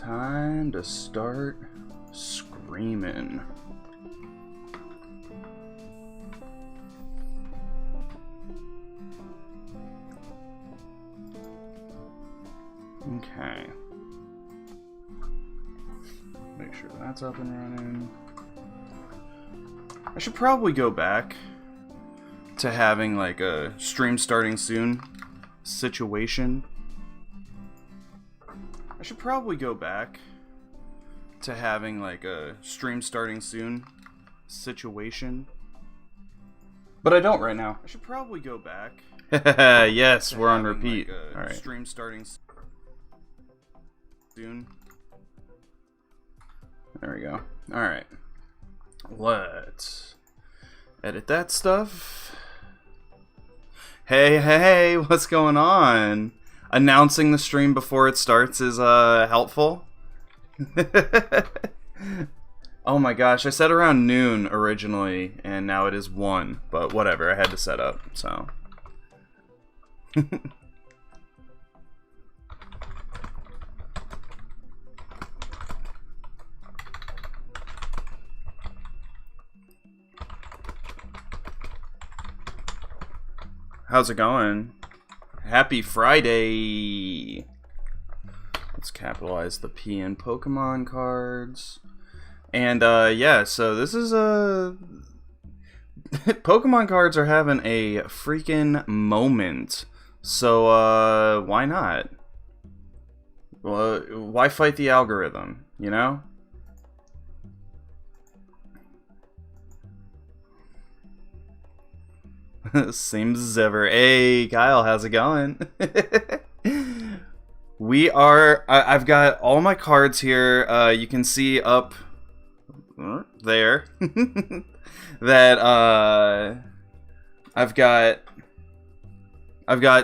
Time to start screaming. Okay. Make sure that's up and running. I should probably go back to having like a stream starting soon situation. I should probably go back to having like a stream starting soon situation. But I don't right now. I should probably go back. Yes, we're on repeat. Like all right. Stream starting soon. There we go. All right. Let's edit that stuff. Hey, what's going on? Announcing the stream before it starts is helpful. Oh my gosh, I said around noon originally, and now it is 1. But whatever, I had to set up, so. How's it going? Happy Friday! Let's capitalize the P in Pokemon cards. And, yeah, so this is Pokemon cards are having a freaking moment. So, why not? Well, why fight the algorithm, you know? Same as ever. Hey, Kyle, how's it going? I've got all my cards here. You can see up there that I've got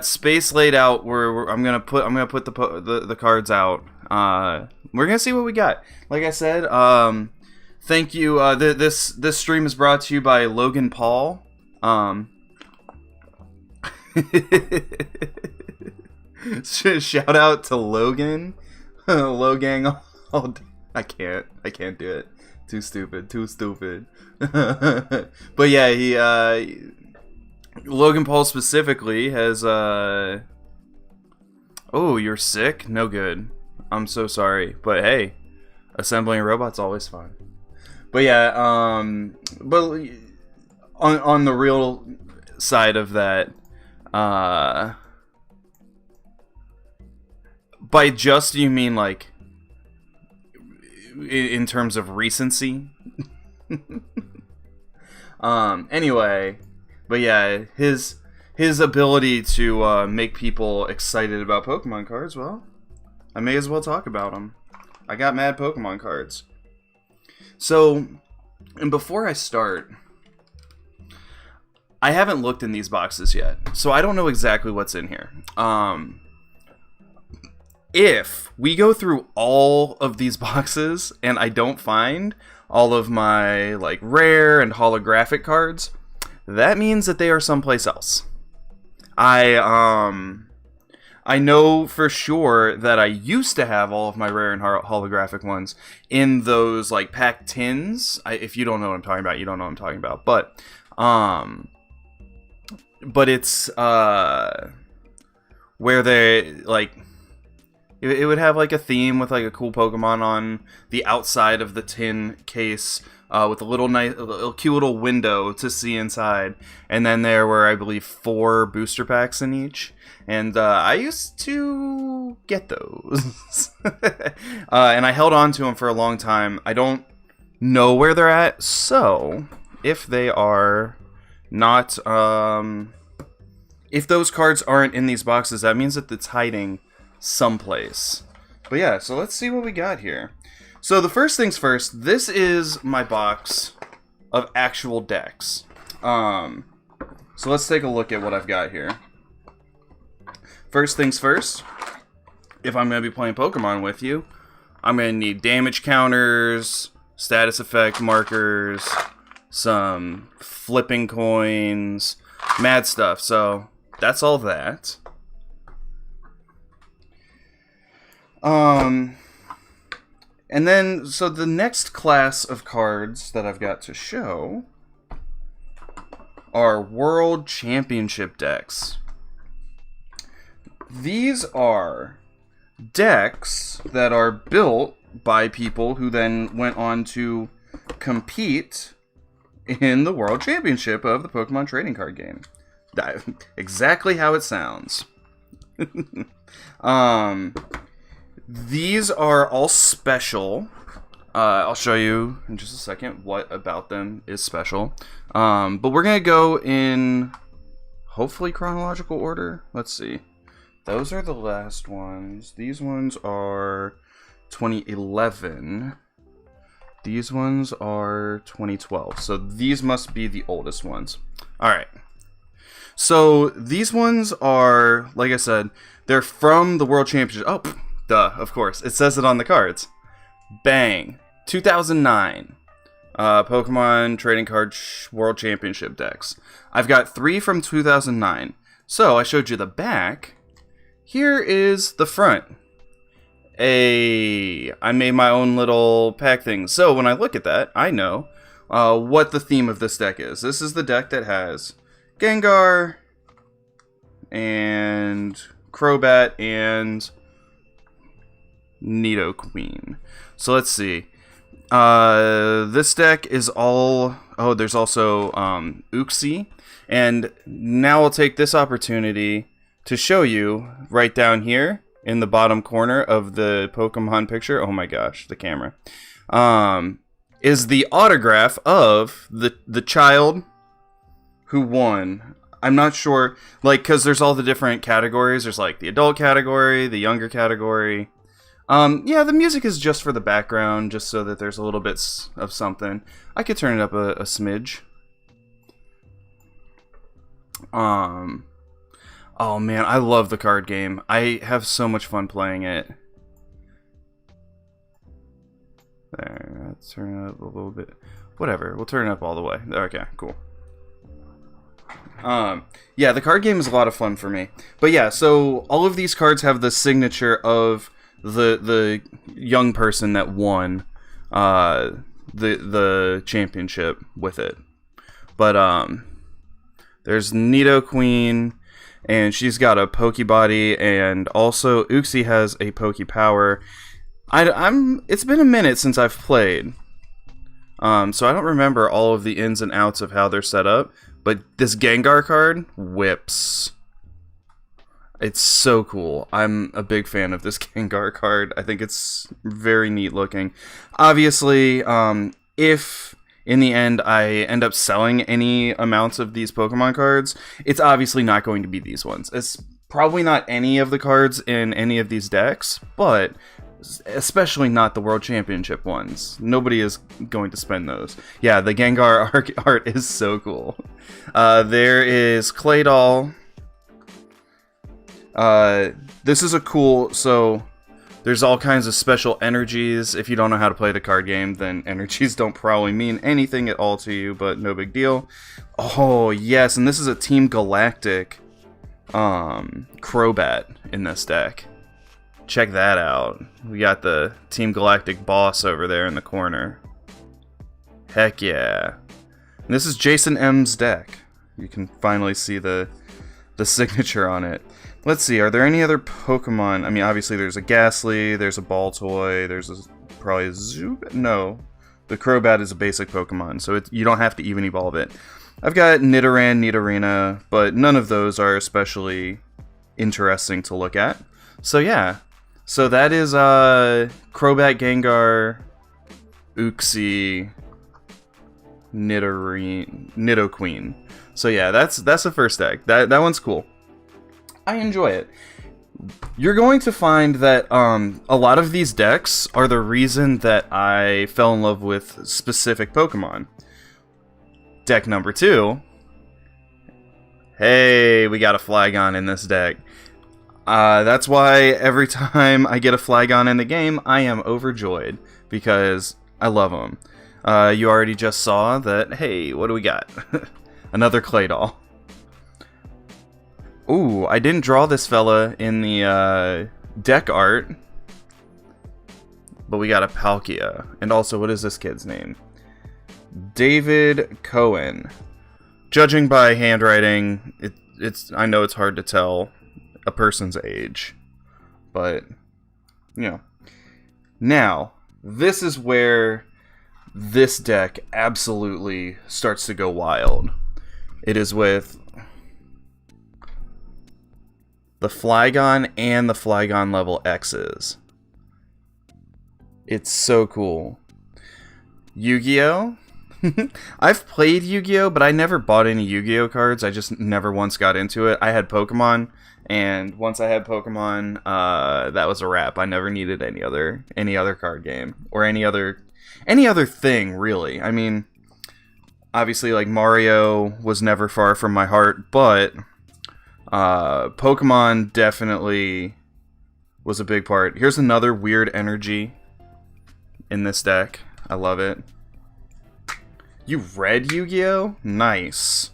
space laid out where I'm gonna put the cards out. We're gonna see what we got. Like I said, thank you. This stream is brought to you by Logan Paul. Shout out to Logan. Logang. Oh, I can't do it. Too stupid. But yeah, Logan Paul specifically has oh, you're sick? No good. I'm so sorry. But hey, assembling a robot's always fun. But yeah, but on the real side of that, by just, you mean like in terms of recency? Anyway, but yeah, his ability to make people excited about Pokemon cards, well, I may as well talk about them. I got mad Pokemon cards. So, and before I start, I haven't looked in these boxes yet, so I don't know exactly what's in here. If we go through all of these boxes and I don't find all of my like rare and holographic cards, that means that they are someplace else. I know for sure that I used to have all of my rare and holographic ones in those like pack tins. If you don't know what I'm talking about, you don't know what I'm talking about. But it's where they like it would have like a theme with like a cool Pokemon on the outside of the tin case, with a little cute little window to see inside, and then there were, I believe, 4 booster packs in each, and I used to get those, and I held on to them for a long time. I don't know where they're at, so if they are not, if those cards aren't in these boxes, that means that it's hiding someplace. But yeah, so let's see what we got here. So the first things first, this is my box of actual decks. So let's take a look at what I've got here. First things first, if I'm going to be playing Pokemon with you, I'm going to need damage counters, status effect markers, some flipping coins, mad stuff. So that's all that. And then, so the next class of cards that I've got to show are World Championship decks. These are decks that are built by people who then went on to compete in the World Championship of the Pokemon trading card game. Exactly how it sounds. These are all special. I'll show you in just a second what about them is special. But we're going to go in, hopefully, chronological order. Let's see. Those are the last ones. These ones are 2011. These ones are 2012. So these must be the oldest ones. Alright. So these ones are, like I said, they're from the World Championship. Oh, duh, of course. It says it on the cards. Bang. 2009. Pokemon Trading Card World Championship decks. I've got 3 from 2009. So I showed you the back. Here is the front. I made my own little pack thing. So when I look at that, I know what the theme of this deck is. This is the deck that has Gengar and Crobat and Nidoqueen. So let's see. This deck is all... Oh, there's also Uxie. And now I'll take this opportunity to show you right down here in the bottom corner of the Pokemon picture. Oh my gosh, the camera. Is the autograph of the child who won. I'm not sure, like, because there's all the different categories. There's like the adult category, the younger category. Yeah, the music is just for the background, just so that there's a little bit of something. I could turn it up a smidge. Oh man, I love the card game. I have so much fun playing it. There, let's turn it up a little bit. Whatever, we'll turn it up all the way. Okay, cool. Yeah, the card game is a lot of fun for me. But yeah, so all of these cards have the signature of the young person that won the championship with it. But there's Nidoqueen, and she's got a Pokebody, and also Uxie has a Pokepower. It's been a minute since I've played, so I don't remember all of the ins and outs of how they're set up. But this Gengar card whips. It's so cool. I'm a big fan of this Gengar card. I think it's very neat looking. Obviously, if in the end I end up selling any amounts of these Pokemon cards, it's obviously not going to be these ones. It's probably not any of the cards in any of these decks, but especially not the World Championship ones. Nobody is going to spend those. Yeah, the Gengar art is so cool. There is Claydol. This is a cool... So, there's all kinds of special energies. If you don't know how to play the card game, then energies don't probably mean anything at all to you, but no big deal. Oh, yes, and this is a Team Galactic Crobat in this deck. Check that out. We got the Team Galactic boss over there in the corner. Heck yeah. And this is Jason M's deck. You can finally see the signature on it. Let's see, are there any other Pokemon? I mean, obviously there's a Ghastly, there's a Baltoy, there's probably a Zubat. No, the Crobat is a basic Pokemon, so you don't have to even evolve it. I've got Nidoran, Nidorina, but none of those are especially interesting to look at. So yeah. So that is Crobat, Gengar, Uxie, Nidoqueen. So yeah, that's the first deck. That one's cool. I enjoy it. You're going to find that a lot of these decks are the reason that I fell in love with specific Pokemon. Deck number 2. Hey, we got a Flygon in this deck. That's why every time I get a Flygon in the game, I am overjoyed, because I love them. You already just saw that, hey, what do we got? Another Claydol. Ooh, I didn't draw this fella in the deck art. but we got a Palkia. And also, what is this kid's name? David Cohen. Judging by handwriting, I know it's hard to tell a person's age. But, you know. Now, this is where this deck absolutely starts to go wild. It is with the Flygon and the Flygon level X's. It's so cool. Yu-Gi-Oh! I've played Yu-Gi-Oh! But I never bought any Yu-Gi-Oh! Cards. I just never once got into it. I had Pokemon, and once I had Pokemon, that was a wrap. I never needed any other card game or any other thing, really. I mean, obviously, like, Mario was never far from my heart, but Pokemon definitely was a big part. Here's another weird energy in this deck. I love it. You read Yu-Gi-Oh? Nice.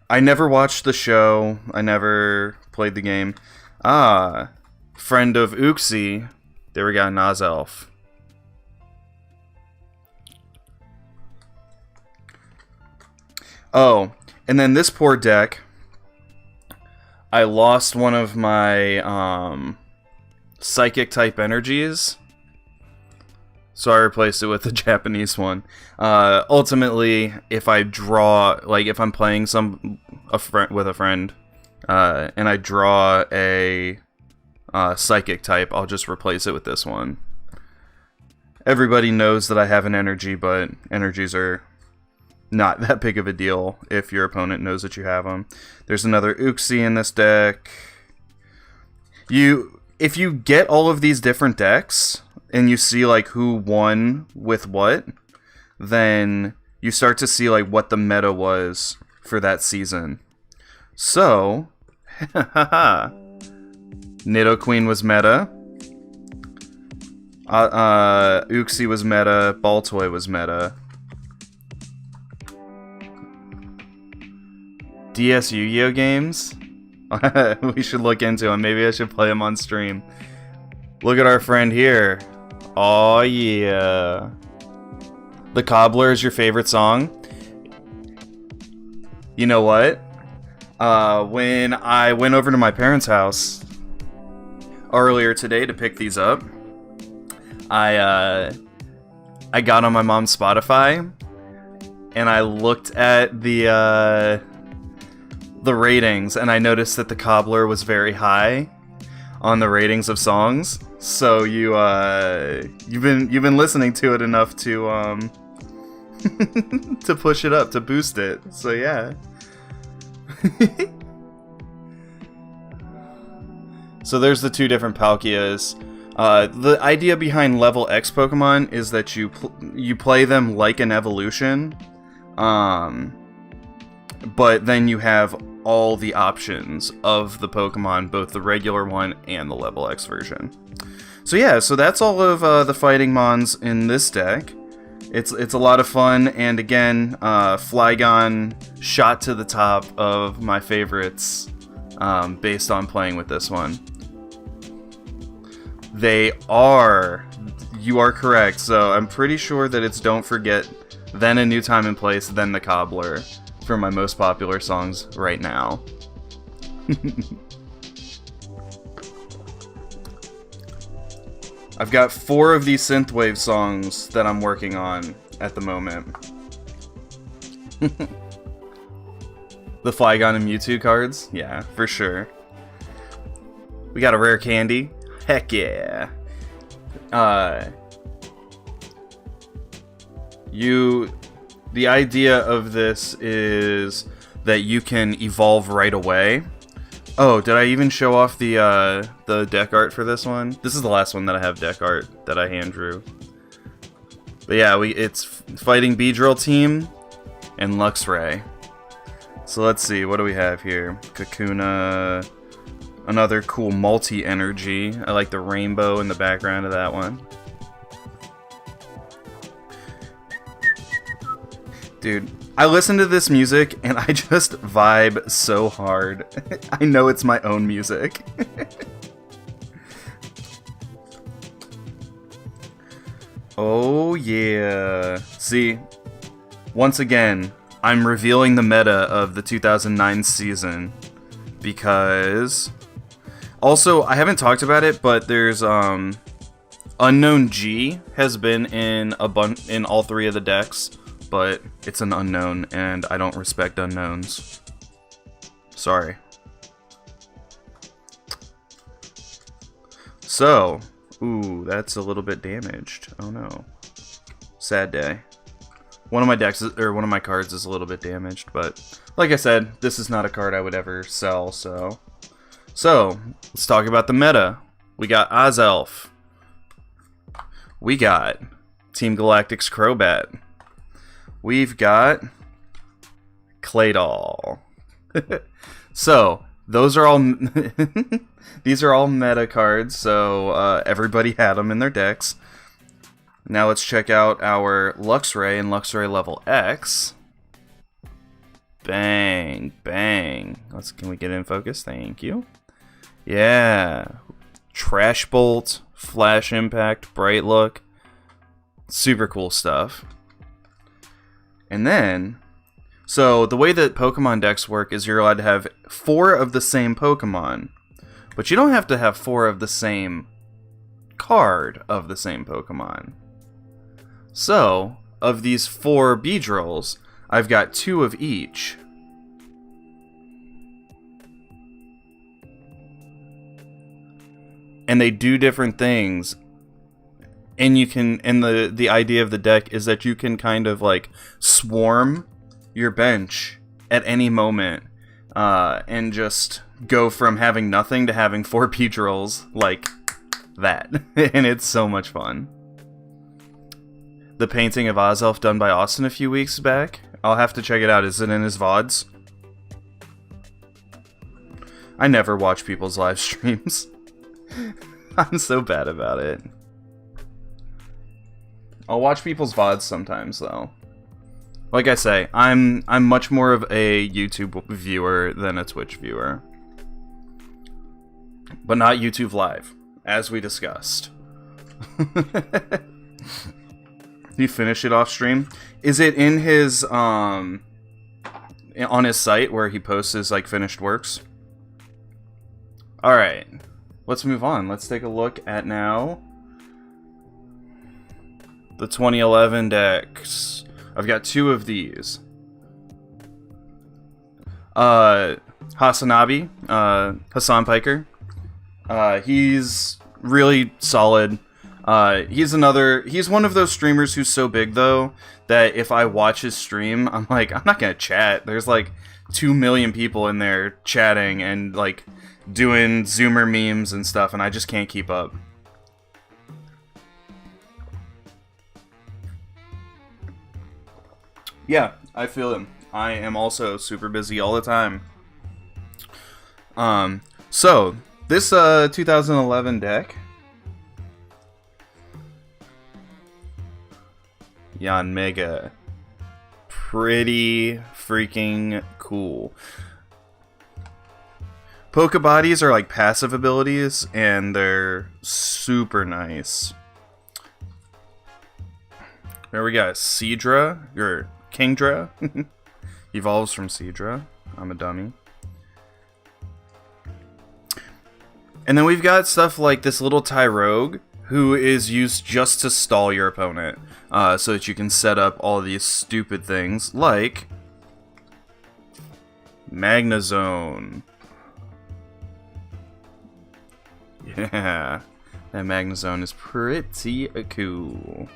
I never watched the show. I never played the game. Friend of Uxie. There we got Nozelf. Oh, and then this poor deck, I lost one of my psychic type energies, so I replaced it with a Japanese one. Ultimately, if I draw, like if I'm playing with a friend, and I draw a psychic type, I'll just replace it with this one. Everybody knows that I have an energy, but energies are not that big of a deal if your opponent knows that you have them. There's another Uxie in this deck. If you get all of these different decks and you see like who won with what, then you start to see like what the meta was for that season. So, Nidoqueen was meta. Uxie was meta. Baltoy was meta. DS Yu-Gi-Oh games? We should look into them. Maybe I should play them on stream. Look at our friend here. Oh yeah. The Cobbler is your favorite song? You know what? When I went over to my parents' house earlier today to pick these up, I got on my mom's Spotify and I looked at the ratings, and I noticed that the Cobbler was very high on the ratings of songs. So you've been listening to it enough to to push it up, to boost it. So yeah. So there's the two different Palkias. The idea behind level X Pokemon is that you play them like an evolution, but then you have all the options of the Pokemon, both the regular one and the level X version. So yeah, so that's all of the fighting mons in this deck. It's a lot of fun, and again, Flygon shot to the top of my favorites based on playing with this one. You are correct, so I'm pretty sure that it's Don't Forget, then A New Time and Place, then The Cobbler for my most popular songs right now. I've got 4 of these synthwave songs that I'm working on at the moment. The Flygon and Mewtwo cards? Yeah, for sure. We got a rare candy. Heck yeah. The idea of this is that you can evolve right away. Oh, did I even show off the deck art for this one? This is the last one that I have deck art that I hand drew. But yeah, it's fighting Beedrill team and Luxray. So let's see, what do we have here? Kakuna, another cool multi-energy. I like the rainbow in the background of that one. Dude, I listen to this music and I just vibe so hard. I know it's my own music. Oh yeah. See, once again, I'm revealing the meta of the 2009 season because also I haven't talked about it, but there's Unknown G has been in in all 3 of the decks, but it's an unknown and I don't respect unknowns. Sorry. So, ooh, that's a little bit damaged. Oh no. Sad day. One of my decks one of my cards is a little bit damaged, but like I said, this is not a card I would ever sell, so let's talk about the meta. We got Azelf. We got Team Galactic's Crobat. We've got Claydol. So, those are all these are all meta cards, so everybody had them in their decks. Now let's check out our Luxray and Luxray level X. Bang, bang. Can we get in focus? Thank you. Yeah. Trash Bolt, Flash Impact, Bright Look. Super cool stuff. And then, so the way that Pokemon decks work is you're allowed to have 4 of the same Pokemon. But you don't have to have 4 of the same card of the same Pokemon. So, of these 4 Beedrills, I've got 2 of each. And they do different things. And you can, and the idea of the deck is that you can kind of like swarm your bench at any moment. And just go from having nothing to having 4 Beedrills like that. And it's so much fun. The painting of Azelf done by Austin a few weeks back. I'll have to check it out. Is it in his VODs? I never watch people's live streams. I'm so bad about it. I'll watch people's VODs sometimes, though. Like I say, I'm much more of a YouTube viewer than a Twitch viewer. But not YouTube Live, as we discussed. You finish it off stream? Is it in his, on his site where he posts his, like, finished works? Alright. Let's move on. Let's take a look at now the 2011 decks. I've got 2 of these. Hasanabi, Hassan Piker. He's really solid. He's one of those streamers who's so big, though, that if I watch his stream, I'm like, I'm not gonna chat. There's like 2 million people in there chatting and like doing Zoomer memes and stuff, and I just can't keep up. Yeah, I feel him. I am also super busy all the time. So this 2011 deck, Yanmega, pretty freaking cool. Pokebodies are like passive abilities, and they're super nice. There we got Seadra, or Kingdra. Evolves from Seadra. I'm a dummy. And then we've got stuff like this little Tyrogue, who is used just to stall your opponent, so that you can set up all these stupid things, like Magnezone. Yeah, that Magnezone is pretty cool.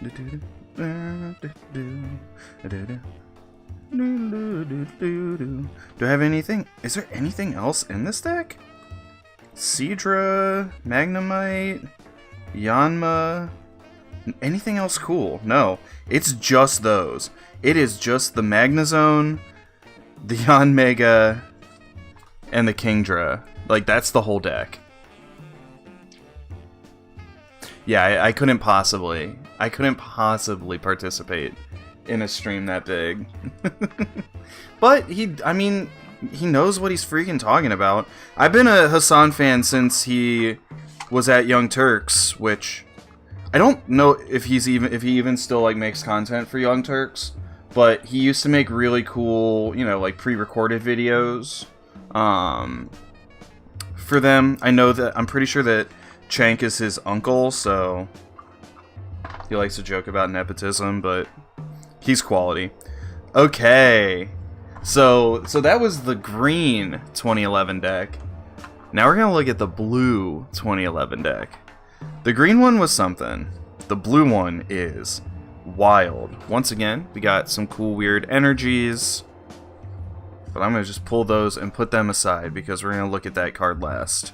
Do I have anything? Is there anything else in this deck? Seadra, Magnemite, Yanma. Anything else cool? No. It's just those. It is just the Magnezone, the Yanmega, and the Kingdra. Like, that's the whole deck. Yeah, I couldn't possibly participate in a stream that big. But he knows what he's freaking talking about. I've been a Hassan fan since he was at Young Turks, which I don't know if he even still like makes content for Young Turks, but he used to make really cool, you know, like pre-recorded videos for them. I'm pretty sure that Chank is his uncle, so he likes to joke about nepotism, but he's quality. Okay. So that was the green 2011 deck. Now we're going to look at the blue 2011 deck. The green one was something. The blue one is wild. Once again, we got some cool weird energies. But I'm going to just pull those and put them aside because we're going to look at that card last.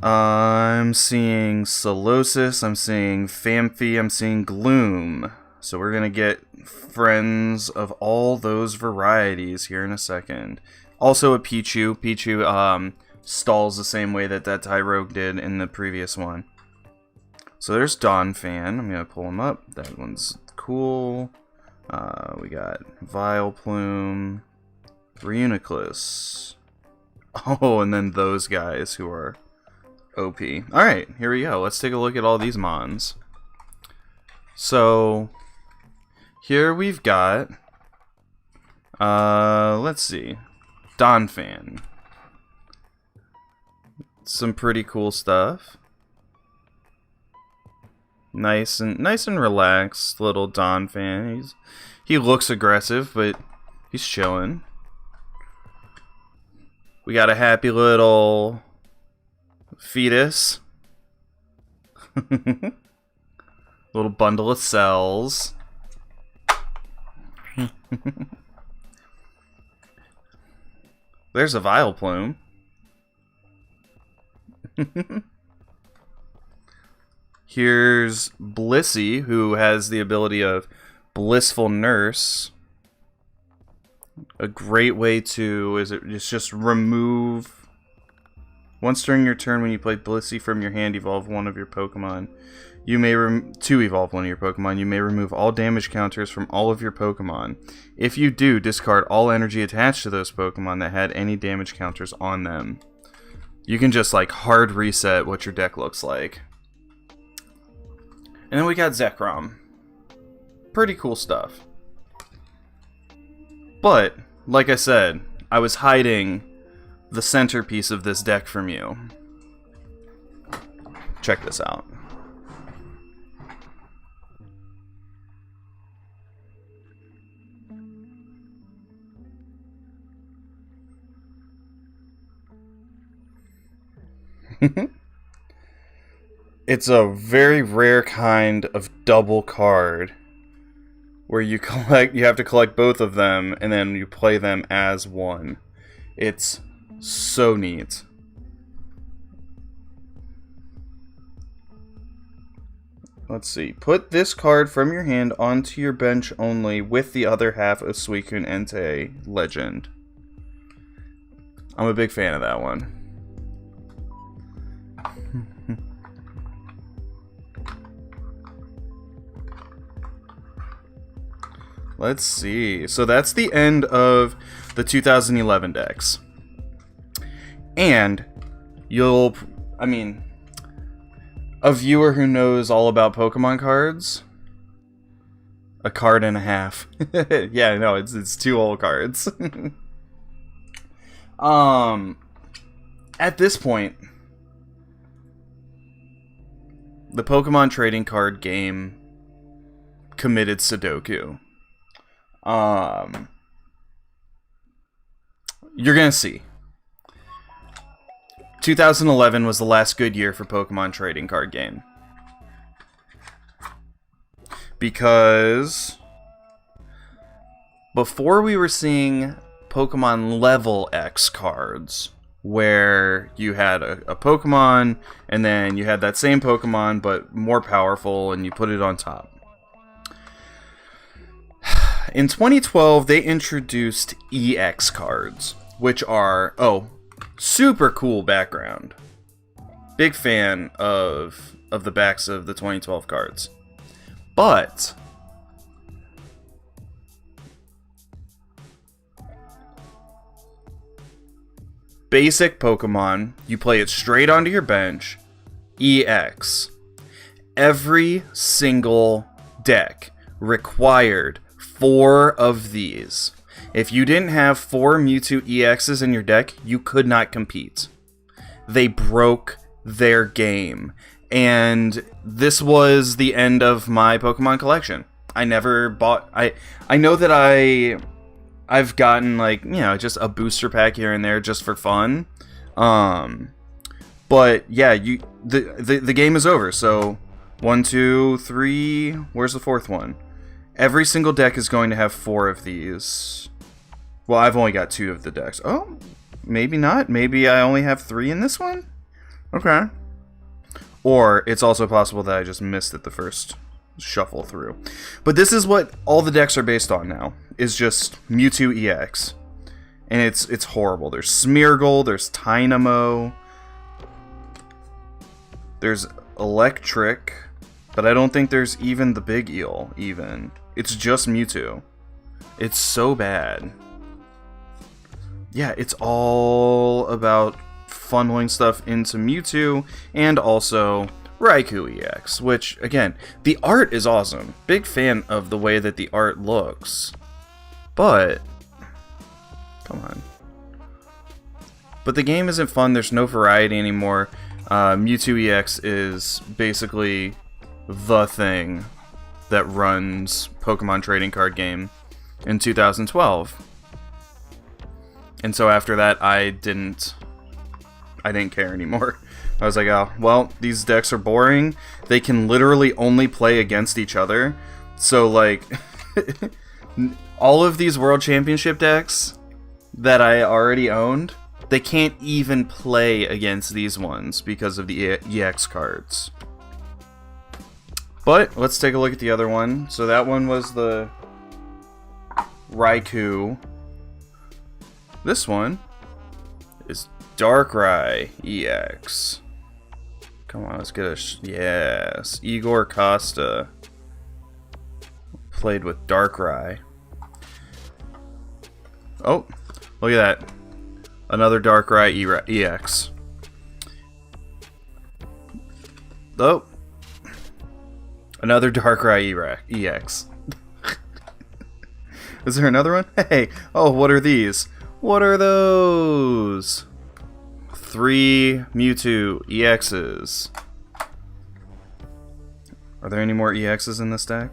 I'm seeing Solosis, I'm seeing Famfi, I'm seeing Gloom. So we're going to get friends of all those varieties here in a second. Also a Pichu. Pichu stalls the same way that Tyrogue did in the previous one. So there's Donphan. I'm going to pull him up. That one's cool. We got Vileplume, Reuniclus. Oh, and then those guys who are OP. Alright, here we go. Let's take a look at all these mons. So here we've got, let's see, Donphan. Some pretty cool stuff. Nice and relaxed little Donphan. He looks aggressive, but he's chilling. We got a happy little fetus. Little bundle of cells. There's a Vileplume. Here's Blissey, who has the ability of Blissful Nurse. A great way to just remove. Once during your turn, when you play Blissey from your hand, evolve one of your Pokemon. You may evolve one of your Pokemon. You may remove all damage counters from all of your Pokemon. If you do, discard all energy attached to those Pokemon that had any damage counters on them. You can just like hard reset what your deck looks like. And then we got Zekrom. Pretty cool stuff. But, like I said, I was hiding the centerpiece of this deck from you. Check this out. It's a very rare kind of double card where you have to collect both of them and then you play them as one. It's so neat. Let's see. Put this card from your hand onto your bench only with the other half of Suicune Entei Legend. I'm a big fan of that one. Let's see. So that's the end of the 2011 decks. And a viewer who knows all about Pokemon cards, a card and a half. Yeah, no, it's 2 old cards. At this point, the Pokemon trading card game committed Sudoku. You're gonna see. 2011 was the last good year for Pokemon trading card game. Because before we were seeing Pokemon Level X cards, where you had a Pokemon, and then you had that same Pokemon, but more powerful, and you put it on top. In 2012, they introduced EX cards, which are, super cool background. Big fan of the backs of the 2012 cards. But basic Pokemon, you play it straight onto your bench, EX. every single deck required 4 of these. If you didn't have 4 Mewtwo EXs in your deck, you could not compete. They broke their game. And this was the end of my Pokemon collection. I never bought... I know that I've gotten, like, you know, just a booster pack here and there just for fun. But, yeah, the game is over. So, 1, 2, 3... Where's the 4th one? Every single deck is going to have 4 of these. Well, I've only got 2 of the decks. Oh, maybe not. Maybe I only have 3 in this one? Okay. Or it's also possible that I just missed it the first shuffle through. But this is what all the decks are based on now. Is just Mewtwo EX. And it's horrible. There's Smeargle, there's Tynamo, there's Electric, but I don't think there's even the Big Eel, even. It's just Mewtwo. It's so bad. Yeah, it's all about funneling stuff into Mewtwo, and also Raikou EX, which, again, the art is awesome. Big fan of the way that the art looks. But, come on. But the game isn't fun, there's no variety anymore. Mewtwo EX is basically the thing that runs Pokemon trading card game in 2012. And so after that, I didn't care anymore. I was like, oh, well, these decks are boring. They can literally only play against each other. So, like, all of these World Championship decks that I already owned, they can't even play against these ones because of the EX cards. But, let's take a look at the other one. So that one was the Raikou. This one is Darkrai EX. Come on, let's get a... yes. Igor Costa played with Darkrai. Oh, look at that. Another Darkrai EX. Oh. Another Darkrai EX. Is there another one? Hey, oh, what are these? What are those? 3 Mewtwo EXs. Are there any more EXs in this deck?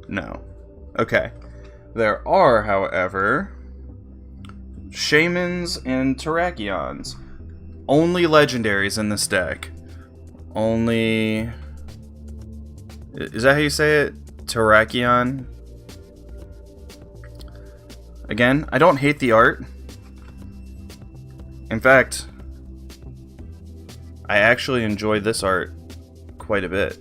No. Okay. There are, however, Shaymins and Terrakions. Only legendaries in this deck. Only... is that how you say it? Terrakion? Again, I don't hate the art. In fact, I actually enjoy this art quite a bit.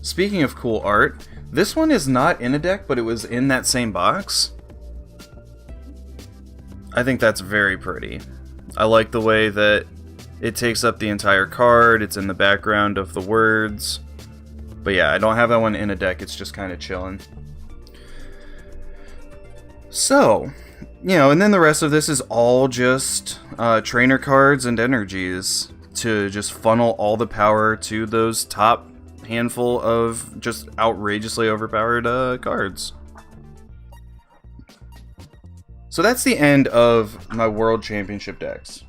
Speaking of cool art, this one is not in a deck, but it was in that same box. I think that's very pretty. I like the way that it takes up the entire card, it's in the background of the words. But yeah, I don't have that one in a deck, it's just kind of chilling. So, you know, and then the rest of this is all just trainer cards and energies to just funnel all the power to those top handful of just outrageously overpowered cards. So that's the end of my World Championship decks.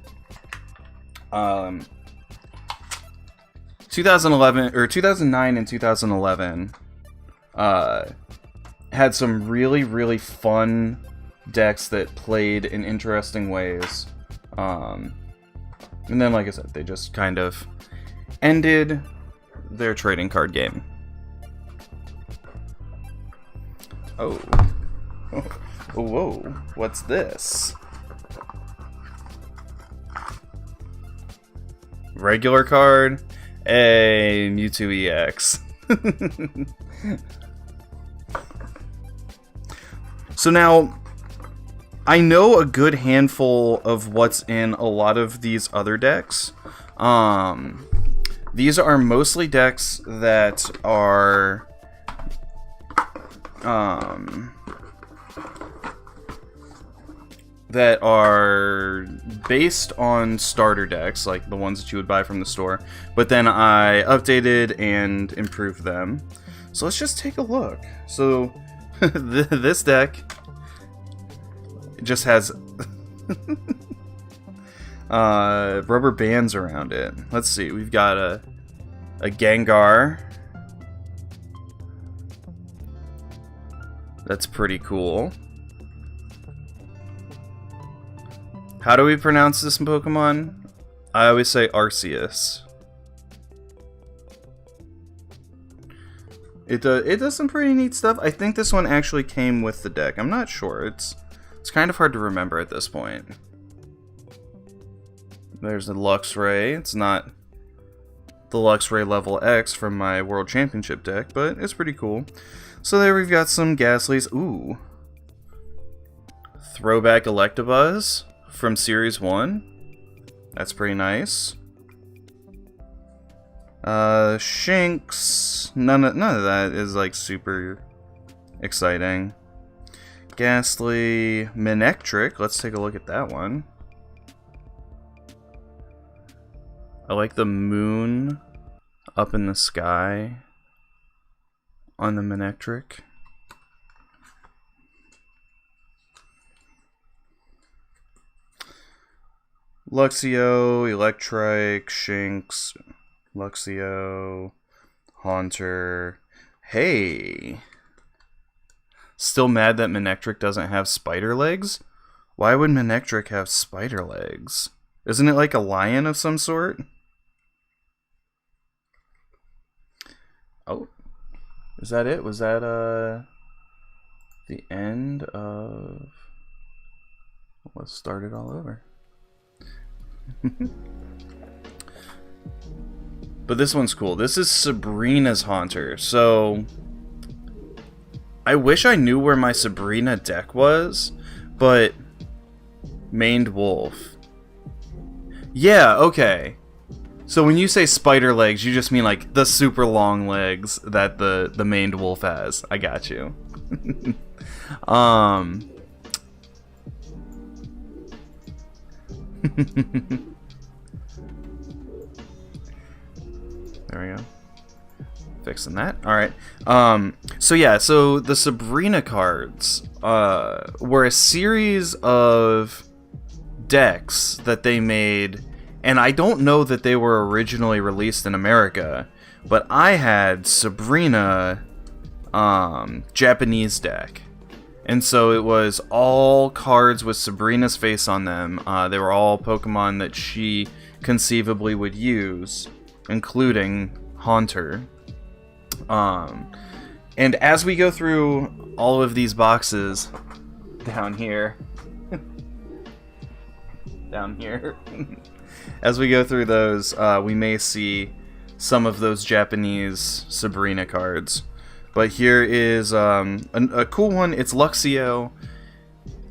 2011 or 2009 and 2011 had some really fun decks that played in interesting ways. And then, like I said, they just kind of ended their trading card game. Oh. Whoa. What's this? Regular card. A Mewtwo EX. So now, I know a good handful of what's in a lot of these other decks. These are mostly decks that are that are based on starter decks, like the ones that you would buy from the store, but then I updated and improved them. So let's just take a look. So this deck just has rubber bands around it. Let's see, we've got a Gengar. That's pretty cool. How do we pronounce this Pokemon? I always say Arceus. It does some pretty neat stuff. I think this one actually came with the deck. I'm not sure. It's kind of hard to remember at this point. There's the Luxray. It's not the Luxray level X from my World Championship deck, but it's pretty cool. So there we've got some Gastlys. Ooh. Throwback Electabuzz from Series 1. That's pretty nice. Shinx. None of that is like super exciting. Ghastly. Manectric. Let's take a look at that one. I like the moon up in the sky on the Manectric. Luxio, Electrike, Shinx, Luxio, Haunter. Hey! Still mad that Manectric doesn't have spider legs? Why would Manectric have spider legs? Isn't it like a lion of some sort? Oh. Is that it? Was that the end of... Let's start it all over. But this one's cool. This is Sabrina's Haunter. So I wish I knew where my Sabrina deck was, but Maned Wolf. Yeah, okay. So when you say spider legs, you just mean like the super long legs that the Maned Wolf has. I got you. There we go. Fixing that. Alright. So yeah, so the Sabrina cards were a series of decks that they made, and I don't know that they were originally released in America, but I had Sabrina Japanese deck. And so it was all cards with Sabrina's face on them. They were all Pokemon that she conceivably would use, including Haunter. And as we go through all of these boxes down here, as we go through those, we may see some of those Japanese Sabrina cards. But here is a cool one. It's Luxio,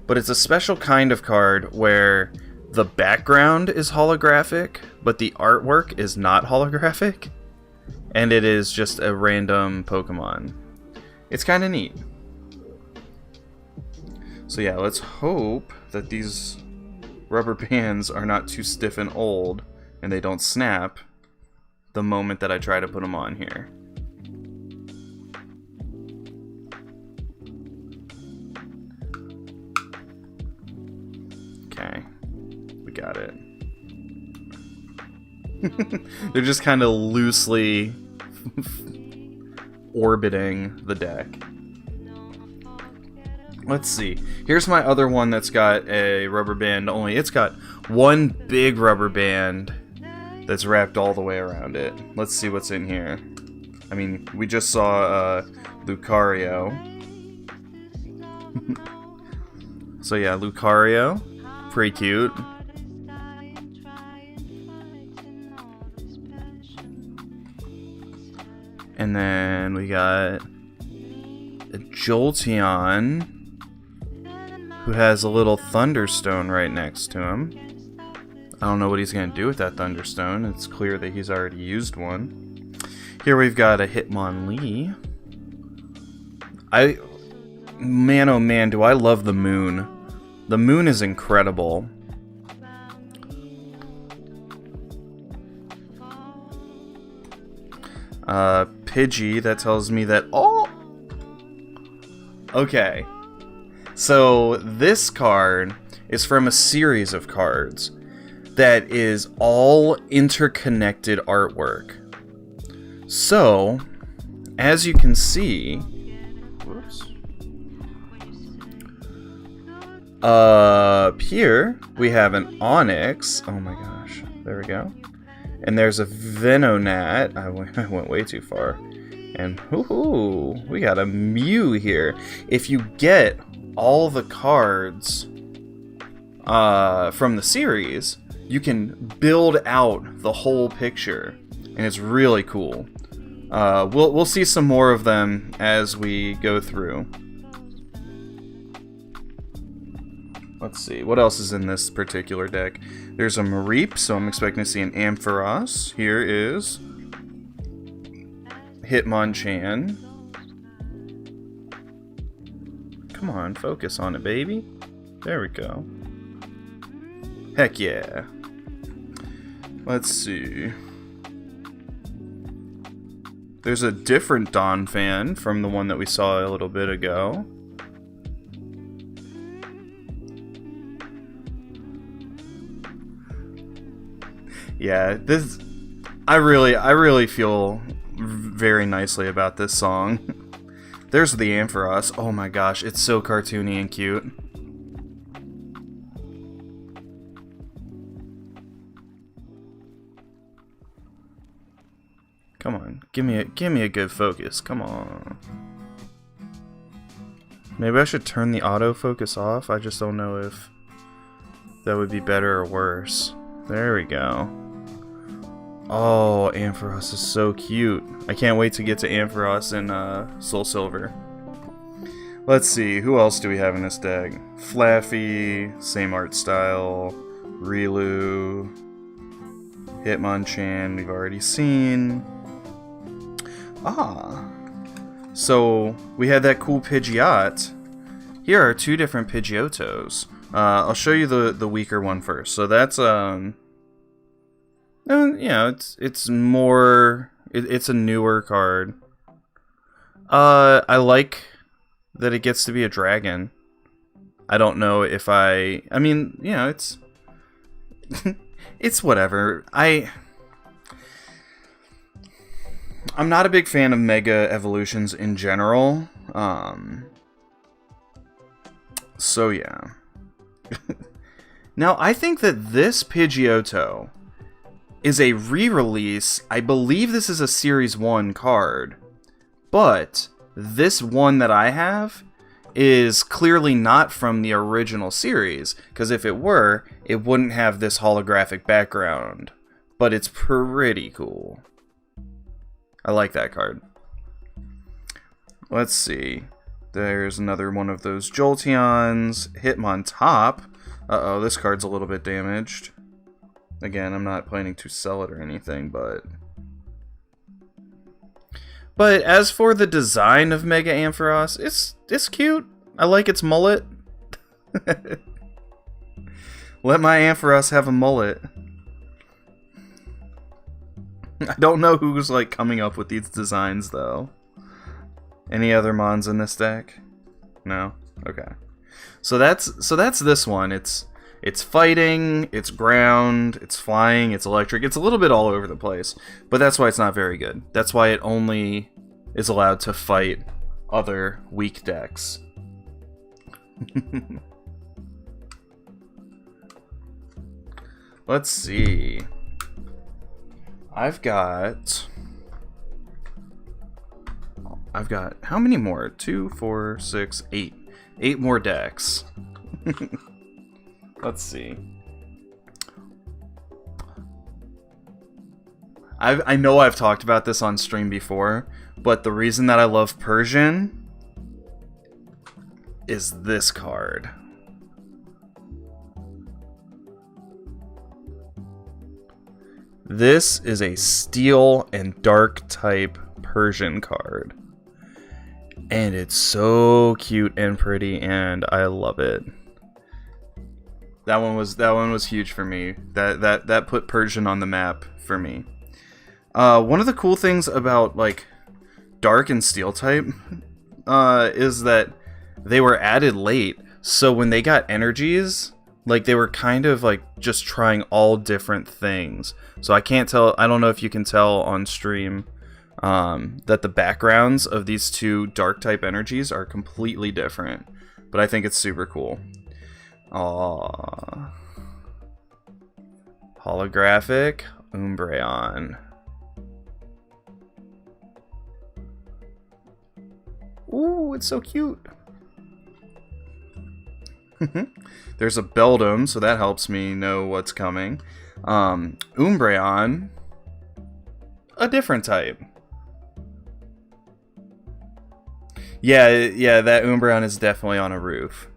but it's a special kind of card where the background is holographic, but the artwork is not holographic, and it is just a random Pokemon. It's kind of neat. So yeah, let's hope that these rubber bands are not too stiff and old, and they don't snap the moment that I try to put them on here. Okay, we got it. They're just kind of loosely orbiting the deck. Let's see. Here's my other one that's got a rubber band, only it's got one big rubber band that's wrapped all the way around it. Let's see what's in here. I mean, we just saw Lucario. So yeah, Lucario. Pretty cute. And then we got a Jolteon, who has a little Thunderstone right next to him. I don't know what he's going to do with that Thunderstone. It's clear that he's already used one. Here we've got a Hitmonlee. Man, oh man, do I love the moon The moon is incredible. Pidgey, that tells me that... Oh! Okay. So, this card is from a series of cards that is all interconnected artwork. So, as you can see... Whoops. Here, we have an Onyx. Oh my gosh. There we go. And there's a Venonat. I went way too far. And ooh, we got a Mew here. If you get all the cards from the series, you can build out the whole picture, and it's really cool. We'll see some more of them as we go through. Let's see, what else is in this particular deck? There's a Mareep, so I'm expecting to see an Ampharos. Here is Hitmonchan. Come on, focus on it, baby. There we go. Heck yeah. Let's see. There's a different Donphan from the one that we saw a little bit ago. Yeah, this... I really feel very nicely about this song. There's the Ampharos. Oh my gosh, it's so cartoony and cute. Come on, give me a good focus. Come on. Maybe I should turn the autofocus off. I just don't know if that would be better or worse. There we go. Oh, Ampharos is so cute. I can't wait to get to Ampharos in Soul Silver. Let's see, who else do we have in this deck? Flaffy, same art style. Riolu, Hitmonchan, we've already seen. Ah, so we had that cool Pidgeot. Here are two different Pidgeotos. I'll show you the weaker one first. So that's you know, it's more, it's a newer card. I like that it gets to be a dragon. I don't know if I mean, you know, it's it's whatever. I'm not a big fan of Mega Evolutions in general. So yeah. Now, I think that this Pidgeotto is a re-release. I believe this is a Series 1 card, but this one that I have is clearly not from the original series, because if it were, it wouldn't have this holographic background, but it's pretty cool. I like that card. Let's see. There's another one of those Jolteons. Hitmontop. Uh-oh, this card's a little bit damaged. Again, I'm not planning to sell it or anything, but as for the design of Mega Ampharos, it's cute. I like its mullet. Let my Ampharos have a mullet. I don't know who's like coming up with these designs though. Any other mons in this deck? No? Okay. So that's this one. It's fighting, it's ground, it's flying, it's electric. It's a little bit all over the place, but that's why it's not very good. That's why it only is allowed to fight other weak decks. Let's see. I've got how many more? 2, 4, 6, 8. 8 more decks. Let's see. I know I've talked about this on stream before, but the reason that I love Persian is this card. This is a Steel and Dark type Persian card. And it's so cute and pretty, and I love it. That one was huge for me. That put Persian on the map for me. One of the cool things about like Dark and Steel type is that they were added late, so when they got energies, like they were kind of like just trying all different things. So I don't know if you can tell on stream that the backgrounds of these two Dark type energies are completely different, but I think it's super cool. Aww. Holographic Umbreon. Ooh, it's so cute. There's a Beldum, so that helps me know what's coming. Umbreon, a different type. Yeah, that Umbreon is definitely on a roof.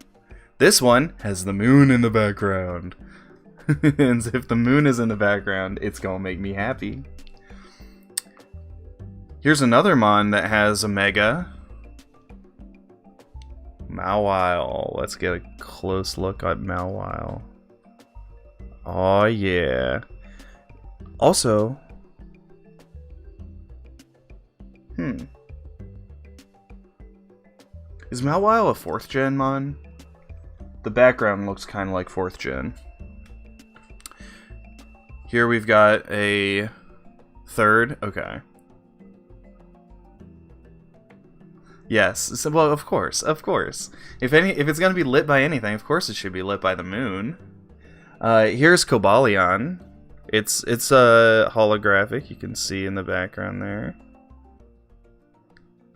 This one has the moon in the background. And if the moon is in the background, it's gonna make me happy. Here's another Mon that has a Mega. Mawile. Let's get a close look at Mawile. Oh yeah. Also, is Mawile a 4th gen Mon? The background looks kind of like 4th gen. Here we've got a 3rd. Okay. Yes. So, well, of course. If it's gonna be lit by anything, of course it should be lit by the moon. Here's Cobalion. It's holographic. You can see in the background there.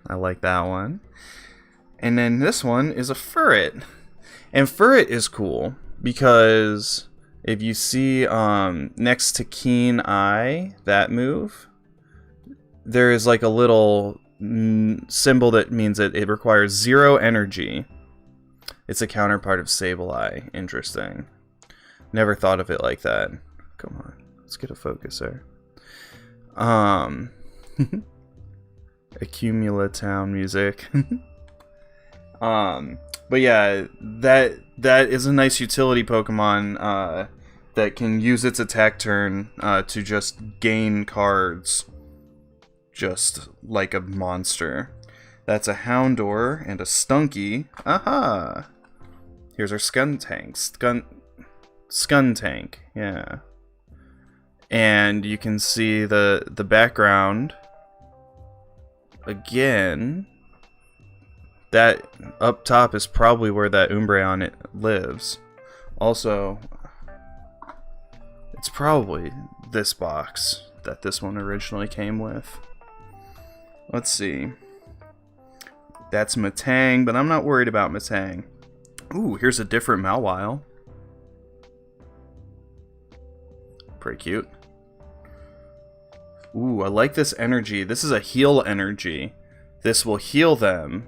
I like that one. And then this one is a Furret. And Furret is cool because if you see next to Keen Eye, that move, there is like a little symbol that means that it requires 0 energy. It's a counterpart of Sableye. Interesting. Never thought of it like that. Come on, let's get a focuser. Accumulatown music. But yeah, that is a nice utility Pokemon that can use its attack turn to just gain cards, just like a monster. That's a Houndour and a Stunky. Aha! Here's our Skuntank. Skuntank, yeah. And you can see the background. Again, that up top is probably where that Umbreon lives. Also, it's probably this box that this one originally came with. Let's see. That's Metang, but I'm not worried about Metang. Ooh, here's a different Mawile. Pretty cute. Ooh, I like this energy. This is a heal energy. This will heal them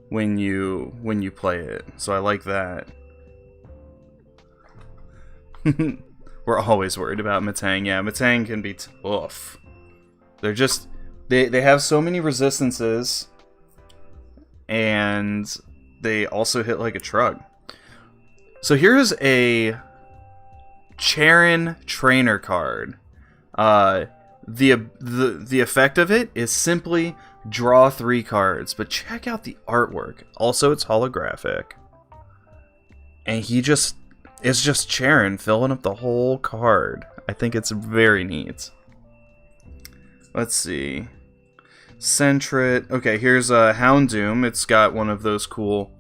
when you play it. So I like that. We're always worried about Metang. Yeah, Metang can be tough. They're just they have so many resistances, and they also hit like a truck. So here's a Cheren trainer card. The effect of it is simply draw 3 cards, but check out the artwork. Also, it's holographic, and it's just Cheren filling up the whole card. I think it's very neat. Let's see. Sentret. Okay, here's a Houndoom. It's got one of those cool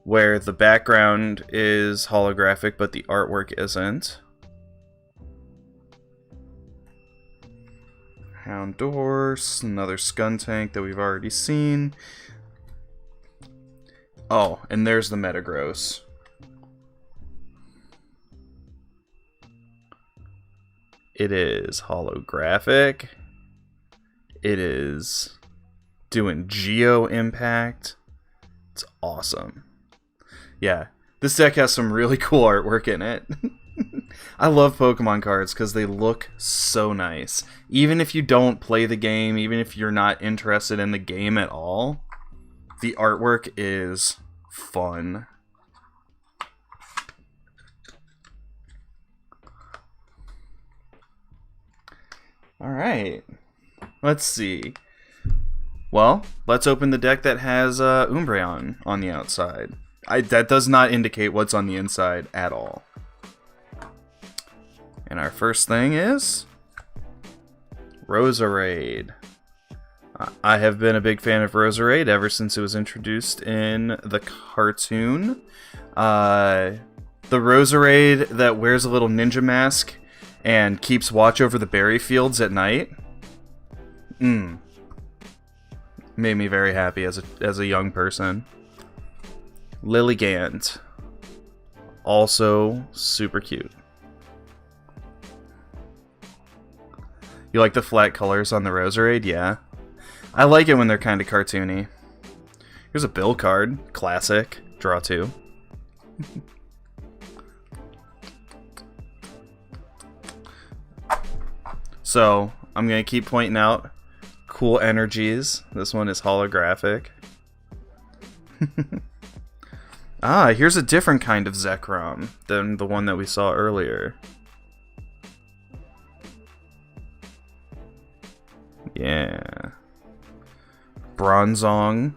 where the background is holographic, but the artwork isn't. Houndour, another Skuntank that we've already seen. Oh, and there's the Metagross. It is holographic. It is doing Geo Impact. It's awesome. Yeah, this deck has some really cool artwork in it. I love Pokemon cards because they look so nice. Even if you don't play the game, even if you're not interested in the game at all, the artwork is fun. Alright. Let's see. Well, let's open the deck that has Umbreon on the outside. That does not indicate what's on the inside at all. And our first thing is Roserade. I have been a big fan of Roserade ever since it was introduced in the cartoon. The Roserade that wears a little ninja mask and keeps watch over the berry fields at night. Made me very happy as a young person. Lilligant. Also super cute. You like the flat colors on the Roserade? Yeah. I like it when they're kind of cartoony. Here's a Bill card. Classic. Draw 2. So, I'm going to keep pointing out cool energies. This one is holographic. Here's a different kind of Zekrom than the one that we saw earlier. Yeah. Bronzong.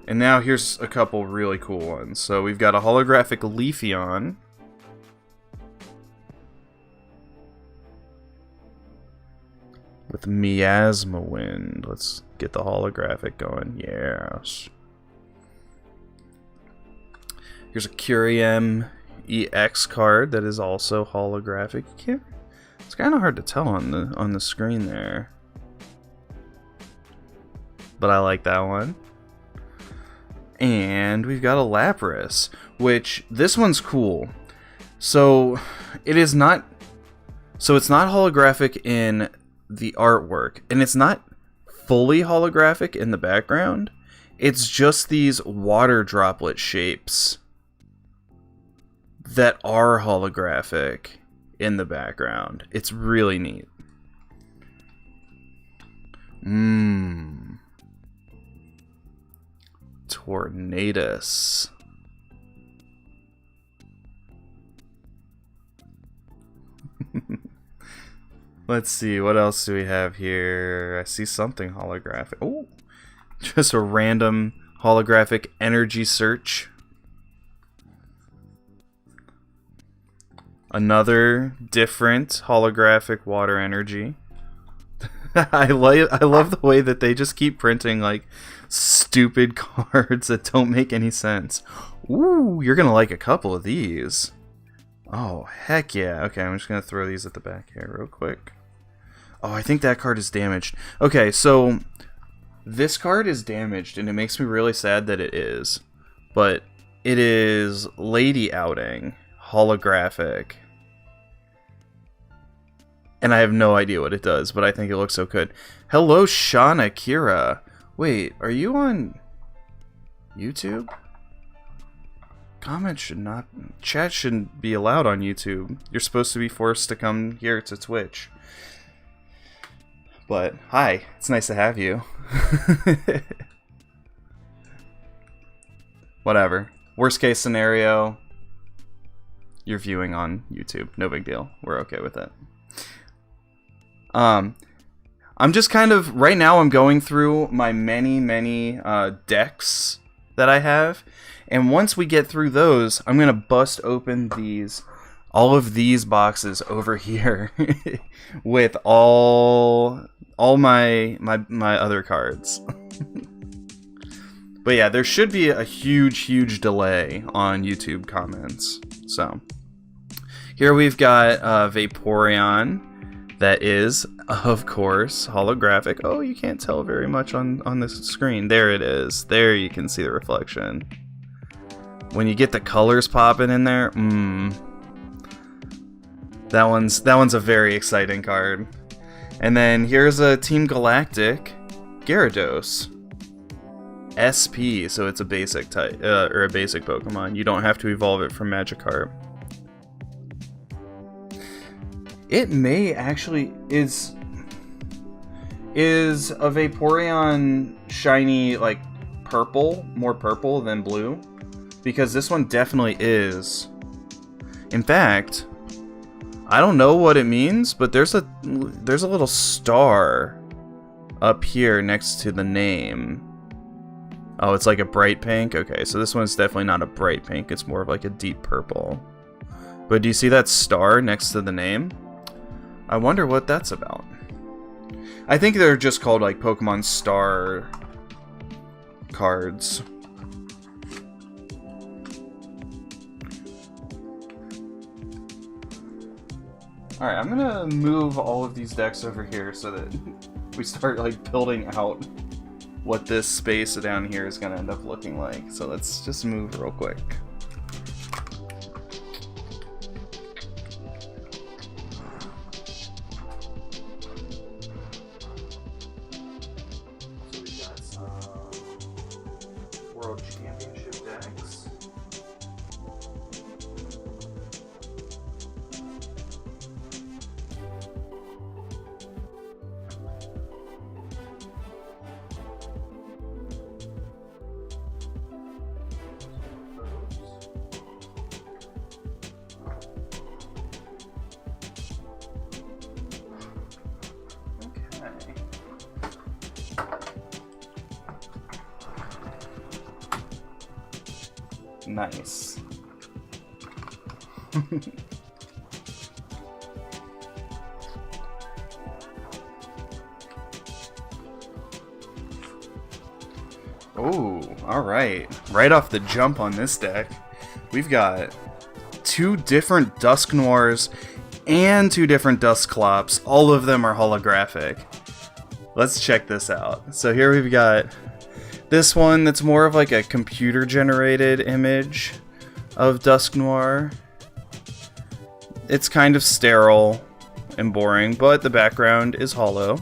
And now here's a couple really cool ones. So we've got a holographic Leafeon. With Miasma-Wind. Let's get the holographic going. Yes. Here's a Curiem EX card that is also holographic. It's kind of hard to tell on the screen there. But I like that one. And we've got a Lapras, which this one's cool. So it's not holographic in the artwork, and it's not fully holographic in the background. It's just these water droplet shapes that are holographic in the background. It's really neat. Tornadus. Let's see, what else do we have here? I see something holographic. Oh, just a random holographic energy search. Another different holographic water energy. I love the way that they just keep printing like stupid cards that don't make any sense. Ooh, you're gonna like a couple of these. Oh, heck yeah. Okay, I'm just gonna throw these at the back here real quick. Oh, I think that card is damaged. Okay, so this card is damaged, and it makes me really sad that it is. But it is Lady Outing, holographic. And I have no idea what it does, but I think it looks so good. Hello, Shauna Kira. Wait, are you on YouTube? Comment should not... Chat shouldn't be allowed on YouTube. You're supposed to be forced to come here to Twitch. But, hi. It's nice to have you. Whatever. Worst case scenario, you're viewing on YouTube. No big deal. We're okay with it. I'm just kind of... Right now, I'm going through my many decks that I have. And once we get through those, I'm going to bust open all of these boxes over here with all my other cards. But yeah, there should be a huge delay on YouTube comments. So here we've got Vaporeon that is, of course, holographic. Oh, you can't tell very much on this screen. There it is. There you can see the reflection. When you get the colors popping in there, that one's a very exciting card. And then here's a Team Galactic Gyarados SP, so it's a basic type or a basic Pokemon. You don't have to evolve it from Magikarp. It may actually is a Vaporeon shiny like purple, more purple than blue. Because this one definitely is. In fact, I don't know what it means, but there's a little star up here next to the name. Oh, it's like a bright pink? Okay, so this one's definitely not a bright pink. It's more of like a deep purple. But do you see that star next to the name? I wonder what that's about. I think they're just called like Pokemon Star cards. Alright, I'm gonna move all of these decks over here so that we start like building out what this space down here is gonna end up looking like. So let's just move real quick. So we got some World Championship decks. Nice. Oh, alright. Right off the jump on this deck, we've got two different Dusknoirs and two different Dusclops. All of them are holographic. Let's check this out. So here we've got this one that's more of like a computer-generated image of Dusknoir. It's kind of sterile and boring, but the background is hollow.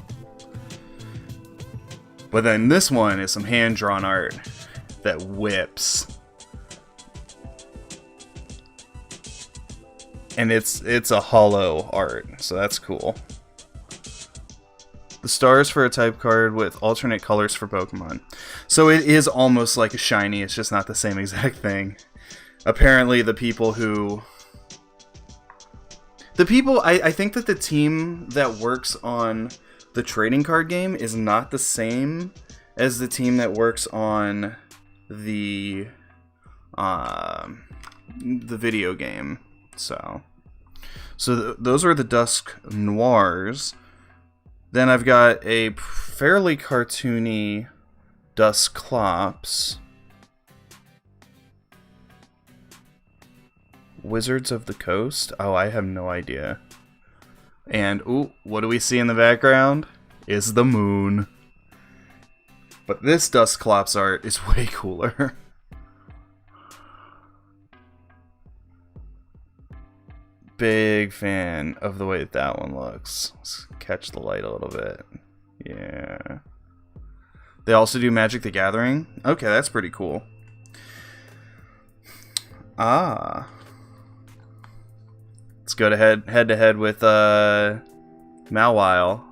But then this one is some hand-drawn art that whips. And it's a hollow art, so that's cool. The stars for a type card with alternate colors for Pokemon. So it is almost like a shiny, it's just not the same exact thing. Apparently the people, I think that the team that works on the trading card game is not the same as the team that works on the video game. So those are the Dusknoirs. Then I've got a fairly cartoony Dusclops. Wizards of the Coast? Oh, I have no idea. And, ooh, what do we see in the background? Is the moon. But this Dusclops art is way cooler. Big fan of the way that one looks. Let's catch the light a little bit. Yeah. They also do Magic the Gathering? Okay, that's pretty cool. Ah. Let's go to head to head with Mawile.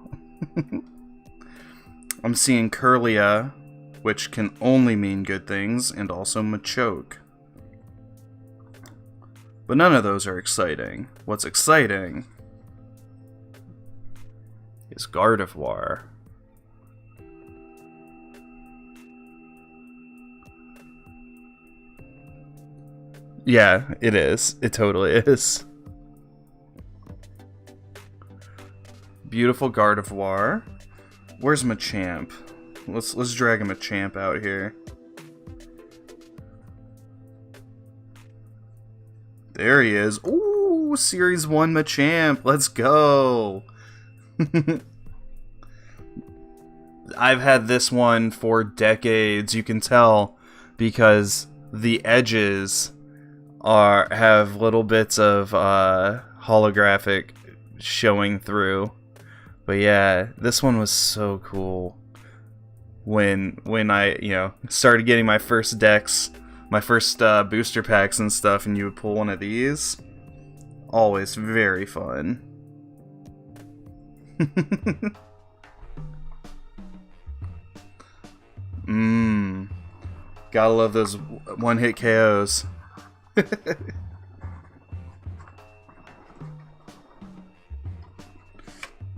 I'm seeing Kirlia, which can only mean good things, and also Machoke. But none of those are exciting. What's exciting is Gardevoir. Yeah, it is. It totally is. Beautiful Gardevoir. Where's Machamp? Let's drag a Machamp out here. There he is. Ooh, Series 1 Machamp. Let's go. I've had this one for decades. You can tell because the edges have little bits of holographic showing through. But yeah, this one was so cool. When I, started getting my first decks, my first booster packs and stuff, and you would pull one of these. Always very fun. Gotta love those one-hit KOs.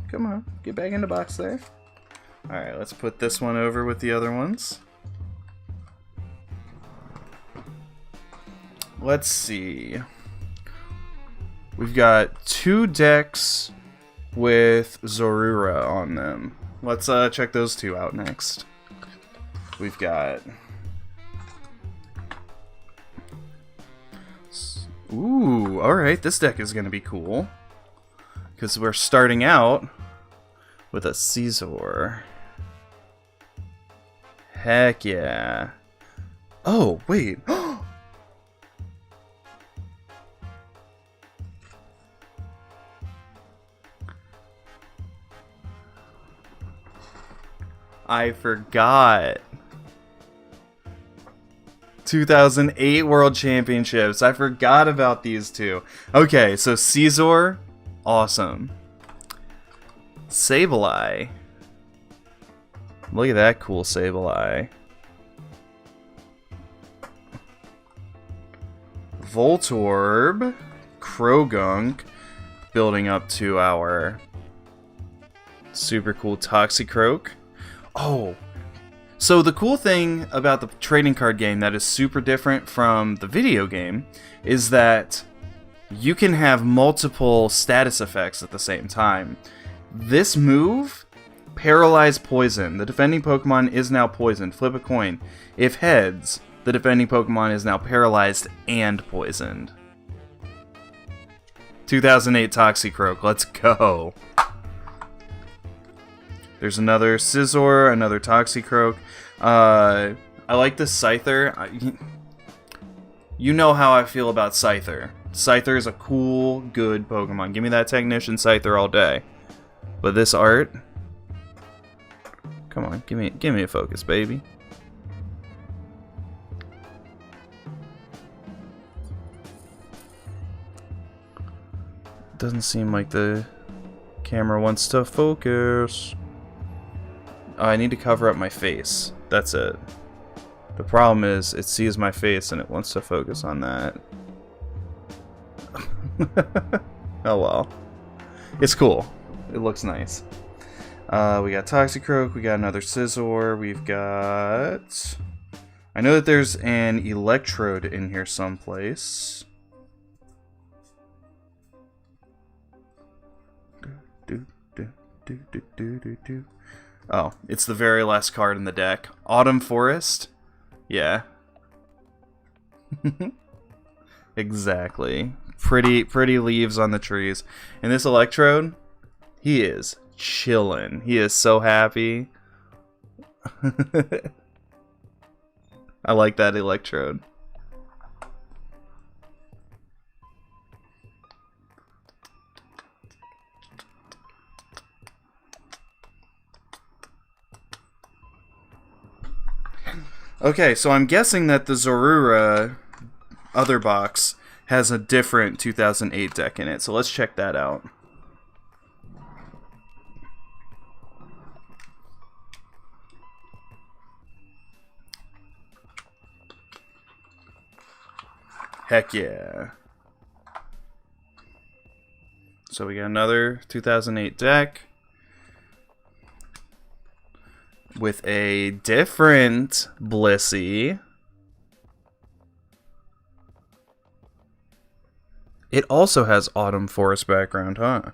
Come on. Get back in the box there. Alright, let's put this one over with the other ones. Let's see. We've got 2 decks with Zorua on them. Let's check those 2 out next. We've got... Ooh, alright, this deck is going to be cool. Because we're starting out with a Scizor. Heck yeah. Oh, wait. I forgot. 2008 World Championships. I forgot about these 2. Okay, so Scizor, awesome. Sableye. Look at that cool Sableye. Voltorb, Krogunk, building up to our super cool Toxicroak. Oh, so the cool thing about the trading card game that is super different from the video game is that you can have multiple status effects at the same time. This move, Paralyze Poison. The defending Pokemon is now poisoned. Flip a coin. If heads, the defending Pokemon is now paralyzed and poisoned. 2008 Toxicroak, let's go. There's another Scizor, another Toxicroak. I like the Scyther. You know how I feel about Scyther. Scyther is a cool, good Pokemon. Give me that Technician Scyther all day. But this art... Come on, give me a focus, baby. Doesn't seem like the camera wants to focus. Oh, I need to cover up my face. That's it. The problem is, it sees my face and it wants to focus on that. Oh well. It's cool. It looks nice. We got Toxicroak, we got another Scizor, we've got... I know that there's an Electrode in here someplace. Oh, it's the very last card in the deck. Autumn Forest? Yeah. Exactly. Pretty leaves on the trees. And this Electrode, he is chillin'. He is so happy. I like that Electrode. Okay, so I'm guessing that the Zorua other box has a different 2008 deck in it, so let's check that out. Heck yeah. So we got another 2008 deck with a different Blissey. It also has Autumn Forest background, huh?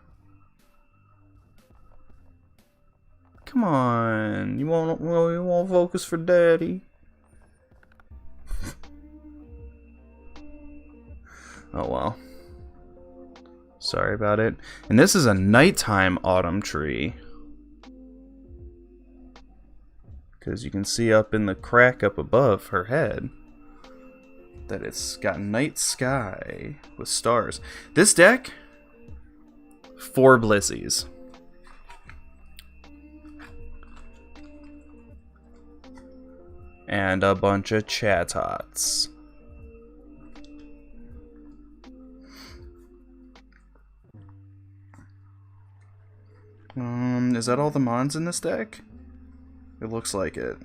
Come on, you won't focus for Daddy. Oh well. Sorry about it. And this is a nighttime autumn tree. Because you can see up in the crack up above her head that it's got night sky with stars. This deck, 4 Blissies. And a bunch of Chatots. Is that all the Mons in this deck? It looks like it.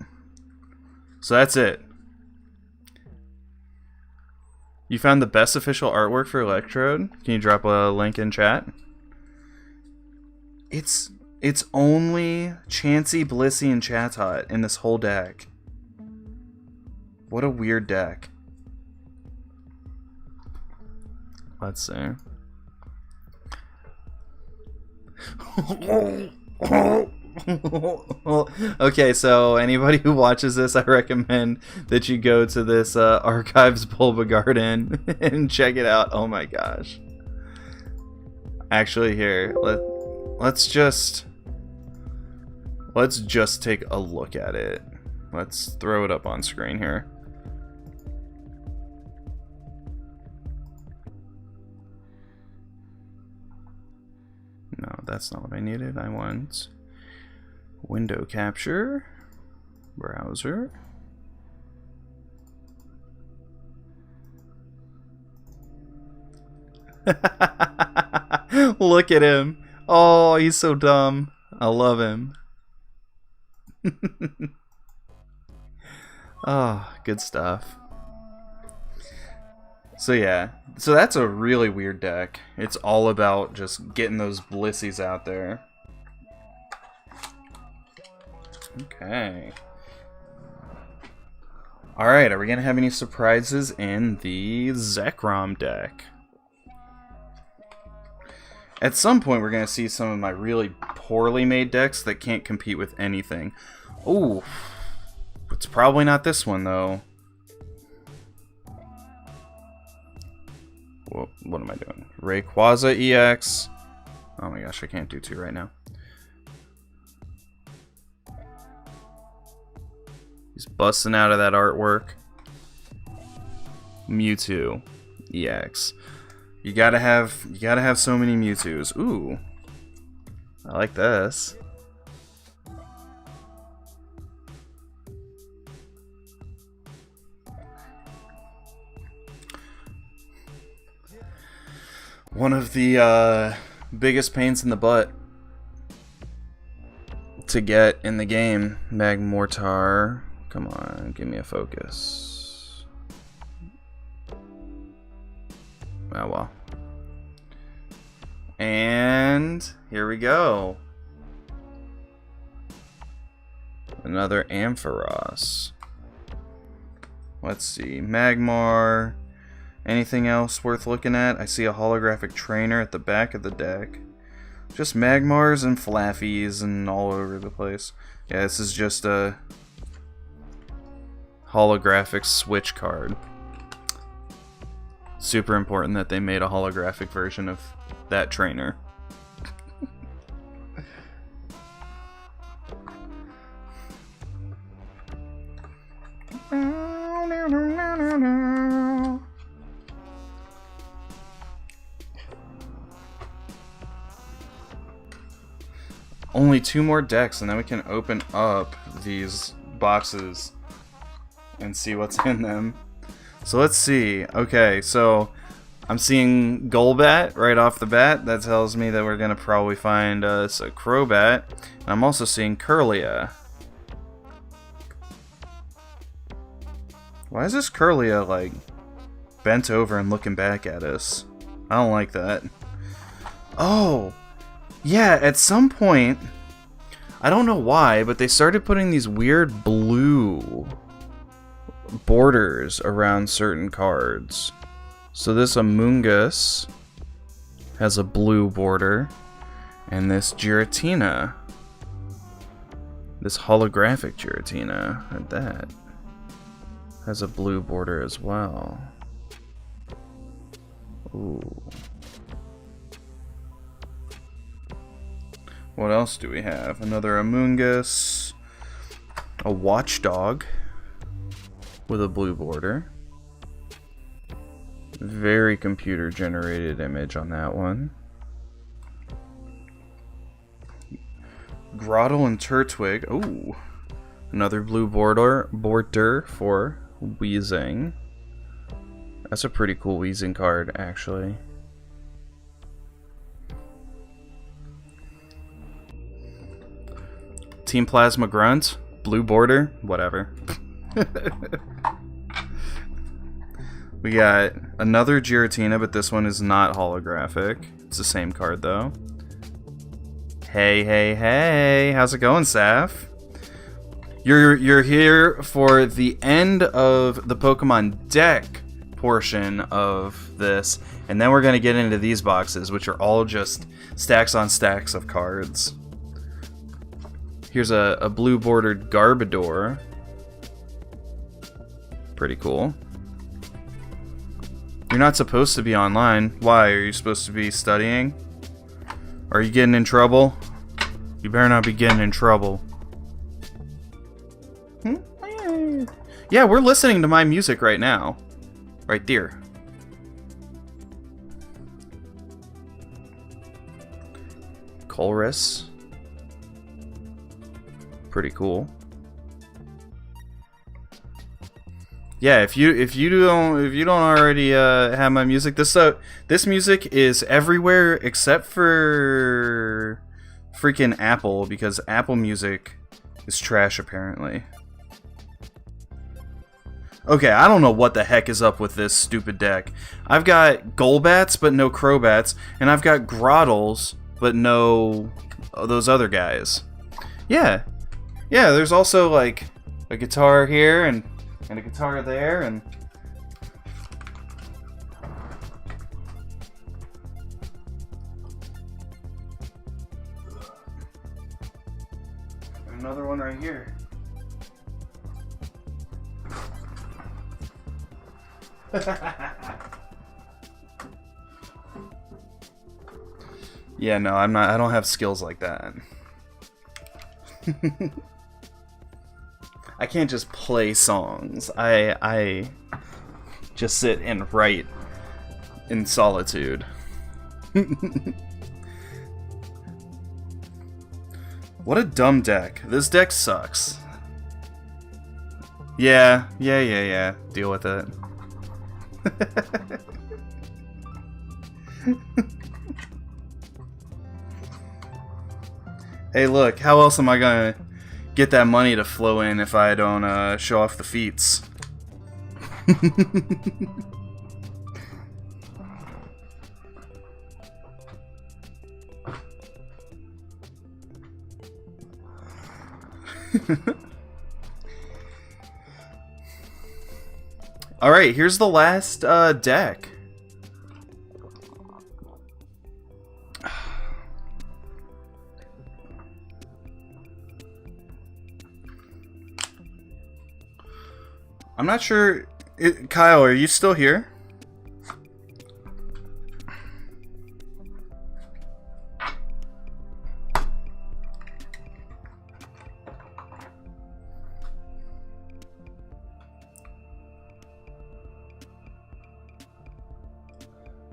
So that's it. You found the best official artwork for Electrode? Can you drop a link in chat? It's It's only Chansey, Blissey, and Chatot in this whole deck. What a weird deck. Let's see. Okay, so anybody who watches this, I recommend that you go to this Archives Bulbagarden and check it out. Oh my gosh. Actually, here, let's just take a look at it. Let's throw it up on screen here. No, that's not what I needed. I want window capture, browser. Look at him. Oh, he's so dumb. I love him. Oh, good stuff. So yeah, so that's a really weird deck. It's all about just getting those Blissies out there. Okay. Alright, are we going to have any surprises in the Zekrom deck? At some point, we're going to see some of my really poorly made decks that can't compete with anything. Ooh. It's probably not this one, though. Whoa, what am I doing? Rayquaza EX. Oh my gosh, I can't do two right now. He's busting out of that artwork. Mewtwo EX. You gotta have so many Mewtwo's. Ooh. I like this. One of the biggest pains in the butt to get in the game. Magmortar. Come on, give me a focus. Oh well. And here we go. Another Ampharos. Let's see. Magmar. Anything else worth looking at? I see a holographic trainer at the back of the deck. Just Magmars and Flaffies and all over the place. Yeah, this is just a holographic switch card. Super important that they made a holographic version of that trainer. Only 2 more decks and then we can open up these boxes and see what's in them. So let's see. Okay, so I'm seeing Golbat right off the bat. That tells me that we're going to probably find us a Crobat. And I'm also seeing Kirlia. Why is this Kirlia, like, bent over and looking back at us? I don't like that. Oh! Yeah, at some point, I don't know why, but they started putting these weird blue borders around certain cards. So this Amoonguss has a blue border, and this Giratina, this holographic Giratina, at that, has a blue border as well. Ooh. What else do we have? Another Amoonguss, a Watchdog with a blue border. Very computer generated image on that one. Grottle and Turtwig. Ooh. Another blue border for Weezing. That's a pretty cool Weezing card, actually. Team Plasma Grunt, blue border, whatever. We got another Giratina, but this one is not holographic. It's the same card, though. Hey, hey, hey! How's it going, Saf? You're here for the end of the Pokemon deck portion of this, and then we're gonna get into these boxes, which are all just stacks on stacks of cards. Here's a blue bordered Garbodor. Pretty cool. You're not supposed to be online. Why? Are you supposed to be studying? Are you getting in trouble? You better not be getting in trouble. Yeah, we're listening to my music right now. Right there. Colress. Pretty cool. Yeah, if you don't already have my music, this music is everywhere except for freaking Apple, because Apple Music is trash apparently. Okay, I don't know what the heck is up with this stupid deck. I've got Golbats but no Crobats, and I've got Grottles but no those other guys. Yeah, there's also like a guitar here and a guitar there, and another one right here. Yeah, no, I'm not. I don't have skills like that. I can't just play songs. I just sit and write in solitude. What a dumb deck. This deck sucks. Yeah. Deal with it. Hey, look, how else am I gonna get that money to flow in if I don't show off the feats? Alright, here's the last deck. I'm not sure... Kyle, are you still here?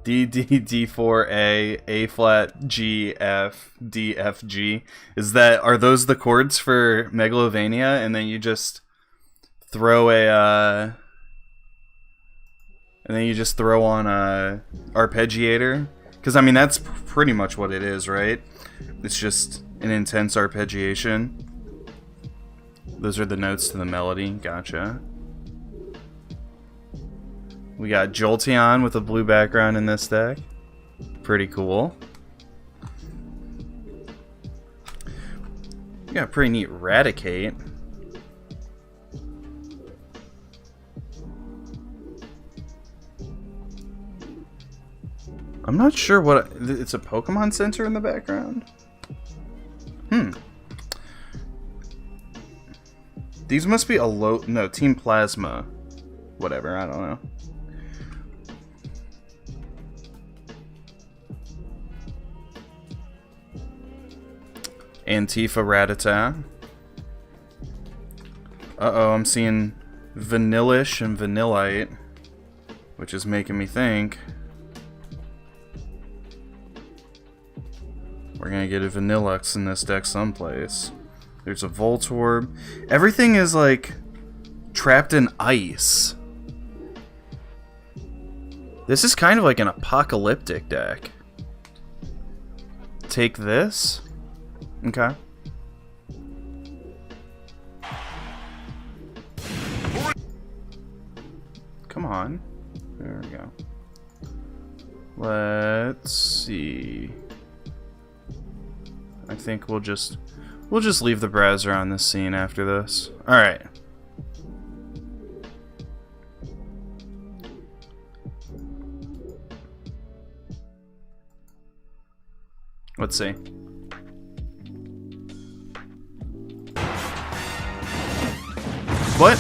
D, D, D4, A flat, G, F, D, F, G. Are those the chords for Megalovania? And then you just throw and then you just throw on a arpeggiator? Because, I mean, that's pretty much what it is, right? It's just an intense arpeggiation. Those are the notes to the melody. Gotcha. We got Jolteon with a blue background in this deck. Pretty cool. We got a pretty neat Raticate. I'm not sure what... It's a Pokemon Center in the background? These must be a low... No, Team Plasma. Whatever, I don't know. Antifa Rattata. Uh-oh, I'm seeing Vanillish and Vanillite, which is making me think we're gonna get a Vanillux in this deck someplace. There's a Voltorb. Everything is like trapped in ice. This is kind of like an apocalyptic deck. Take this. Okay. Come on. There we go. Let's see. I think we'll just leave the browser on this scene after this. All right. Let's see. What?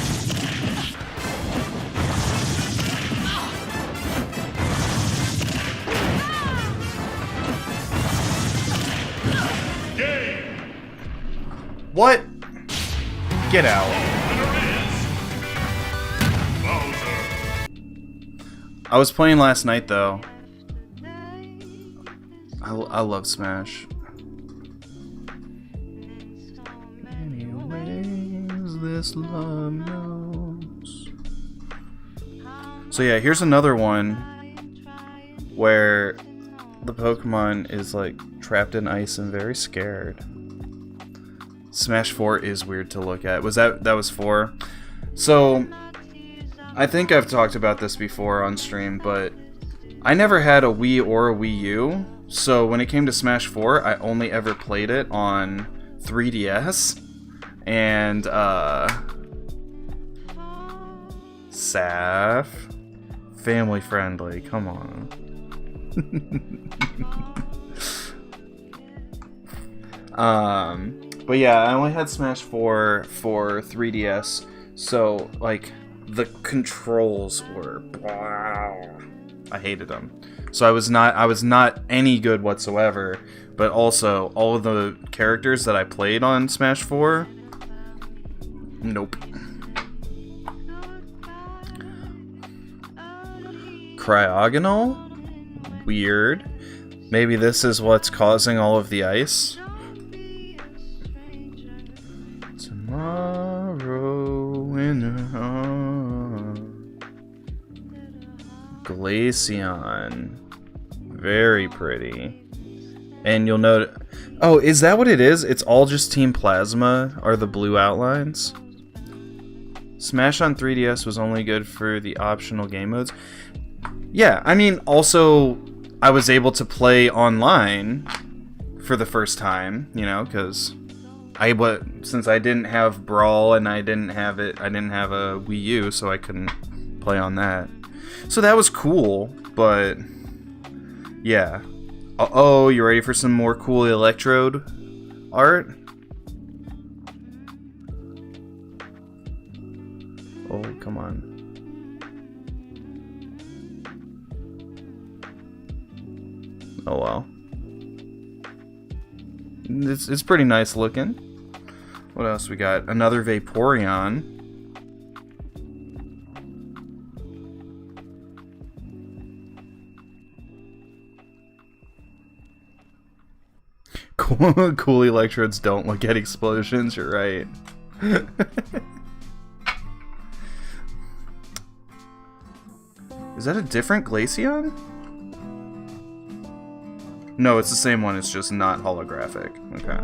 What? Get out. I was playing last night though. I love Smash. Anyways, this love knows. So yeah, here's another one where the Pokemon is like trapped in ice and very scared. Smash 4 is weird to look at. That was 4? So I think I've talked about this before on stream, but I never had a Wii or a Wii U. So when it came to Smash 4, I only ever played it on 3DS. And, Saf. Family friendly, come on. But yeah, I only had Smash 4 for 3DS. So, like, the controls were... I hated them. So I was not any good whatsoever, but also all of the characters that I played on Smash 4, nope. Cryogonal? Weird. Maybe this is what's causing all of the ice. Tomorrow in Glaceon. Very pretty. And you'll note... Oh, is that what it is? It's all just Team Plasma are the blue outlines? Smash on 3DS was only good for the optional game modes. Yeah, I mean, also, I was able to play online for the first time, you know, because since I didn't have Brawl and I didn't have a Wii U, so I couldn't play on that. So that was cool, but yeah. Oh, you ready for some more cool Electrode art? Oh, come on. Oh well. It's pretty nice looking. What else we got? Another Vaporeon. Cool Electrodes don't look at explosions, you're right. Is that a different Glaceon? No, it's the same one, it's just not holographic. Okay.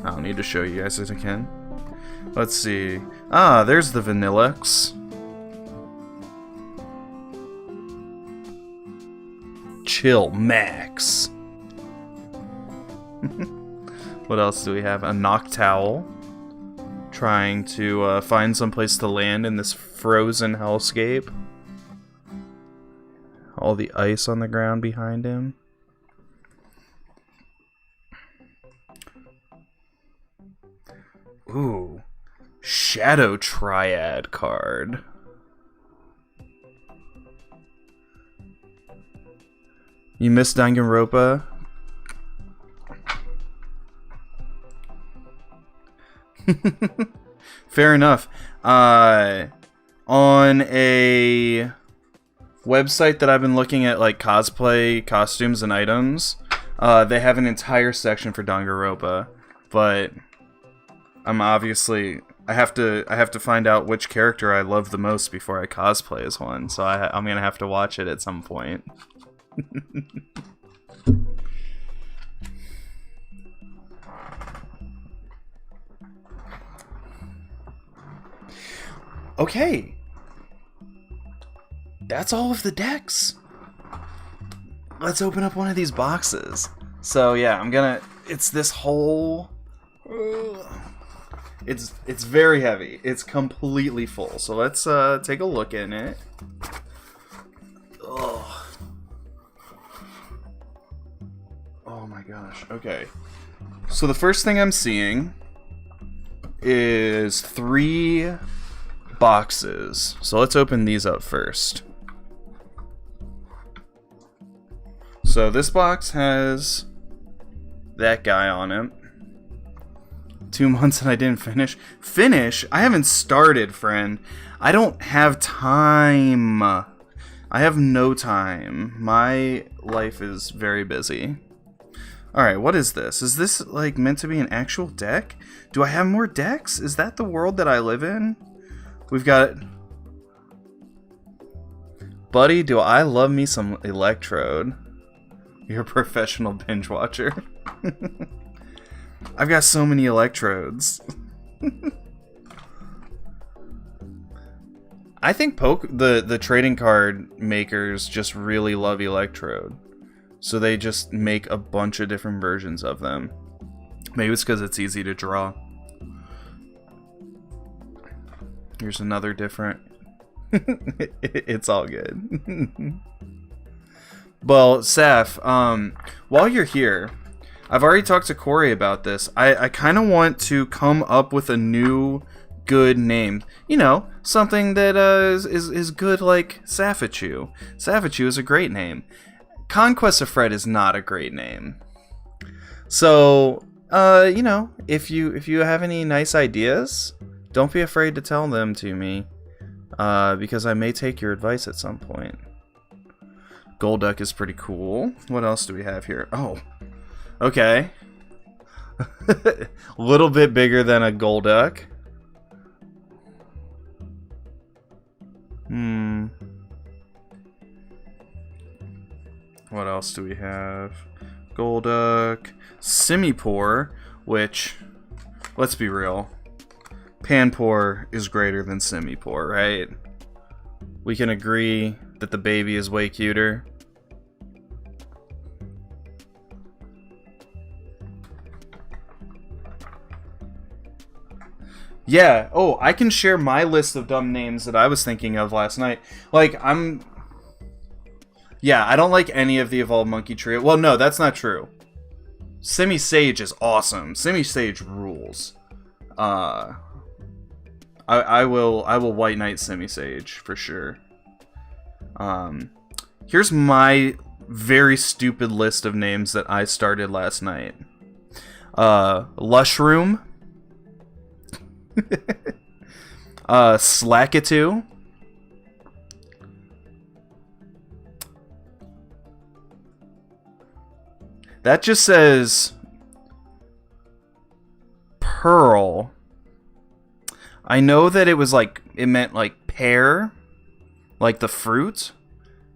I don't need to show you guys as I can. Let's see. Ah, there's the Vanillux. Chill Max. What else do we have? A Noctowl. Trying to find some place to land in this frozen hellscape. All the ice on the ground behind him. Ooh. Shadow Triad card. You missed Danganronpa? Fair enough. On a website that I've been looking at, like cosplay costumes and items, they have an entire section for Danganronpa, but I'm obviously I have to find out which character I love the most before I cosplay as one. So I'm gonna have to watch it at some point. Okay. That's all of the decks. Let's open up one of these boxes. So yeah, I'm gonna it's this whole... It's very heavy. It's completely full. So let's take a look in it. Oh. Oh my gosh. Okay. So the first thing I'm seeing is 3 boxes. So let's open these up first. So this box has that guy on it. 2 months and I didn't finish. Finish? I haven't started, friend. I don't have time. I have no time. My life is very busy. Alright, what is this? Is this, like, meant to be an actual deck? Do I have more decks? Is that the world that I live in? We've got... Buddy, do I love me some Electrode. You're a professional binge watcher. I've got so many Electrodes. I think the trading card makers just really love Electrode. So they just make a bunch of different versions of them. Maybe it's because it's easy to draw. Here's another different... It's all good. Well, Saf, while you're here, I've already talked to Corey about this. I kind of want to come up with a new good name. You know, something that is good like Safichu. Safichu is a great name. Conquest of Fred is not a great name. So, you know, if you have any nice ideas, don't be afraid to tell them to me. Because I may take your advice at some point. Golduck is pretty cool. What else do we have here? Oh, okay. A little bit bigger than a Golduck. What else do we have? Golduck. Simipour, which, let's be real, Panpour is greater than Simipour, right? We can agree that the baby is way cuter. Yeah, oh, I can share my list of dumb names that I was thinking of last night. Like, yeah, I don't like any of the Evolved Monkey Trio. Well, no, that's not true. Simisage is awesome. Simisage rules. I will White Knight Simisage for sure. Here's my very stupid list of names that I started last night. Lushroom. Slackatoo. That just says Pearl. I know that it was like, it meant like pear, like the fruit,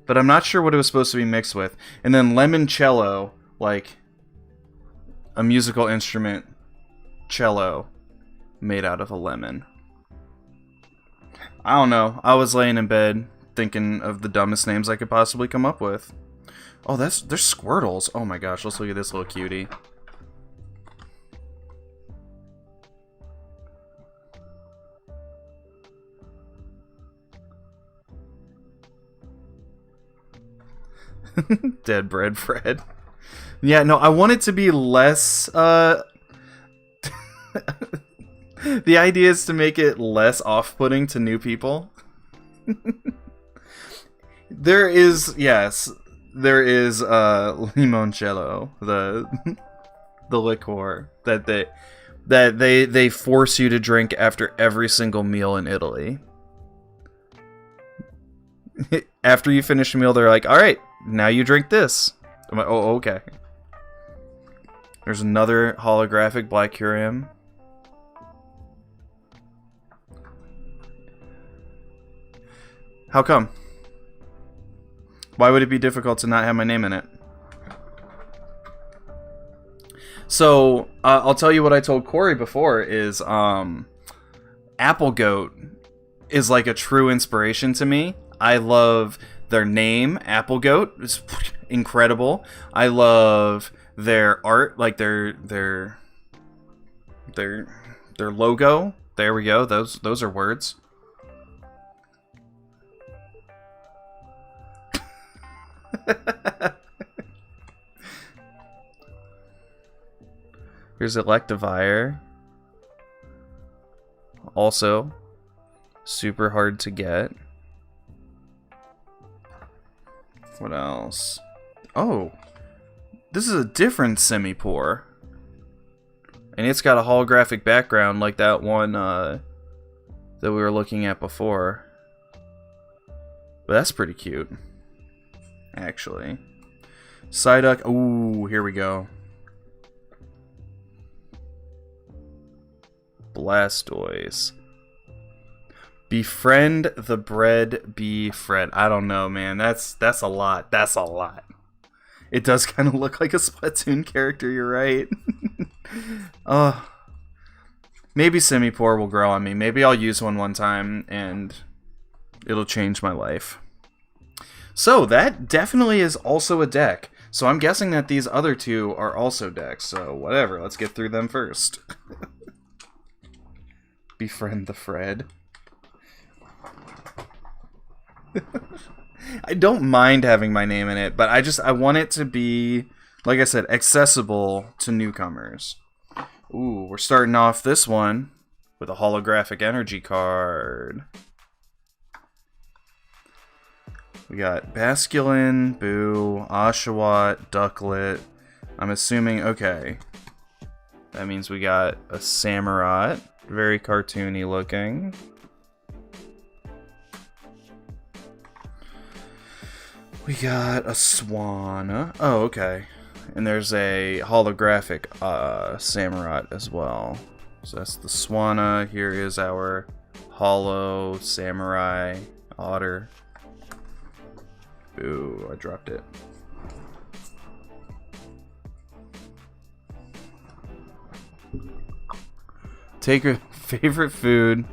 but I'm not sure what it was supposed to be mixed with. And then Lemoncello, like a musical instrument cello made out of a lemon. I don't know. I was laying in bed thinking of the dumbest names I could possibly come up with. Oh, there's Squirtles. Oh my gosh, let's look at this little cutie. Dead bread Fred. Yeah, no, I want it to be less, the idea is to make it less off-putting to new people. There is, yes, there is, limoncello, the liqueur that they force you to drink after every single meal in Italy. After you finish a meal, they're like, alright, now you drink this. I'm like, oh, okay. There's another holographic Black Curium. How come? Why would it be difficult to not have my name in it? So, I'll tell you what I told Corey before is, Apple Goat is like a true inspiration to me. I love their name, Apple Goat. It's incredible. I love their art, like their logo. There we go. Those are words. Here's Electivire. Also, super hard to get. What else? Oh, this is a different Simipour. And it's got a holographic background like that one that we were looking at before. But that's pretty cute, actually. Psyduck. Ooh, here we go. Blastoise. Befriend the bred befriend. I don't know, man. That's a lot. That's a lot. It does kind of look like a Splatoon character, you're right. Maybe Simipour will grow on me. Maybe I'll use one time and it'll change my life. So that definitely is also a deck. So I'm guessing that these other two are also decks. So whatever, let's get through them first. Befriend the Fred. I don't mind having my name in it, but I want it to be, like I said, accessible to newcomers. Ooh, we're starting off this one with a holographic energy card. We got Basculin, Boo, Oshawott, Ducklet. I'm assuming, okay. That means we got a Samurott. Very cartoony looking. We got a Swanna. Oh, okay. And there's a holographic Samurott as well. So that's the Swanna. Here is our holo Samurai Otter. Ooh, I dropped it. Take your favorite food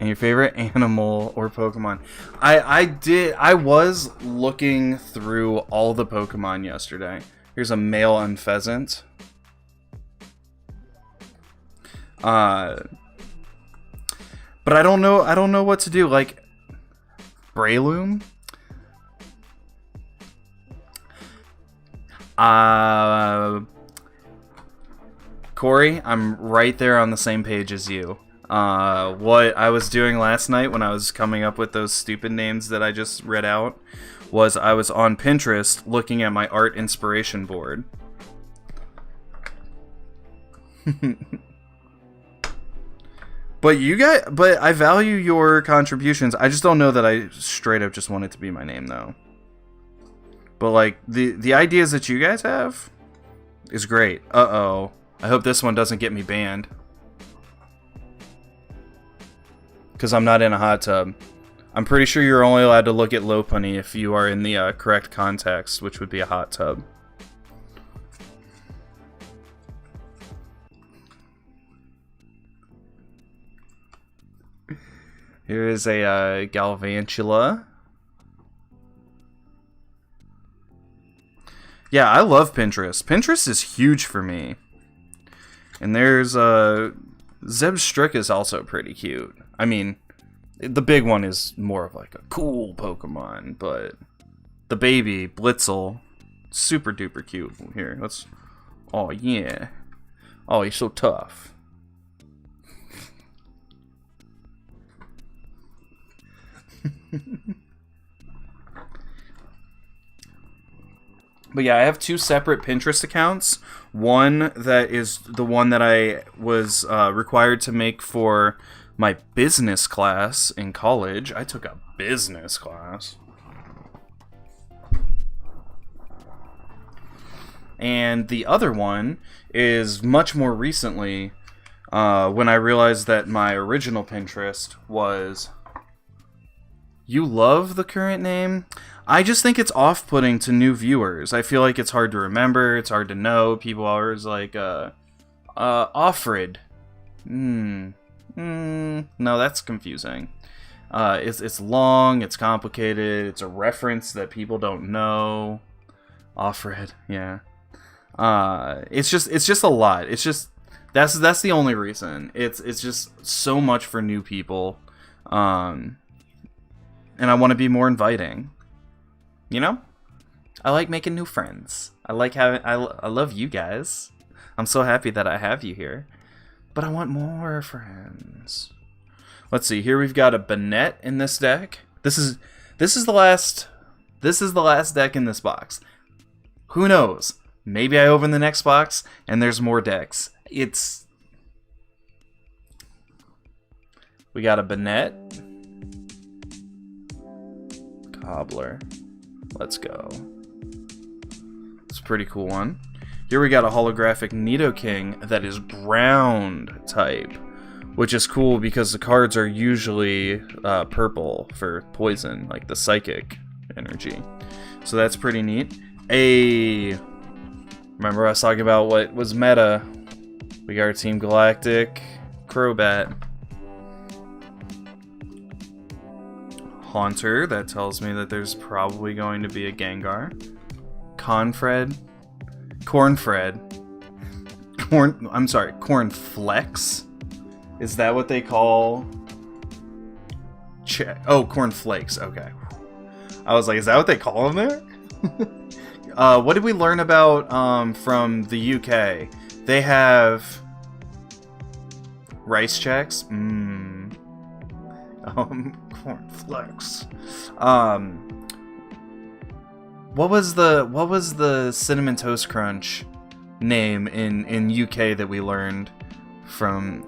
and your favorite animal or Pokemon. I was looking through all the Pokemon yesterday. Here's a male Unpheasant. But I don't know what to do. Like Breloom? Corey, I'm right there on the same page as you. What I was doing last night when I was coming up with those stupid names that I just read out was I was on Pinterest looking at my art inspiration board. But I value your contributions. I just don't know that I straight up just want it to be my name though. But like the ideas that you guys have is great. Uh-oh. I hope this one doesn't get me banned. Because I'm not in a hot tub. I'm pretty sure you're only allowed to look at Lopunny if you are in the correct context, which would be a hot tub. Here is a Galvantula. Yeah, I love Pinterest. Pinterest is huge for me. And there's Zebstrika is also pretty cute. I mean, the big one is more of like a cool Pokemon, but the baby, Blitzel, super duper cute. Here, let's... Oh, yeah. Oh, he's so tough. But yeah, I have two separate Pinterest accounts. One that is the one that I was required to make for my business class in college. I took a business class. And the other one is much more recently when I realized that my original Pinterest was... You love the current name? I just think it's off-putting to new viewers. I feel like it's hard to remember, it's hard to know. People are always like, Offred. No, that's confusing. It's long, it's complicated, it's a reference that people don't know. Offred, yeah. It's just a lot. It's just that's the only reason. It's just so much for new people, and I want to be more inviting. You know, I like making new friends. I like having. I love you guys. I'm so happy that I have you here, but I want more friends. Let's see. Here we've got a Banette in this deck. This is the last deck in this box. Who knows? Maybe I open the next box and there's more decks. We got a Banette. Cobbler. Let's go. It's a pretty cool one. Here we got a holographic Nidoking that is ground type, which is cool because the cards are usually purple for poison, like the psychic energy. So that's pretty neat. Remember I was talking about what was meta? We got our Team Galactic Crobat. Haunter, that tells me that there's probably going to be a Gengar. Cornfred. Cornflex. Is that what they call... Cornflakes, okay. I was like, is that what they call them there? What did we learn about from the UK? They have rice checks. Cornflakes. What was the Cinnamon Toast Crunch name in UK that we learned from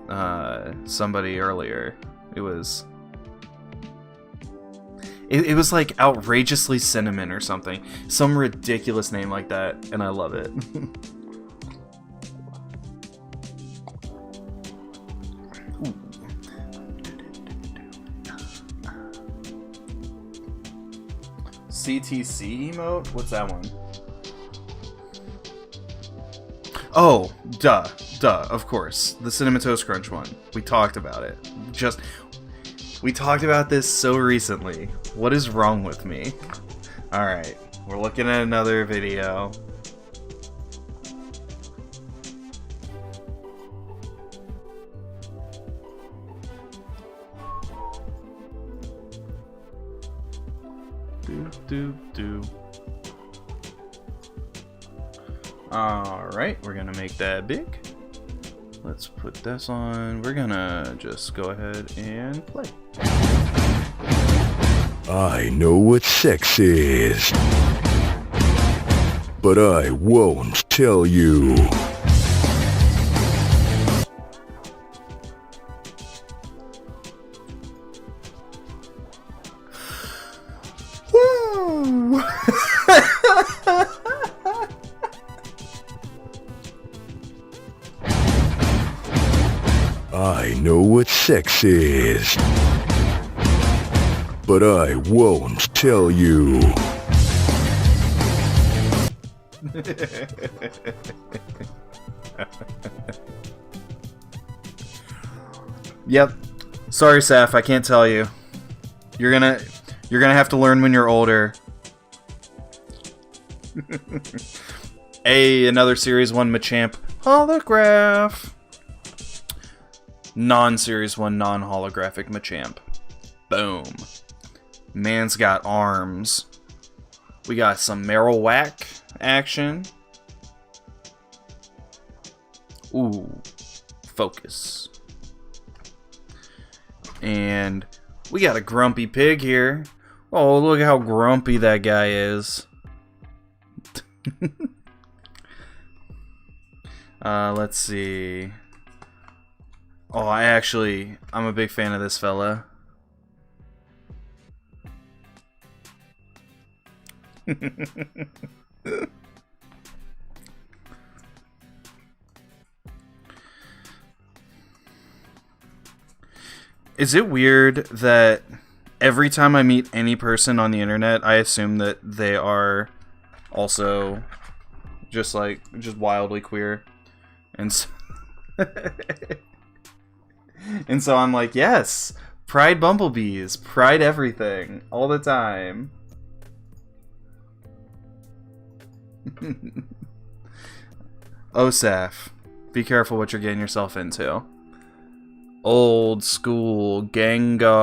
somebody earlier? It was like outrageously cinnamon or something. Some ridiculous name like that, and I love it. CTC emote? What's that one? Oh, duh, of course. The Cinnamon Toast Crunch one. We talked about it. We talked about this so recently. What is wrong with me? Alright, we're looking at another video. Alright, we're gonna make that big. Let's put this on. We're gonna just go ahead and play. I know what sex is, but I won't tell you. Woo! I know what sex is, but I won't tell you. Yep. Sorry, Saf, I can't tell you. You're gonna have to learn when you're older. Another Series 1 Machamp holograph. Non-Series 1 non-holographic Machamp. Boom. Man's got arms. We got some Marowak action. Ooh. Focus. And we got a Grumpy Pig here. Oh, look how grumpy that guy is. Let's see. Oh, I'm a big fan of this fella. Is it weird that every time I meet any person on the internet, I assume that they are also just wildly queer? And so and so I'm like, yes, pride bumblebees, pride everything, all the time. Osaf. Be careful what you're getting yourself into. Old school Gengar.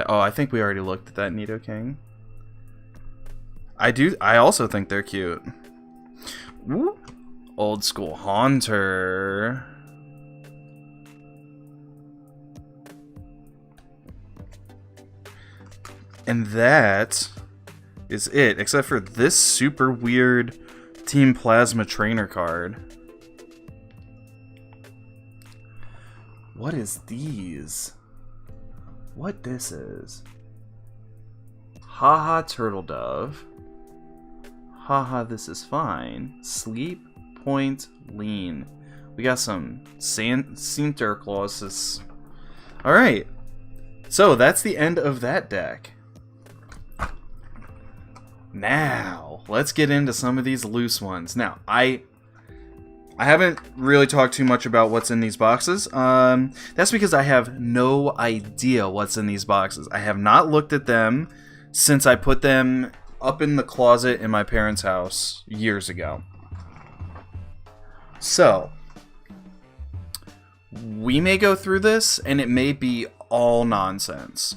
Oh, I think we already looked at that Nidoking. I also think they're cute. Woo. Old school Haunter. And that is it, except for this super weird Team Plasma trainer card. What is these? What this is? Haha Turtle Dove. Haha, this is fine. Sleep, Point, Lean. We got some Sinterklauses. Alright. So, that's the end of that deck. Now, let's get into some of these loose ones. Now, I haven't really talked too much about what's in these boxes. That's because I have no idea what's in these boxes. I have not looked at them since I put them up in the closet in my parents' house years ago. So, we may go through this, and it may be all nonsense.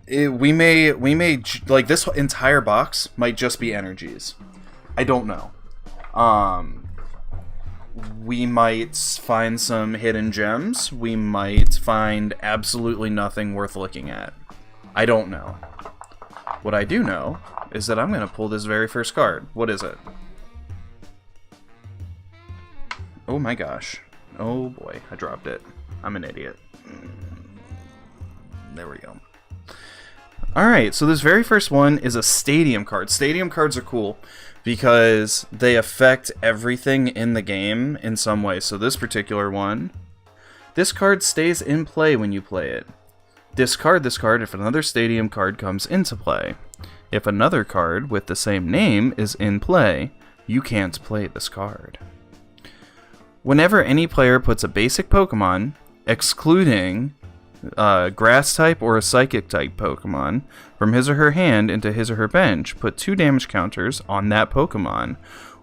We may like, this entire box might just be energies. I don't know. We might find some hidden gems. We might find absolutely nothing worth looking at. I don't know. What I do know is that I'm going to pull this very first card. What is it? Oh my gosh. Oh boy, I dropped it. I'm an idiot. There we go. Alright, so this very first one is a stadium card. Stadium cards are cool because they affect everything in the game in some way. So this particular one, this card stays in play when you play it. Discard this card if another stadium card comes into play. If another card with the same name is in play, you can't play this card. Whenever any player puts a basic Pokemon, excluding grass type or a psychic type Pokemon, from his or her hand into his or her bench, put 2 damage counters on that Pokemon.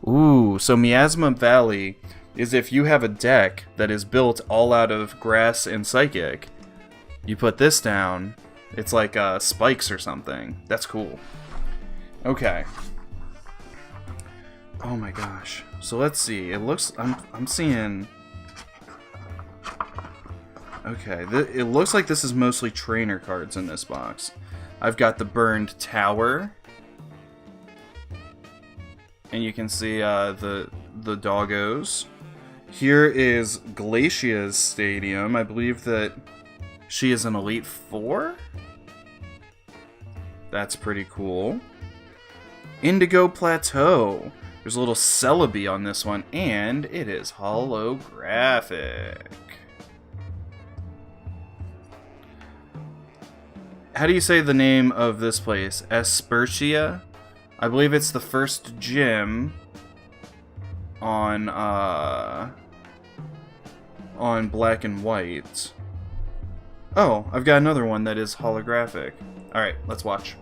Ooh, so Miasma Valley is if you have a deck that is built all out of grass and psychic, you put this down, it's like spikes or something. That's cool. Okay. Oh my gosh. So let's see. It looks, I'm seeing. Okay, it looks like this is mostly trainer cards in this box. I've got the Burned Tower, and you can see the doggos. Here is Glacia's Stadium. I believe that she is an Elite Four. That's pretty cool. Indigo Plateau. There's a little Celebi on this one, and it is holographic. How do you say the name of this place? Aspertia? I believe it's the first gym on Black and White. Oh, I've got another one that is holographic. Alright, let's watch.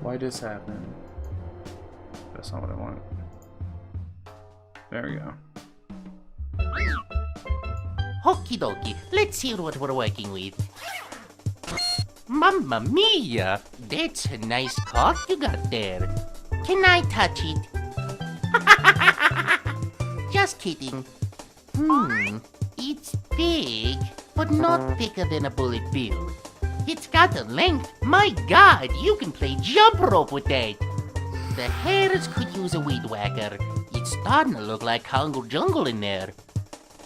Why this happen? That's not what I want. There we go. Okie dokie, let's see what we're working with. Mamma mia! That's a nice cock you got there. Can I touch it? Just kidding. It's big, but not thicker than a bullet bill. It's got a length. My god, you can play jump rope with that. The hairs could use a weed whacker. It's starting to look like Congo Jungle in there.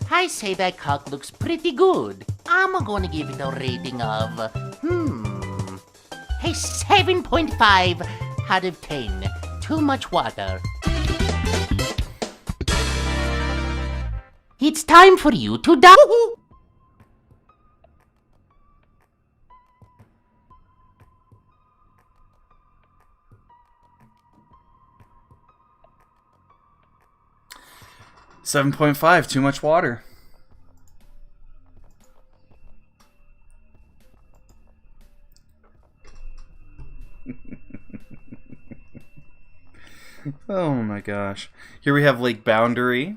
I say that cock looks pretty good. I'm gonna give it a rating of, a 7.5 out of 10. Too much water. It's time for you to die. 7.5, too much water. Oh my gosh. Here we have Lake Boundary.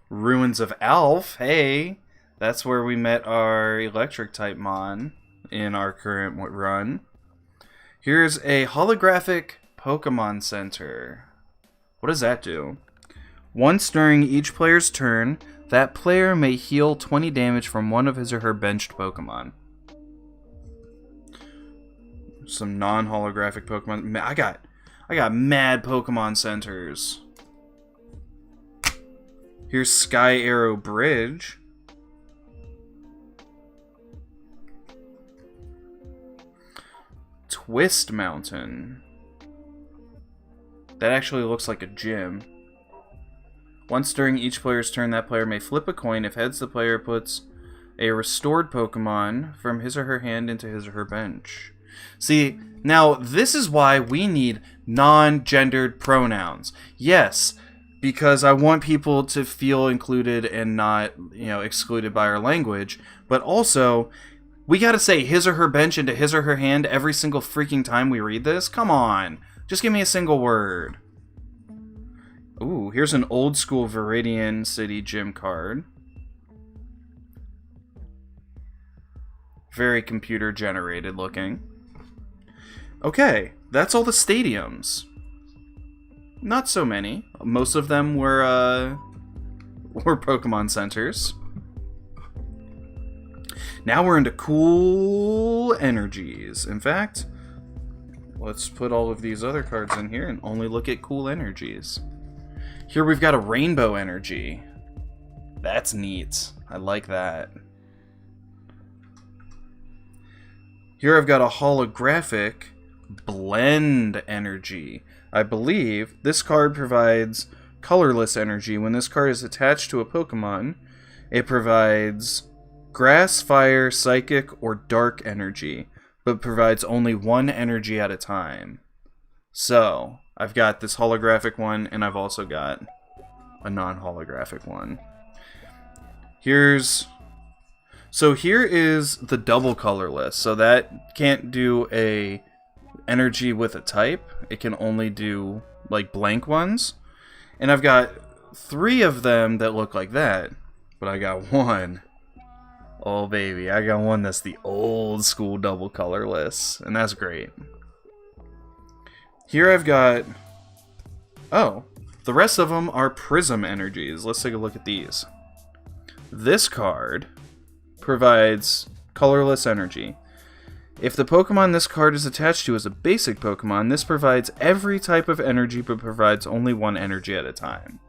Ruins of Alph. Hey, that's where we met our electric type Mon in our current run. Here's a holographic Pokemon Center. What does that do? Once during each player's turn, that player may heal 20 damage from one of his or her benched Pokemon. Some non-holographic Pokemon. I got mad Pokemon Centers. Here's Sky Arrow Bridge. Twist Mountain. That actually looks like a gym. Once during each player's turn, that player may flip a coin. If heads, the player puts a restored Pokemon from his or her hand into his or her bench. See, now this is why we need non-gendered pronouns. Yes, because I want people to feel included and not, excluded by our language. But also, we gotta say his or her bench into his or her hand every single freaking time we read this? Come on. Just give me a single word. Ooh, here's an old school Viridian City gym card. Very computer generated looking. Okay, that's all the stadiums. Not so many. Most of them were Pokemon Centers. Now we're into cool energies. In fact, let's put all of these other cards in here and only look at cool energies. Here we've got a rainbow energy. That's neat. I like that. Here I've got a holographic blend energy. I believe this card provides colorless energy. When this card is attached to a Pokemon, it provides grass, fire, psychic, or dark energy, but provides only one energy at a time. So, I've got this holographic one, and I've also got a non-holographic one. Here is the double colorless. So that can't do a energy with a type. It can only do like blank ones. And I've got 3 of them that look like that, but I got one. Oh baby, I got one that's the old school double colorless, and that's great. Here I've got... Oh, the rest of them are prism energies. Let's take a look at these. This card provides colorless energy. If the Pokemon this card is attached to is a basic Pokemon, this provides every type of energy but provides only one energy at a time.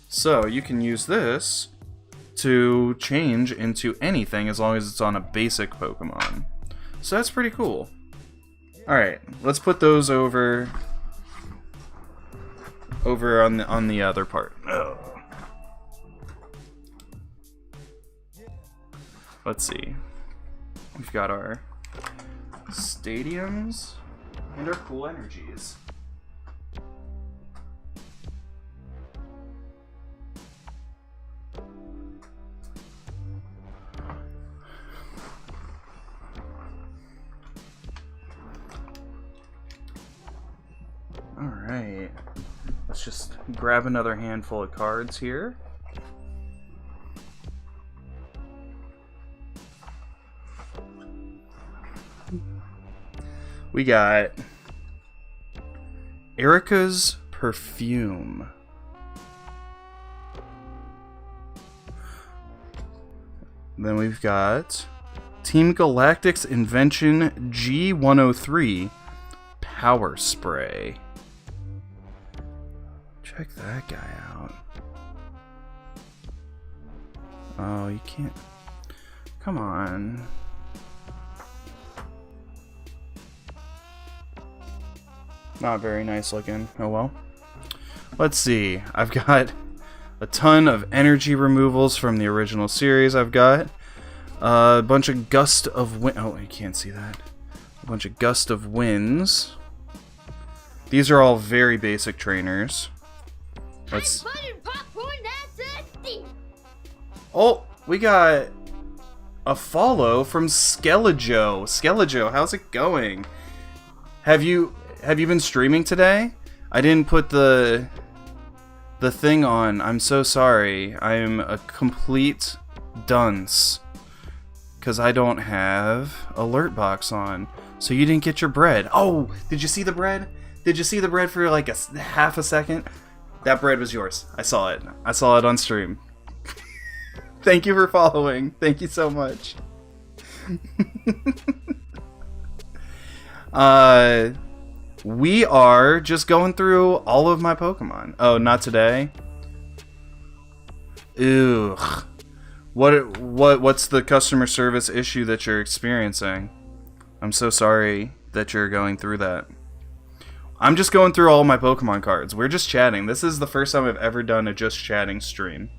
So you can use this to change into anything as long as it's on a basic Pokemon. So that's pretty cool. Alright, let's put those over on the other part. Ugh. Let's see. We've got our stadiums and our cool energies. Alright, let's just grab another handful of cards here. We got Erica's Perfume. Then we've got Team Galactic's Invention G103 Power Spray. Check that guy out. Oh, you can't. Come on. Not very nice looking. Oh well. Let's see. I've got a ton of energy removals from the original series. I've got a bunch of Gust of Wind. Oh, you can't see that. A bunch of Gust of Winds. These are all very basic trainers. Let's... Oh, we got a follow from Skelejo. Skelejo, how's it going? Have you been streaming today? I didn't put the thing on. I'm so sorry. I'm a complete dunce because I don't have alert box on. So you didn't get your bread. Oh, did you see the bread? Did you see the bread for like half a second? That bread was yours. I saw it. I saw it on stream. Thank you for following. Thank you so much. We are just going through all of my Pokemon. Oh, not today? Ugh. What's the customer service issue that you're experiencing? I'm so sorry that you're going through that. I'm just going through all my Pokemon cards. We're just chatting. This is the first time I've ever done a just chatting stream.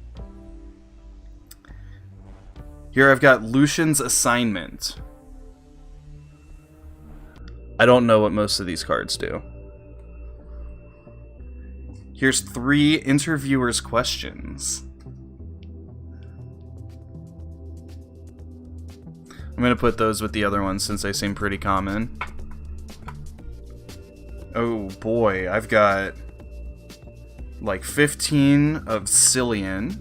Here I've got Lucian's Assignment. I don't know what most of these cards do. Here's 3 interviewers' questions. I'm going to put those with the other ones since they seem pretty common. Oh boy, I've got like 15 of Cillian.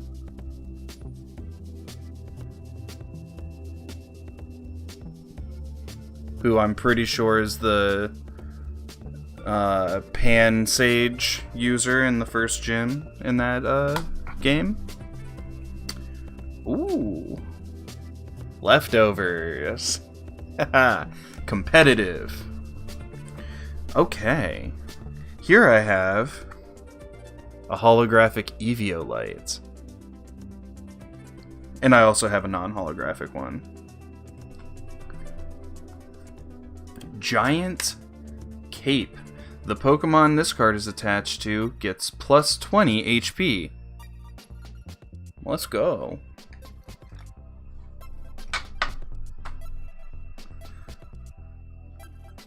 Who I'm pretty sure is the Pan Sage user in the first gym in that game. Ooh. Leftovers. Competitive. Okay. Here I have a holographic Eviolite. And I also have a non-holographic one. Giant Cape. The Pokemon this card is attached to gets plus 20 HP. Let's go.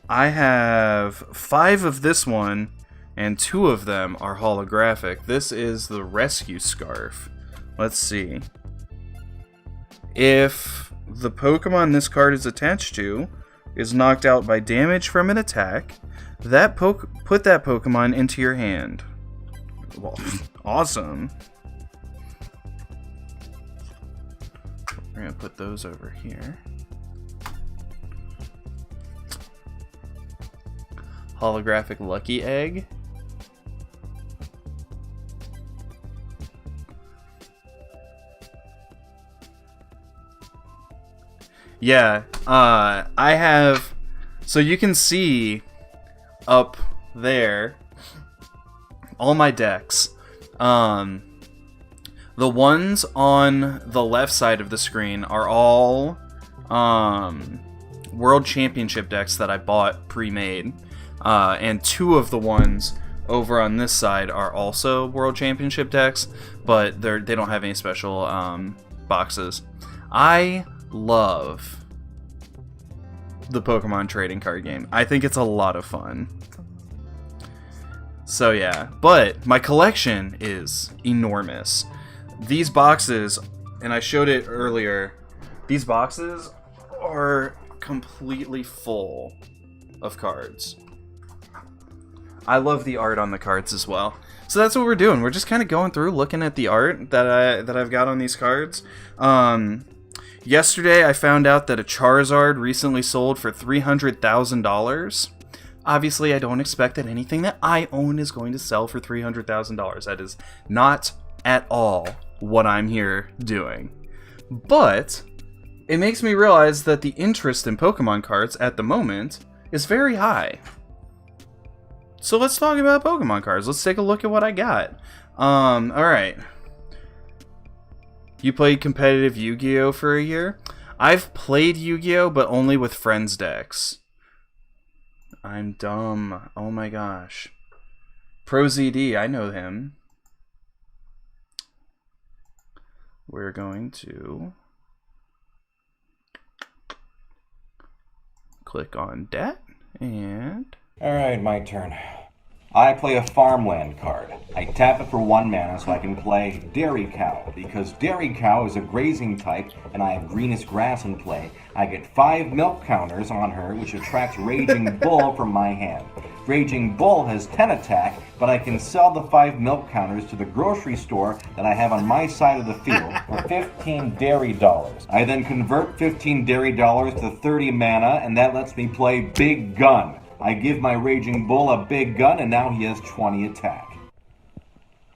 I have 5 of this one, and 2 of them are holographic. This is the Rescue Scarf. Let's see. If the Pokemon this card is attached to is knocked out by damage from an attack, put that Pokemon into your hand. Well, awesome. We're gonna put those over here. Holographic Lucky Egg. Yeah, I have, so you can see up there all my decks. The ones on the left side of the screen are all World Championship decks that I bought pre-made. And 2 of the ones over on this side are also World Championship decks, but they don't have any special boxes. I love the Pokemon trading card game. I think it's a lot of fun. So yeah, but my collection is enormous. These boxes, and I showed it earlier, these boxes are completely full of cards. I love the art on the cards as well. So that's what we're doing. We're just kind of going through, looking at the art that I've got on these cards. Yesterday, I found out that a Charizard recently sold for $300,000. Obviously, I don't expect that anything that I own is going to sell for $300,000. That is not at all what I'm here doing. But it makes me realize that the interest in Pokemon cards at the moment is very high. So let's talk about Pokemon cards. Let's take a look at what I got. Alright. You played competitive Yu-Gi-Oh! For a year? I've played Yu-Gi-Oh! But only with friends' decks. I'm dumb. Oh my gosh. ProZD, I know him. We're going to click on that and... Alright, my turn. I play a farmland card. I tap it for 1 mana so I can play Dairy Cow. Because Dairy Cow is a grazing type and I have greenest grass in play, I get 5 milk counters on her, which attracts Raging Bull from my hand. Raging Bull has 10 attack, but I can sell the 5 milk counters to the grocery store that I have on my side of the field for 15 dairy dollars. I then convert 15 dairy dollars to 30 mana, and that lets me play Big Gun. I give my Raging Bull a big gun, and now he has 20 attack.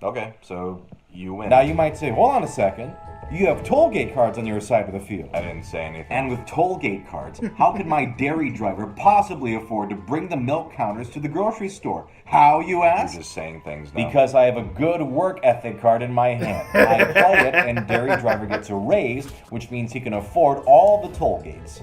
Okay, so you win. Now you might say, hold on a second. You have tollgate cards on your side of the field. I didn't say anything. And with tollgate cards, how could my dairy driver possibly afford to bring the milk counters to the grocery store? How, you ask? You're just saying things now. Because I have a good work ethic card in my hand. I play it, and dairy driver gets a raise, which means he can afford all the tollgates.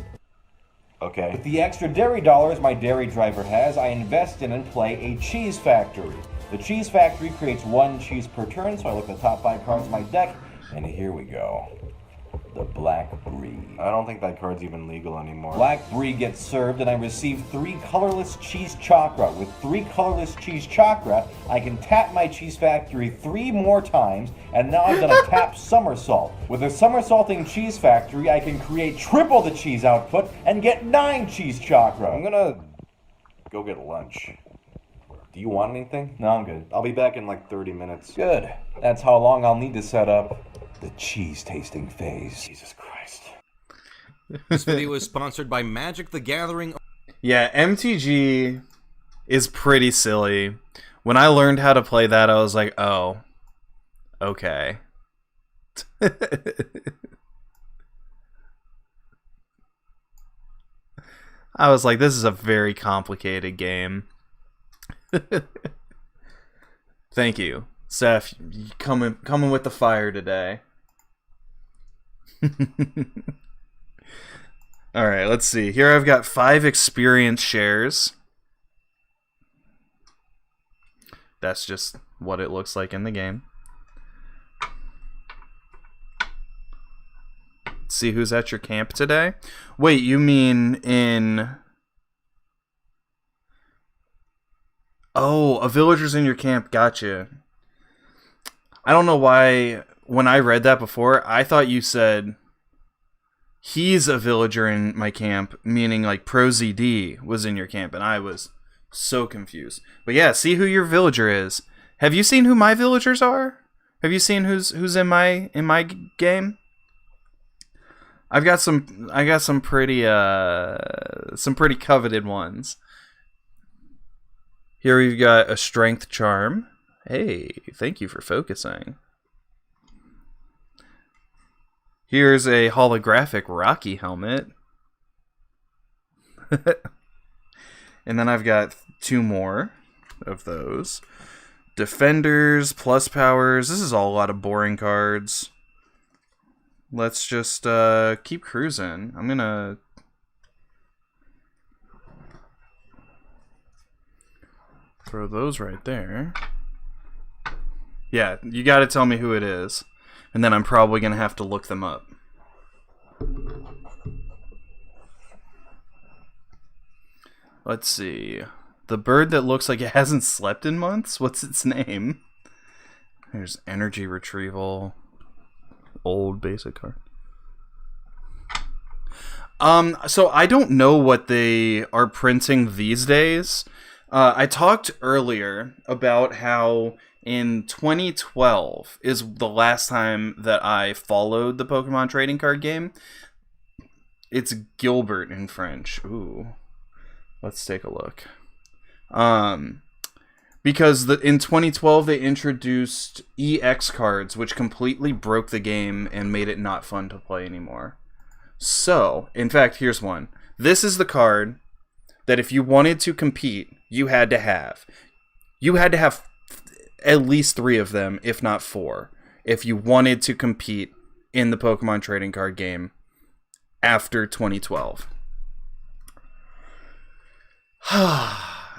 Okay. With the extra dairy dollars my dairy driver has, I invest in and play a cheese factory. The cheese factory creates 1 cheese per turn, so I look at the top 5 cards of my deck, and here we go. The Black Brie. I don't think that card's even legal anymore. Black Brie gets served, and I receive 3 colorless cheese chakra. With 3 colorless cheese chakra, I can tap my cheese factory 3 more times, and now I've done a tap somersault. With a somersaulting cheese factory, I can create triple the cheese output and get 9 cheese chakra. I'm gonna go get lunch. Do you want anything? No, I'm good. I'll be back in like 30 minutes. Good. That's how long I'll need to set up the cheese tasting phase. Jesus Christ. This video is sponsored by Magic the Gathering. Yeah, MTG is pretty silly. When I learned how to play that, I was like, oh, okay. I was like, this is a very complicated game. Thank you, Seth. You coming with the fire today. All right, let's see. Here I've got 5 experience shares. That's just what it looks like in the game. Let's see who's at your camp today. Wait, you mean in... Oh, a villager's in your camp. Gotcha. I don't know why, when I read that before, I thought you said he's a villager in my camp, meaning like ProZD was in your camp, and I was so confused. But yeah, see who your villager is. Have you seen who my villagers are? Have you seen who's in my game? I got some pretty coveted ones. Here we've got a strength charm. Hey, thank you for focusing. Here's a holographic Rocky helmet. And then I've got 2 more of those. Defenders, plus powers. This is all a lot of boring cards. Let's just keep cruising. I'm gonna... throw those right there. Yeah, you gotta tell me who it is. And then I'm probably gonna have to look them up. Let's see. The bird that looks like it hasn't slept in months? What's its name? There's energy retrieval. Old basic card. So I don't know what they are printing these days. I talked earlier about how in 2012 is the last time that I followed the Pokemon trading card game. It's Gilbert in French. Ooh. Let's take a look. Because in 2012 they introduced EX cards, which completely broke the game and made it not fun to play anymore. So, in fact, here's one. This is the card that if you wanted to compete, you had to have. You had to have at least 3 of them, if not 4, if you wanted to compete in the Pokemon trading card game after 2012.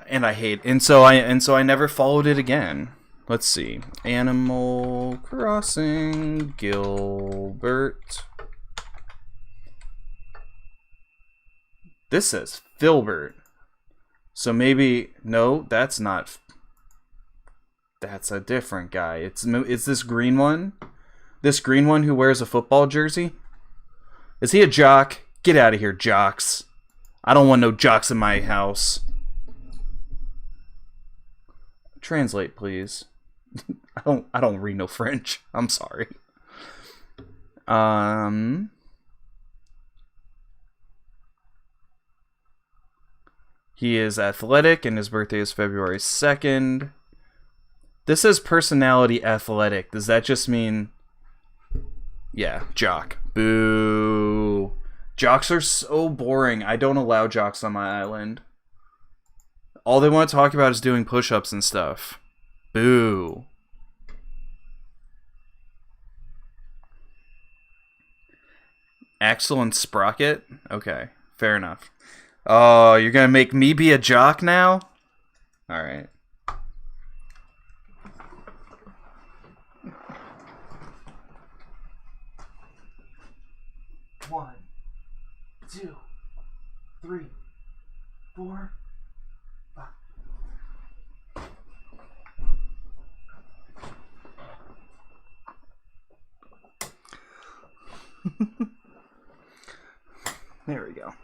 And so I never followed it again. Let's see. Animal Crossing Gilbert. This says Filbert. So maybe, no, that's not. That's a different guy. It's this green one? This green one who wears a football jersey? Is he a jock? Get out of here, jocks. I don't want no jocks in my house. Translate, please. I don't read no French. I'm sorry. He is athletic and his birthday is February 2nd. This says personality athletic. Does that just mean... Yeah, jock. Boo. Jocks are so boring. I don't allow jocks on my island. All they want to talk about is doing push-ups and stuff. Boo. Axel and Sprocket? Okay, fair enough. Oh, you're gonna make me be a jock now? Alright. One, two, three, four, five. There we go.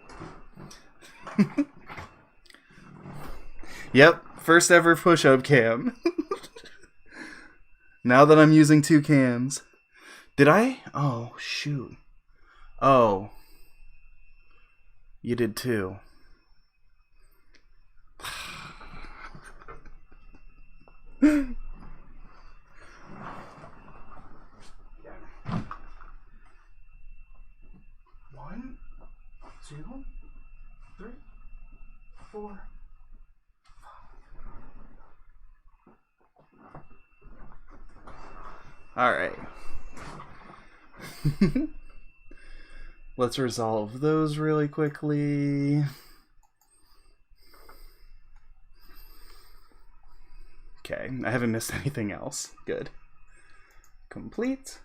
Yep, first ever push-up cam. Now that I'm using 2 cams. Did I? Oh, shoot. Oh. You did too. One, two, three, four, five. All right. Let's resolve those really quickly. Okay, I haven't missed anything else. Good. Complete.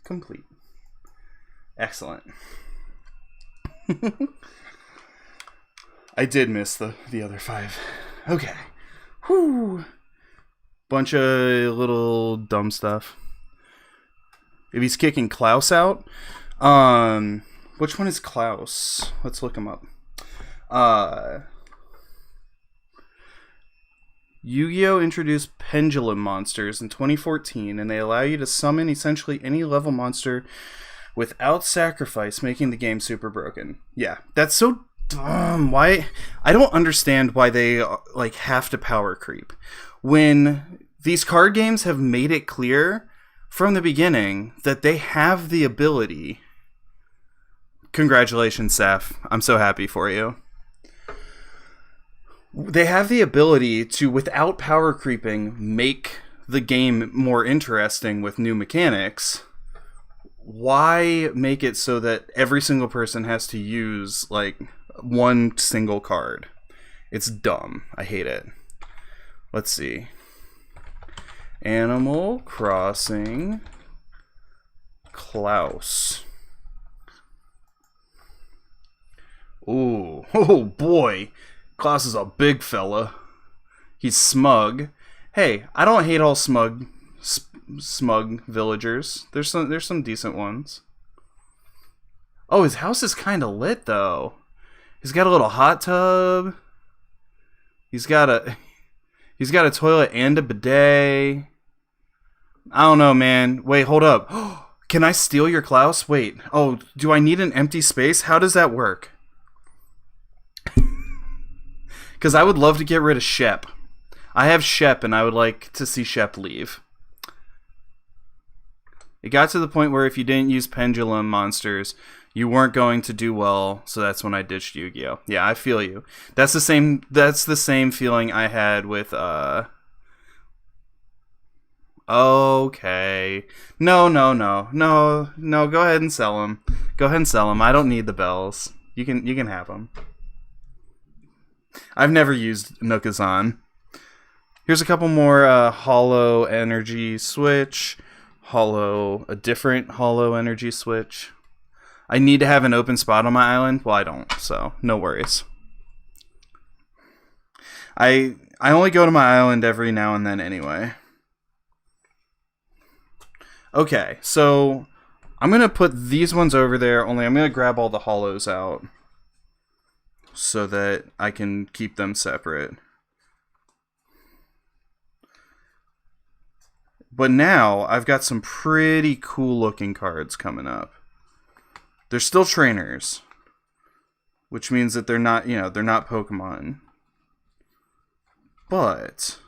Complete. Excellent. I did miss the other 5. Okay. Whew. Bunch of little dumb stuff. If he's kicking Klaus out, which one is Klaus? Let's look him up. Yu-Gi-Oh! Introduced pendulum monsters in 2014, and they allow you to summon essentially any level monster without sacrifice, making the game super broken. Yeah, that's so dumb. Why? I don't understand why they like have to power creep when these card games have made it clear from the beginning that they have the ability. Congratulations, Saf. I'm so happy for you. They have the ability to, without power creeping, make the game more interesting with new mechanics. Why make it so that every single person has to use, like, one single card? It's dumb. I hate it. Let's see. Animal Crossing Klaus. Ooh. Oh, boy. Klaus is a big fella. He's smug. Hey, I don't hate all smug villagers. There's some decent ones. Oh, his house is kind of lit though. He's got a little hot tub. He's got a toilet and a bidet. I don't know, man. Wait, hold up. Can I steal your Klaus? Wait. Oh, do I need an empty space? How does that work? Because I would love to get rid of Shep. I have Shep, and I would like to see Shep leave. It got to the point where if you didn't use pendulum monsters, you weren't going to do well, so that's when I ditched Yu-Gi-Oh! Yeah, I feel you. That's the same feeling I had with, Okay. No, go ahead and sell them. Go ahead and sell them. I don't need the bells. You can have them. I've never used Nookazan. Here's a couple more hollow energy switch. A different hollow energy switch. I need to have an open spot on my island. Well, I don't, so no worries. I only go to my island every now and then anyway. Okay, so I'm going to put these ones over there, only I'm going to grab all the hollows out so that I can keep them separate. But now I've got some pretty cool looking cards coming up. They're still trainers, which means that they're not, they're not Pokemon. But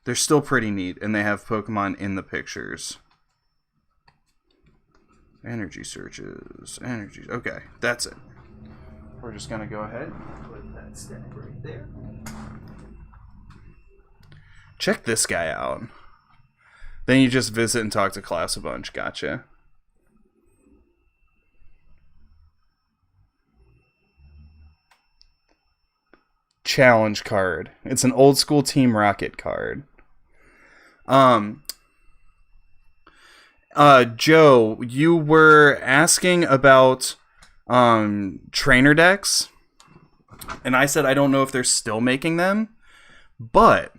they're still pretty neat, and they have Pokemon in the pictures. Energy searches. Okay, that's it. We're just going to go ahead and put that stack right there. Check this guy out. Then you just visit and talk to class a bunch. Gotcha. Challenge card. It's an old school Team Rocket card. Joe, you were asking about trainer decks, and I said I don't know if they're still making them, but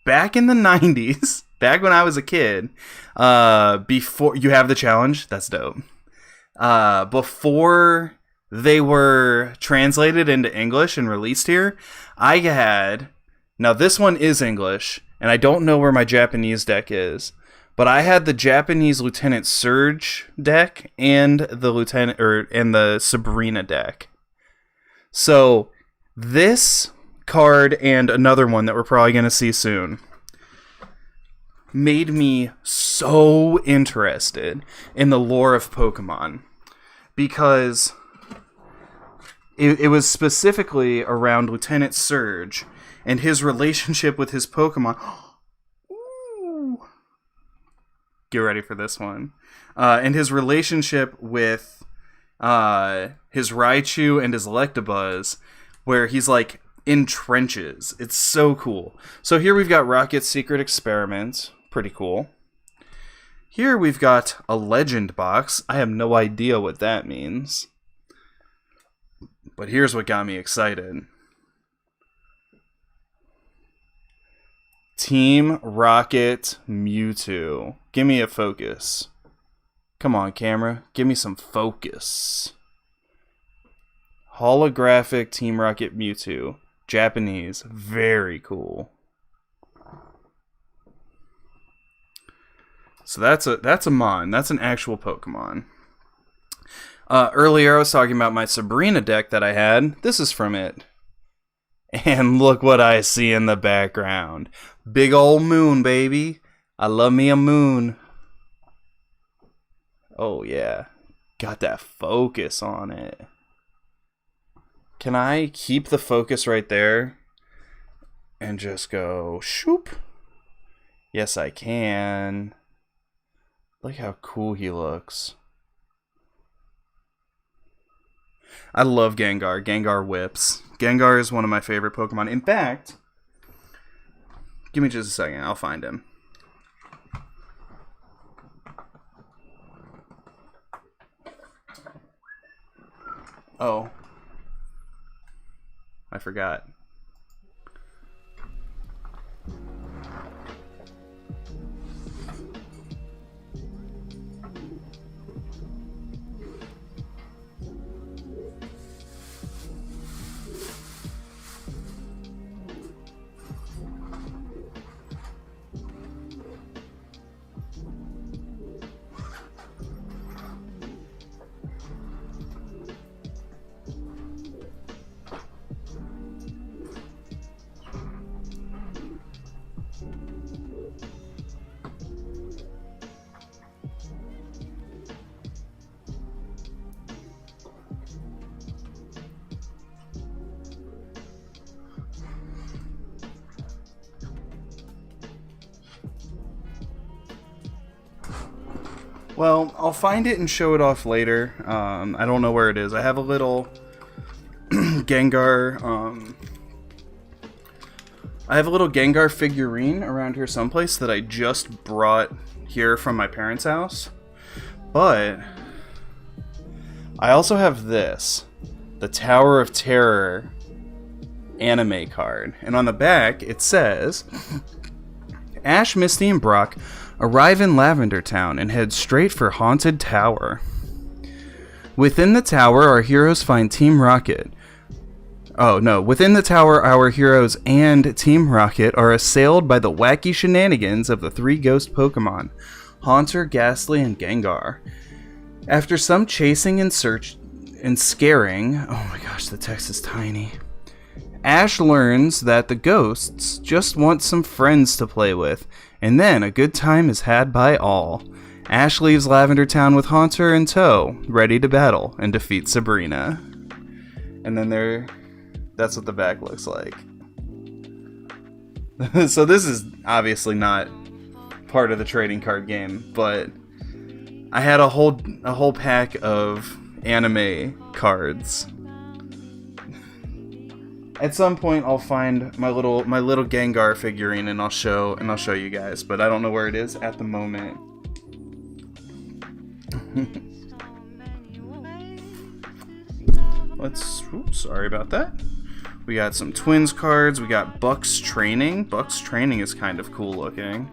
back in the 90s, back when I was a kid, before you have the challenge, that's dope. Before they were translated into English and released here, I had, now this one is English, and I don't know where my Japanese deck is, but I had the Japanese Lieutenant Surge deck and the Sabrina deck. So this card and another one that we're probably going to see soon made me so interested in the lore of Pokemon, because it was specifically around Lieutenant Surge and his relationship with his Pokemon. Ooh. Get ready for this one. And his relationship with his Raichu and his Electabuzz, where he's like in trenches. It's so cool. So here we've got Rocket's Secret Experiment. Pretty cool. Here we've got a Legend box. I have no idea what that means. But here's what got me excited. Team Rocket Mewtwo. Give me a focus. Come on, camera. Give me some focus. Holographic Team Rocket Mewtwo. Japanese. Very cool. So that's a Mon. That's an actual Pokemon. Earlier I was talking about my Sabrina deck that I had. This is from it. And look what I see in the background. Big old moon, baby. I love me a moon. Oh yeah. Got that focus on it. Can I keep the focus right there? And just go shoop? Yes, I can. Look how cool he looks. I love Gengar. Gengar whips. Gengar is one of my favorite Pokemon. In fact, give me just a second. I'll find him. Oh. I forgot. Well, I'll find it and show it off later. I don't know where it is. I have a little Gengar. I have a little Gengar figurine around here someplace that I just brought here from my parents' house. But I also have this, the Tower of Terror anime card. And on the back, it says, Ash, Misty, and Brock arrive in Lavender Town and head straight for Haunted Tower. Within the tower, our heroes find Team Rocket. Oh, no. Within the tower, our heroes and Team Rocket are assailed by the wacky shenanigans of the 3 ghost Pokemon, Haunter, Ghastly, and Gengar. After some chasing and search and scaring... Oh my gosh, the text is tiny. Ash learns that the ghosts just want some friends to play with, and then a good time is had by all. Ash leaves Lavender Town with Haunter in tow, ready to battle and defeat Sabrina. And then that's what the back looks like. So this is obviously not part of the trading card game, but I had a whole pack of anime cards. At some point I'll find my little Gengar figurine and I'll show you guys, but I don't know where it is at the moment. Sorry about that. We got some Twins cards. We got Buck's Training. Buck's Training is kind of cool looking.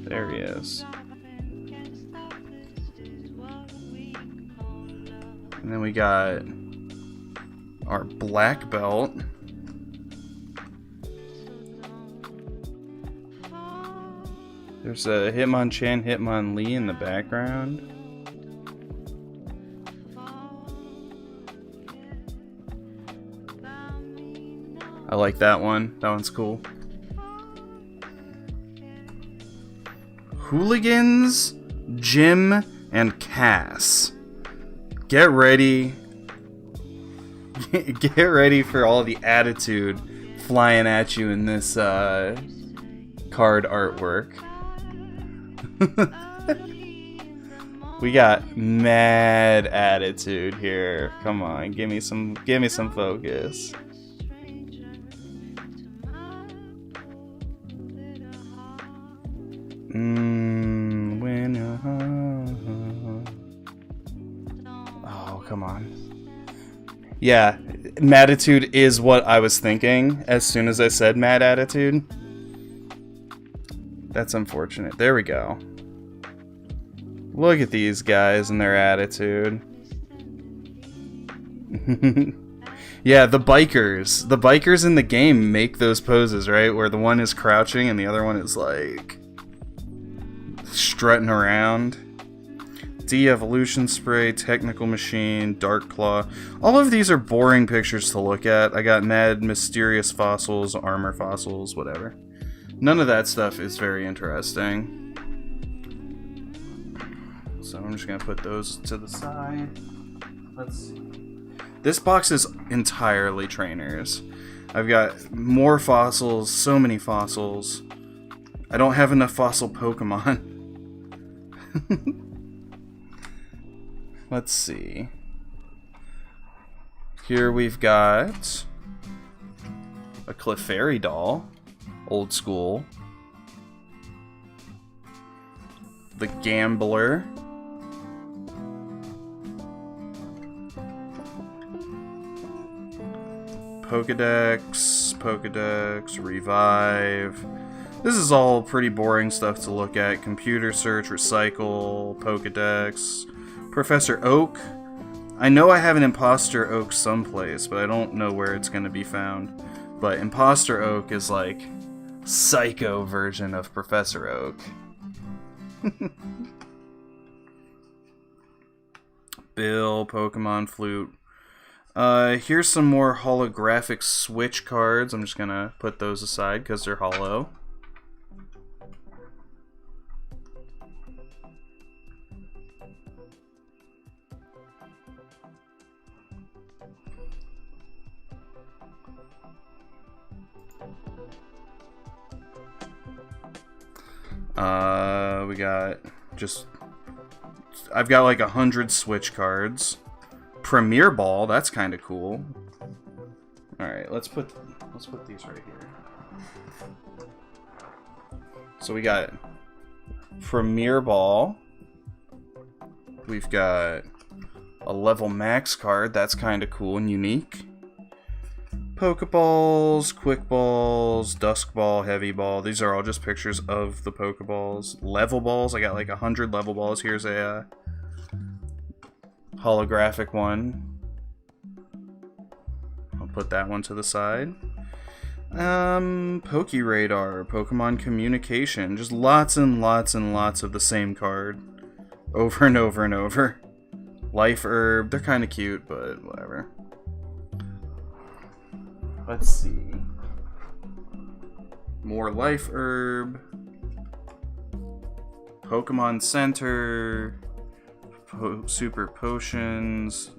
There he is. And then we got our black belt. There's a Hitmonchan, Hitmonlee in the background. I like that one. That one's cool. Hooligans, Jim, and Cass. Get ready. Get ready for all the attitude flying at you in this card artwork. We got mad attitude here. Come on, give me some focus. Oh, come on. Yeah, Maditude is what I was thinking as soon as I said mad attitude. That's unfortunate. There we go. Look at these guys and their attitude. Yeah, the bikers. The bikers in the game make those poses, right? Where the one is crouching and the other one is like strutting around. De-evolution spray, technical machine, dark claw. All of these are boring pictures to look at. I got mad mysterious fossils, armor fossils, whatever. None of that stuff is very interesting. So I'm just gonna put those to the side. Let's see. This box is entirely trainers. I've got more fossils, so many fossils. I don't have enough fossil Pokemon. Let's see. Here we've got a Clefairy doll. Old school. The Gambler. Pokedex, Revive. This is all pretty boring stuff to look at. Computer search, recycle, Pokedex. Professor Oak. I know I have an Imposter Oak someplace, but I don't know where it's going to be found. But Imposter Oak is like psycho version of Professor Oak. Bill, Pokemon Flute. Here's some more holographic Switch cards. I'm just gonna put those aside because they're hollow. We got I've got like 100 Switch cards. Premier Ball, that's kind of cool. All right, let's put these right here. So we got Premier Ball. We've got A level max card, that's kind of cool and unique. Pokeballs, Quick Balls, Dusk Ball, Heavy Ball. These are all just pictures of the Pokeballs. Level Balls, I got like 100 Level Balls. Here's a holographic one. I'll put that one to the side. Poke Radar, Pokemon Communication. Just lots and lots and lots of the same card. Over and over and over. Life Herb, they're kind of cute, but whatever. Let's see. More Life Herb. Pokemon Center. Super Potions.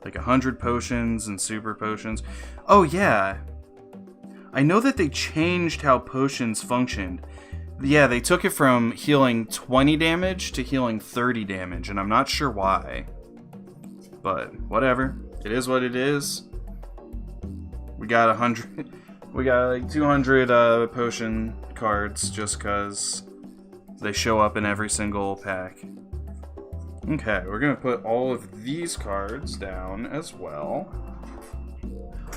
Like 100 potions and super potions. Oh yeah. I know that they changed how potions functioned. Yeah, they took it from healing 20 damage to healing 30 damage, and I'm not sure why. But whatever. It is what it is. We got 100. We got like 200 potion cards just because they show up in every single pack. Okay, we're gonna put all of these cards down as well.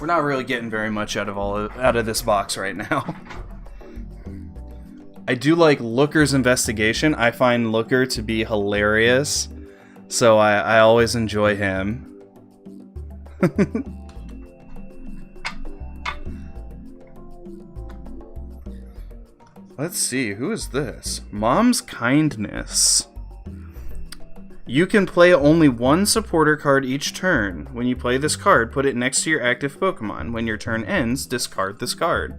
We're not really getting very much out of this box right now. I do like Looker's investigation. I find Looker to be hilarious, so I always enjoy him. Let's see, who is this? Mom's Kindness. You can play only one supporter card each turn. When you play this card, put it next to your active Pokemon. When your turn ends, discard this card.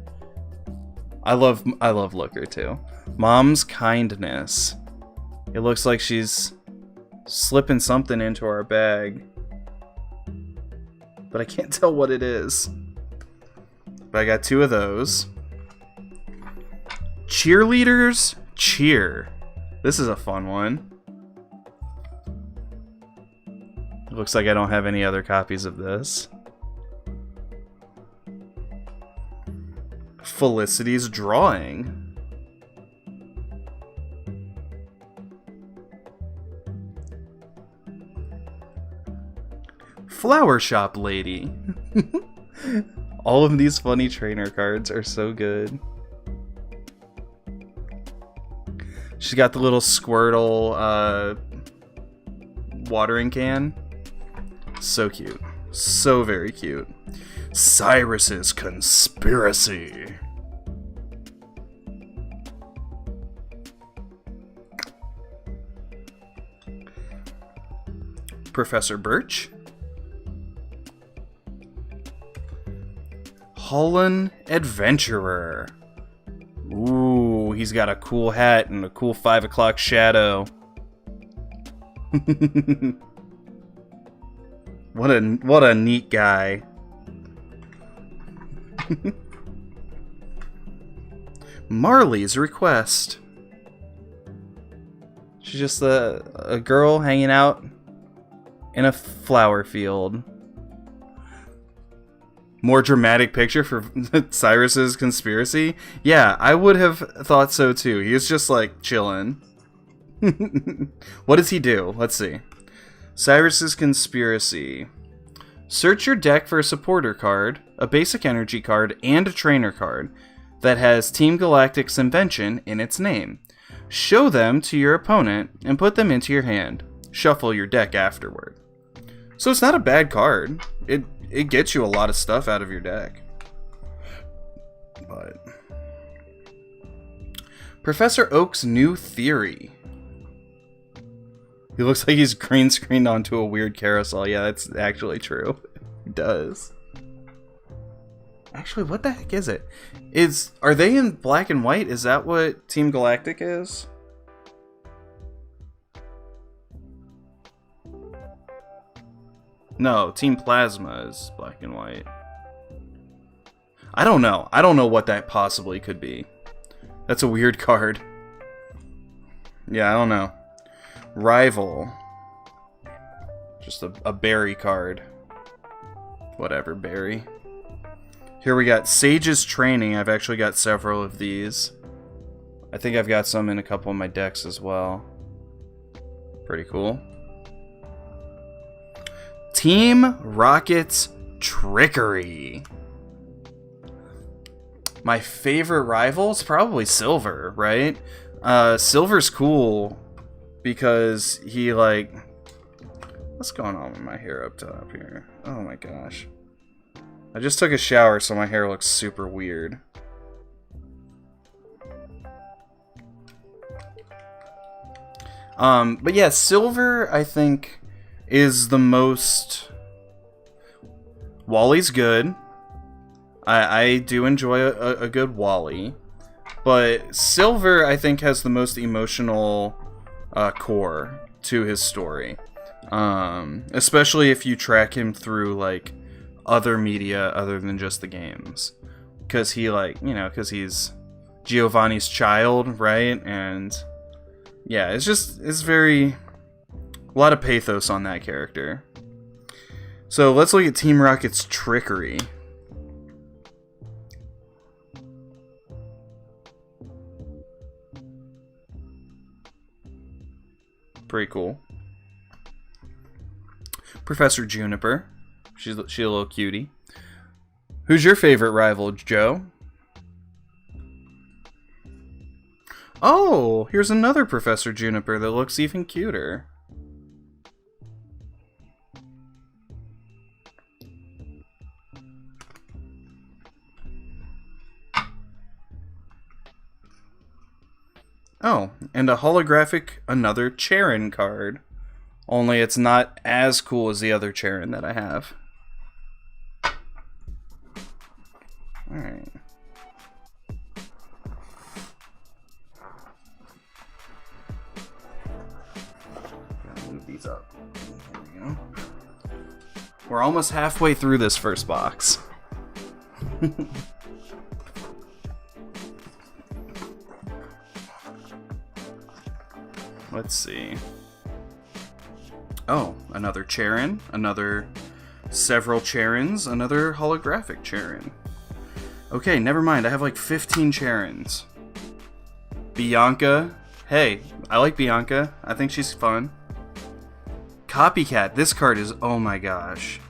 I love Looker too. Mom's Kindness. It looks like she's slipping something into our bag, but I can't tell what it is. But I got 2 of those. Cheerleaders Cheer. This is a fun one. Looks like I don't have any other copies of this. Felicity's Drawing. Flower Shop Lady. All of these funny trainer cards are so good. She's got the little Squirtle watering can. So cute. So very cute. Cyrus's Conspiracy. Professor Birch. Holland Adventurer. Ooh, he's got a cool hat and a cool 5 o'clock shadow. What a neat guy. Marley's Request. She's just a girl hanging out in a flower field. More dramatic picture for Cyrus's Conspiracy? Yeah, I would have thought so too. He was just like chilling. What does he do? Let's see. Cyrus's Conspiracy. Search your deck for a supporter card, a basic energy card, and a trainer card that has Team Galactic's invention in its name. Show them to your opponent and put them into your hand. Shuffle your deck afterward. So it's not a bad card. It gets you a lot of stuff out of your deck. But Professor Oak's New Theory. He looks like he's green screened onto a weird carousel. Yeah, that's actually true. He does. Actually, what the heck is it? Are they in black and white? Is that what Team Galactic is? No, Team Plasma is black and white. I don't know. I don't know what that possibly could be. That's a weird card. Yeah, I don't know. Rival. Just a berry card. Whatever, berry. Here we got Sage's Training. I've actually got several of these. I think I've got some in a couple of my decks as well. Pretty cool. Team Rocket's Trickery. My favorite rival is probably Silver, right? Silver's cool because he, like... What's going on with my hair up top here? Oh my gosh. I just took a shower, so my hair looks super weird. But yeah, Silver, I think, is the most... Wally's good. I do enjoy a good Wally. But Silver, I think, has the most emotional core to his story. Especially if you track him through, like, other media other than just the games. Because he, like, you know, because he's Giovanni's child, right? And, yeah, it's very... A lot of pathos on that character. So, let's look at Team Rocket's Trickery. Pretty cool. Professor Juniper. She's a little cutie. Who's your favorite rival, Joe? Oh, here's another Professor Juniper that looks even cuter. Oh, and a holographic another Charon card. Only it's not as cool as the other Charon that I have. Alright. Gotta move these up. There we go. We're almost halfway through this first box. Let's see. Oh, another Charon, another several Charons, another holographic Charon. Okay, never mind. I have like 15 Charons. Bianca. Hey, I like Bianca. I think she's fun. Copycat. This card is... Oh my gosh.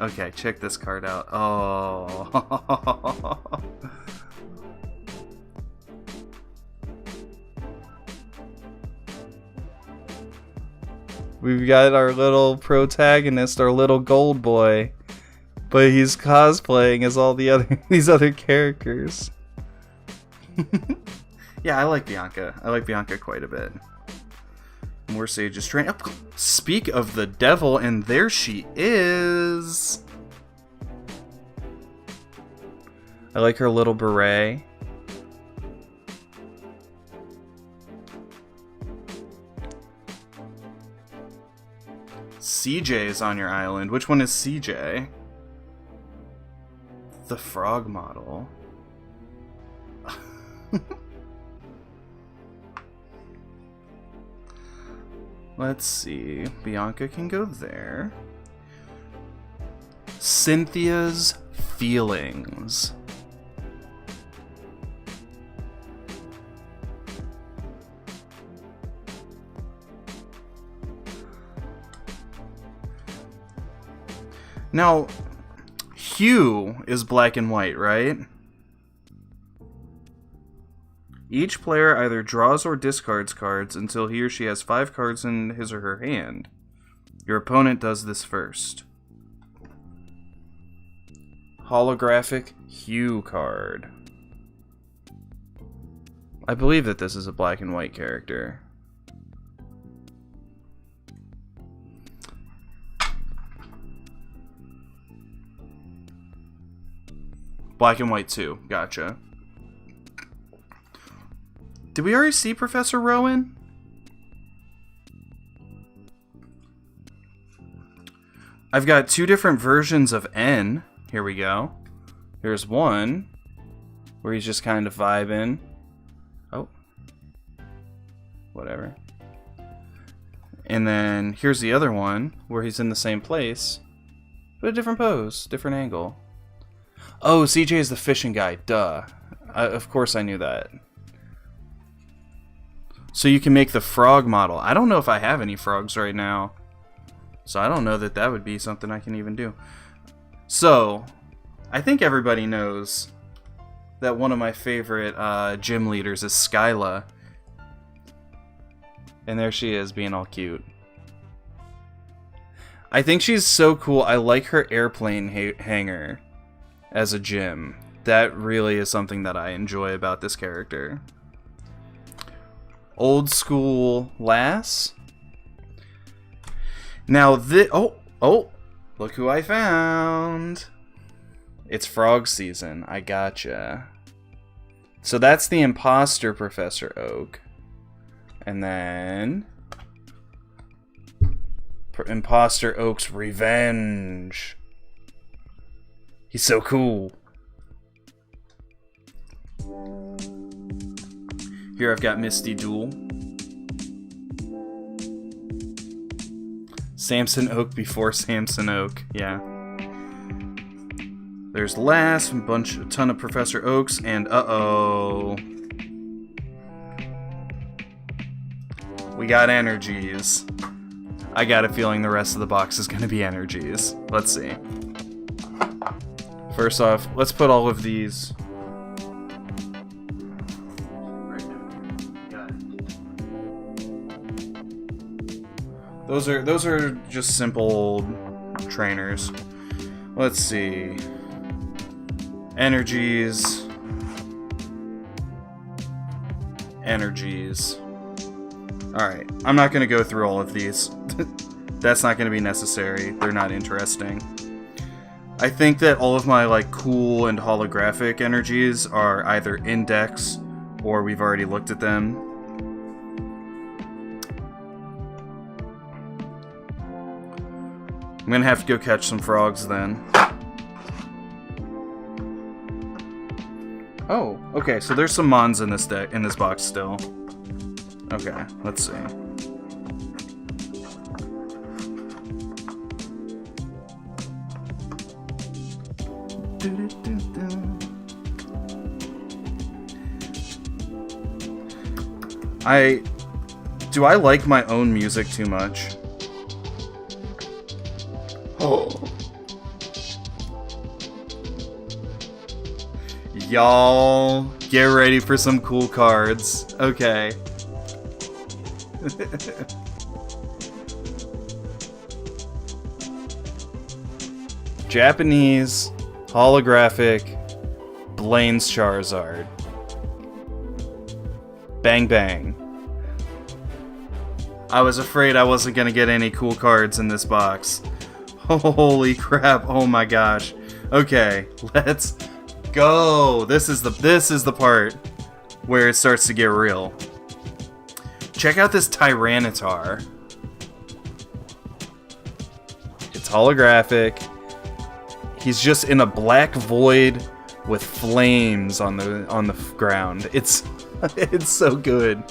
Okay, check this card out. Oh. We've got our little protagonist, our little gold boy, but he's cosplaying as all these other characters. Yeah, I like Bianca. I like Bianca quite a bit. More Sage's Train. Oh, speak of the devil, and there she is. I like her little beret. CJ is on your island. Which one is CJ? The frog model. Let's see. Bianca can go there. Cynthia's Feelings. Now, Hue is black and white, right? Each player either draws or discards cards until he or she has 5 cards in his or her hand. Your opponent does this first. Holographic Hue card. I believe that this is a black and white character. Black and white too. Gotcha. Did we already see Professor Rowan? I've got 2 different versions of N. Here we go. Here's one where he's just kind of vibing. Oh. Whatever. And then here's the other one where he's in the same place, but a different pose, different angle. Oh, CJ is the fishing guy. Duh. Of course I knew that. So you can make the frog model. I don't know if I have any frogs right now. So I don't know that that would be something I can even do. So, I think everybody knows that one of my favorite gym leaders is Skyla. And there she is, being all cute. I think she's so cool. I like her airplane hanger as a gym. That really is something that I enjoy about this character. Old school lass. Now look who I found. It's frog season. I gotcha. So that's the imposter Professor Oak. And then Imposter Oak's revenge. He's so cool. Here I've got Misty Duel. Samson Oak before Samson Oak. Yeah. There's Lass, a ton of Professor Oaks, and uh-oh. We got energies. I got a feeling the rest of the box is going to be energies. Let's see. First off, let's put all of these... Those are just simple trainers. Let's see. Energies. Alright, I'm not going to go through all of these. That's not going to be necessary. They're not interesting. I think that all of my like cool and holographic energies are either index or we've already looked at them. I'm going to have to go catch some frogs then. Oh, okay, so there's some Mons in this box still. Okay, let's see. Do I like my own music too much? Oh. Y'all, get ready for some cool cards. Okay. Japanese holographic Blaine's Charizard. Bang bang. I was afraid I wasn't gonna get any cool cards in this box. Holy crap, oh my gosh. Okay, let's go. This is the part where it starts to get real. Check out this Tyranitar. It's holographic. He's just in a black void with flames on the ground. It's so good.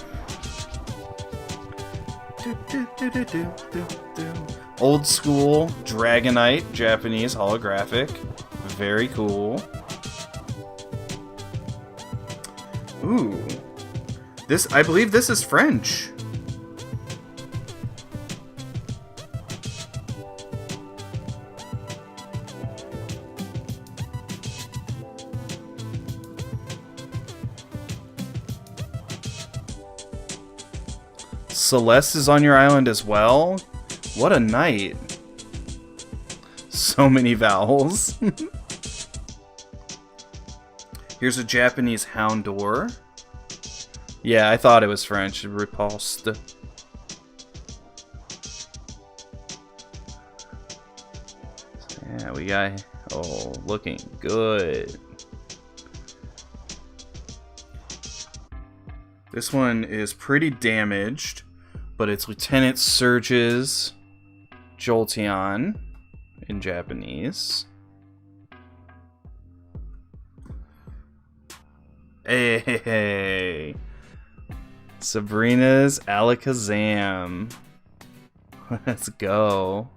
Old school Dragonite, Japanese holographic. Very cool. Ooh. I believe this is French. Celeste is on your island as well? What a night. So many vowels. Here's a Japanese Houndour. Yeah, I thought it was French. Repulsed. Yeah, we got... Oh, looking good. This one is pretty damaged, but it's Lieutenant Surge's Jolteon in Japanese. Hey, Sabrina's Alakazam. Let's go.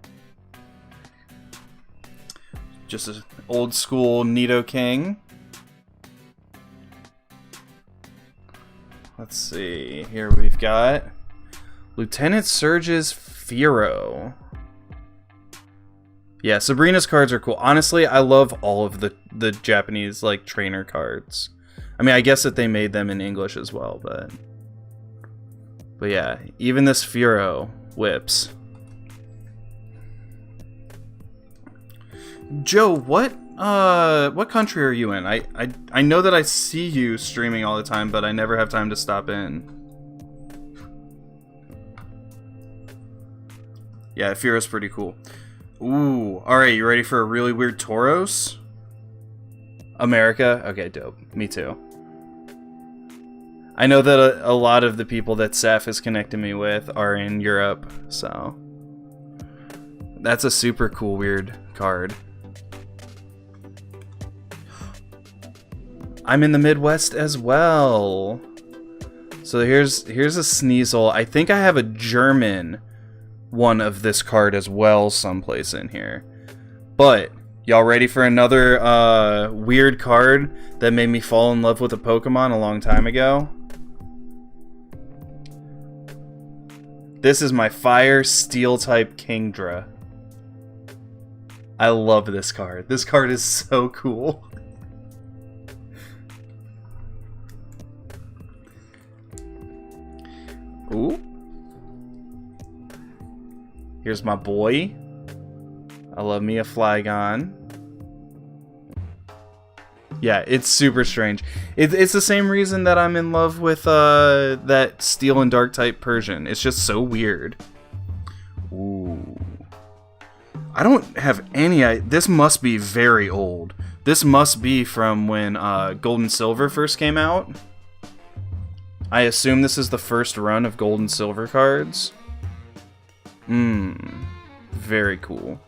Just an old school Nidoking. Let's see. Here we've got Lieutenant Surge's Fearow. Yeah, Sabrina's cards are cool. Honestly, I love all of the Japanese like trainer cards. I mean, I guess that they made them in English as well, but yeah, even this Furo whips. Joe, what country are you in? I know that I see you streaming all the time, but I never have time to stop in. Yeah, Furo's pretty cool. Ooh, alright, you ready for a really weird Tauros? America? Okay, dope. Me too. I know that a lot of the people that Seth is connecting me with are in Europe, so... That's a super cool weird card. I'm in the Midwest as well. So here's a Sneasel. I think I have a German one of this card as well someplace in here. But y'all ready for another weird card that made me fall in love with a Pokemon a long time ago? This is my Fire Steel type Kingdra. I love this card. This card is so cool. Ooh. Here's my boy. I love me a Flygon. Yeah, it's super strange. It's the same reason that I'm in love with that Steel and Dark type Persian. It's just so weird. Ooh. I don't have any... This must be very old. This must be from when Gold and Silver first came out. I assume this is the first run of Gold and Silver cards. Very cool.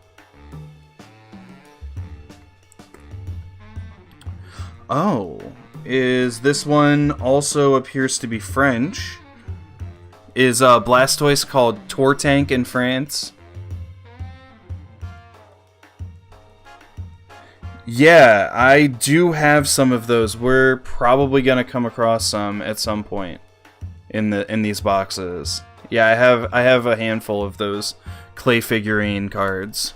Oh, is this one also appears to be French? Is Blastoise called Tortank in France? Yeah, I do have some of those. We're probably gonna come across some at some point in these boxes. Yeah, I have a handful of those clay figurine cards.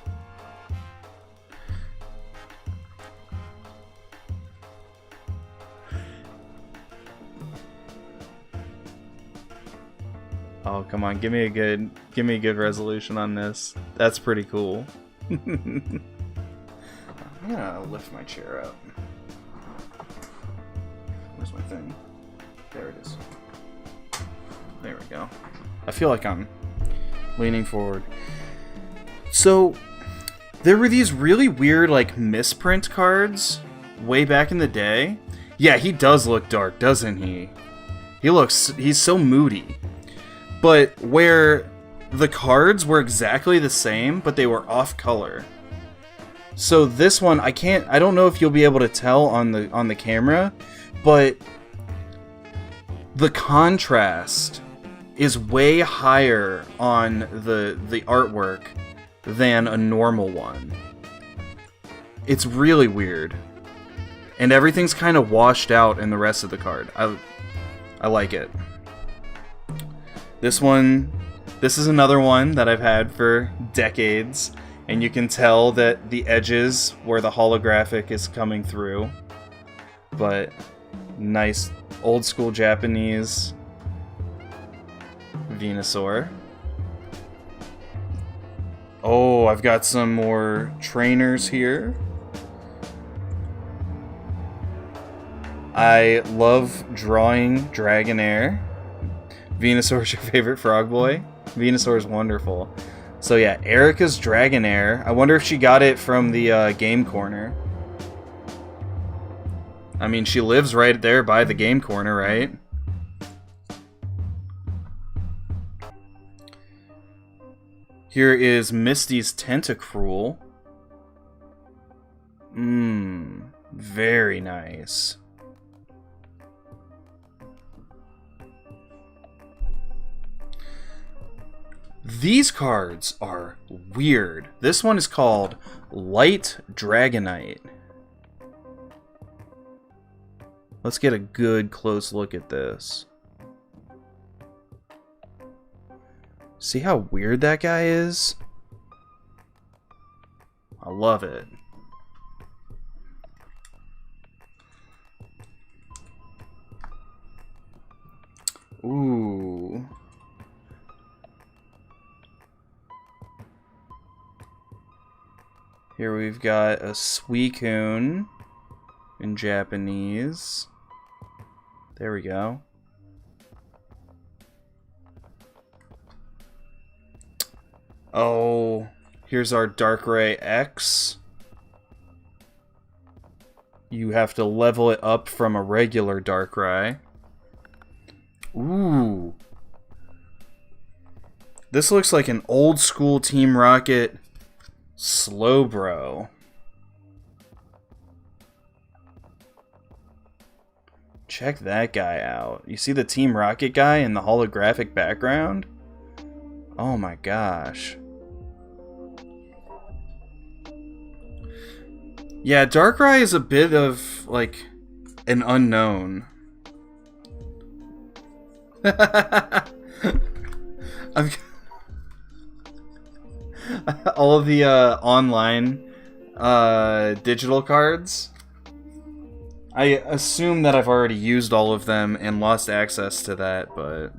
Oh, come on, give me a good resolution on this. That's pretty cool. I'm gonna lift my chair up. Where's my thing? There it is. There we go. I feel like I'm leaning forward. So, there were these really weird, like, misprint cards way back in the day. Yeah, he does look dark, doesn't he? He's so moody. But where the cards were exactly the same, but they were off color. So this one, I don't know if you'll be able to tell on the camera, but the contrast is way higher on the artwork than a normal one. It's really weird. And everything's kind of washed out in the rest of the card. I like it. This is another one that I've had for decades, and you can tell that the edges where the holographic is coming through. But nice old school Japanese Venusaur. Oh, I've got some more trainers here. I love drawing Dragonair. Venusaur's your favorite frog boy? Venusaur's wonderful. So yeah, Erica's Dragonair. I wonder if she got it from the Game Corner. I mean, she lives right there by the Game Corner, right? Here is Misty's Tentacruel. Very nice. These cards are weird. This one is called Light Dragonite. Let's get a good close look at this. See how weird that guy is? love it. Ooh. Here we've got a Suicune in Japanese. There we go. Oh, here's our Darkrai X. You have to level it up from a regular Darkrai. Ooh. This looks like an old school Team Rocket Slowbro. Check that guy out. You see the Team Rocket guy in the holographic background? Oh my gosh. Yeah, Darkrai is a bit of, like, an unknown. All of the online digital cards, I assume that I've already used all of them and lost access to that, but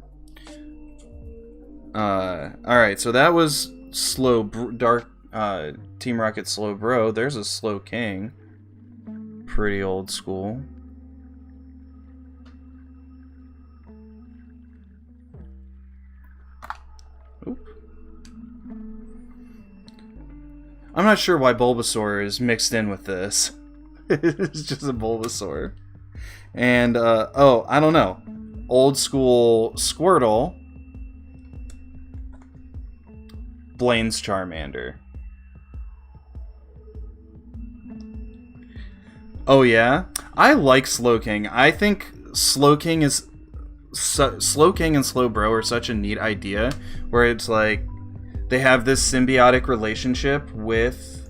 alright, so that was Team Rocket Slowbro. There's a Slowking. Pretty old school. Oop. I'm not sure why Bulbasaur is mixed in with this. It's just a Bulbasaur. And, oh, I don't know. Old school Squirtle. Blaine's Charmander. Oh yeah? I like Slowking. I think Slowking and Slowbro are such a neat idea, where it's like they have this symbiotic relationship with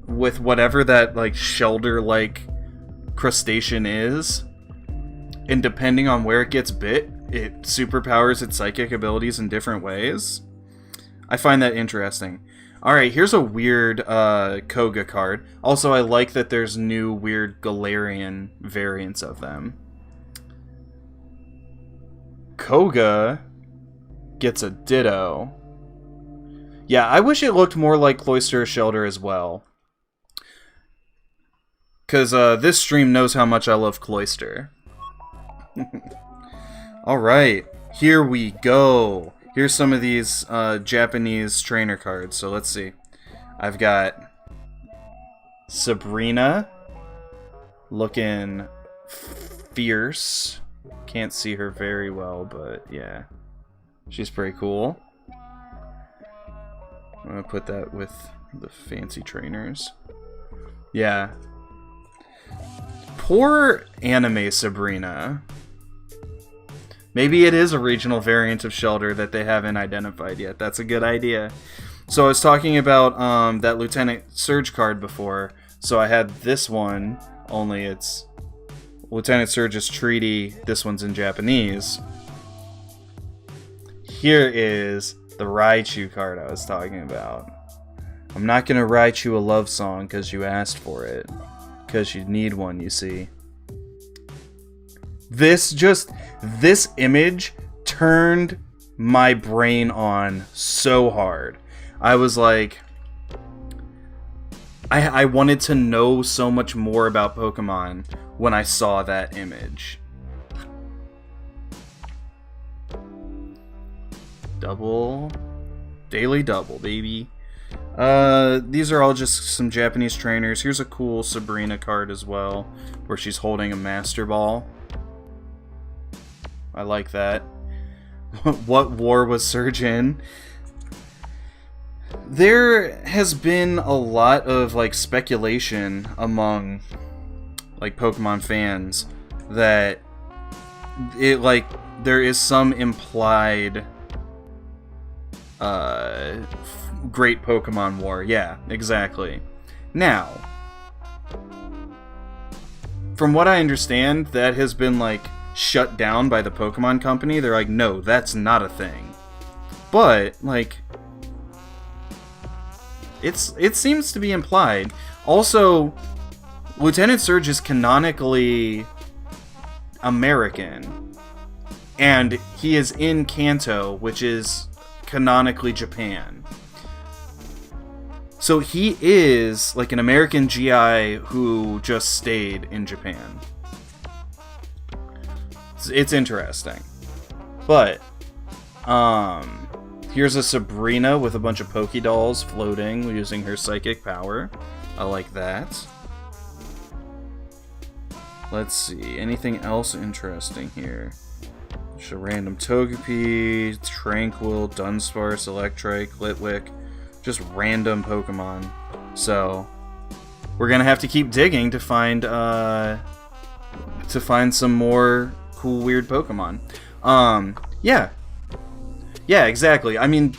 whatever that like shelter-like crustacean is, and depending on where it gets bit, it superpowers its psychic abilities in different ways. I find that interesting. Alright, here's a weird Koga card. Also, I like that there's new weird Galarian variants of them. Koga gets a Ditto. Yeah, I wish it looked more like Cloyster Shelter as well. Because this stream knows how much I love Cloyster. Alright, here we go. Here's some of these Japanese trainer cards. So let's see. I've got Sabrina looking fierce. Can't see her very well, but yeah. She's pretty cool. I'm gonna put that with the fancy trainers. Yeah. Poor anime Sabrina. Maybe it is a regional variant of Shelter that they haven't identified yet. That's a good idea. So I was talking about that Lieutenant Surge card before. So I had this one, only it's Lieutenant Surge's Treaty. This one's in Japanese. Here is the Raichu card I was talking about. I'm not going to write you a love song because you asked for it. Because you need one, you see. This image turned my brain on so hard. I was like, I wanted to know so much more about Pokemon when I saw that image. Daily double, baby. These are all just some Japanese trainers. Here's a cool Sabrina card as well, where she's holding a Master Ball. I like that. What war was Surge in? There has been a lot of like speculation among like Pokemon fans that it like there is some implied great Pokemon war. Yeah, exactly. Now, from what I understand, that has been like shut down by the Pokemon Company. They're like, no, that's not a thing. But like, it seems to be implied. Also, Lieutenant Surge is canonically American, and he is in Kanto, which is canonically Japan. So he is like an American GI who just stayed in Japan. It's interesting. But here's a Sabrina with a bunch of Pokédolls floating using her psychic power. I like that. Let's see, anything else interesting here? There's a random Togepi, Tranquil, Dunsparce, Electrike, Litwick. Just random Pokemon. So we're gonna have to keep digging to find some more cool, weird Pokemon. Yeah, exactly. I mean,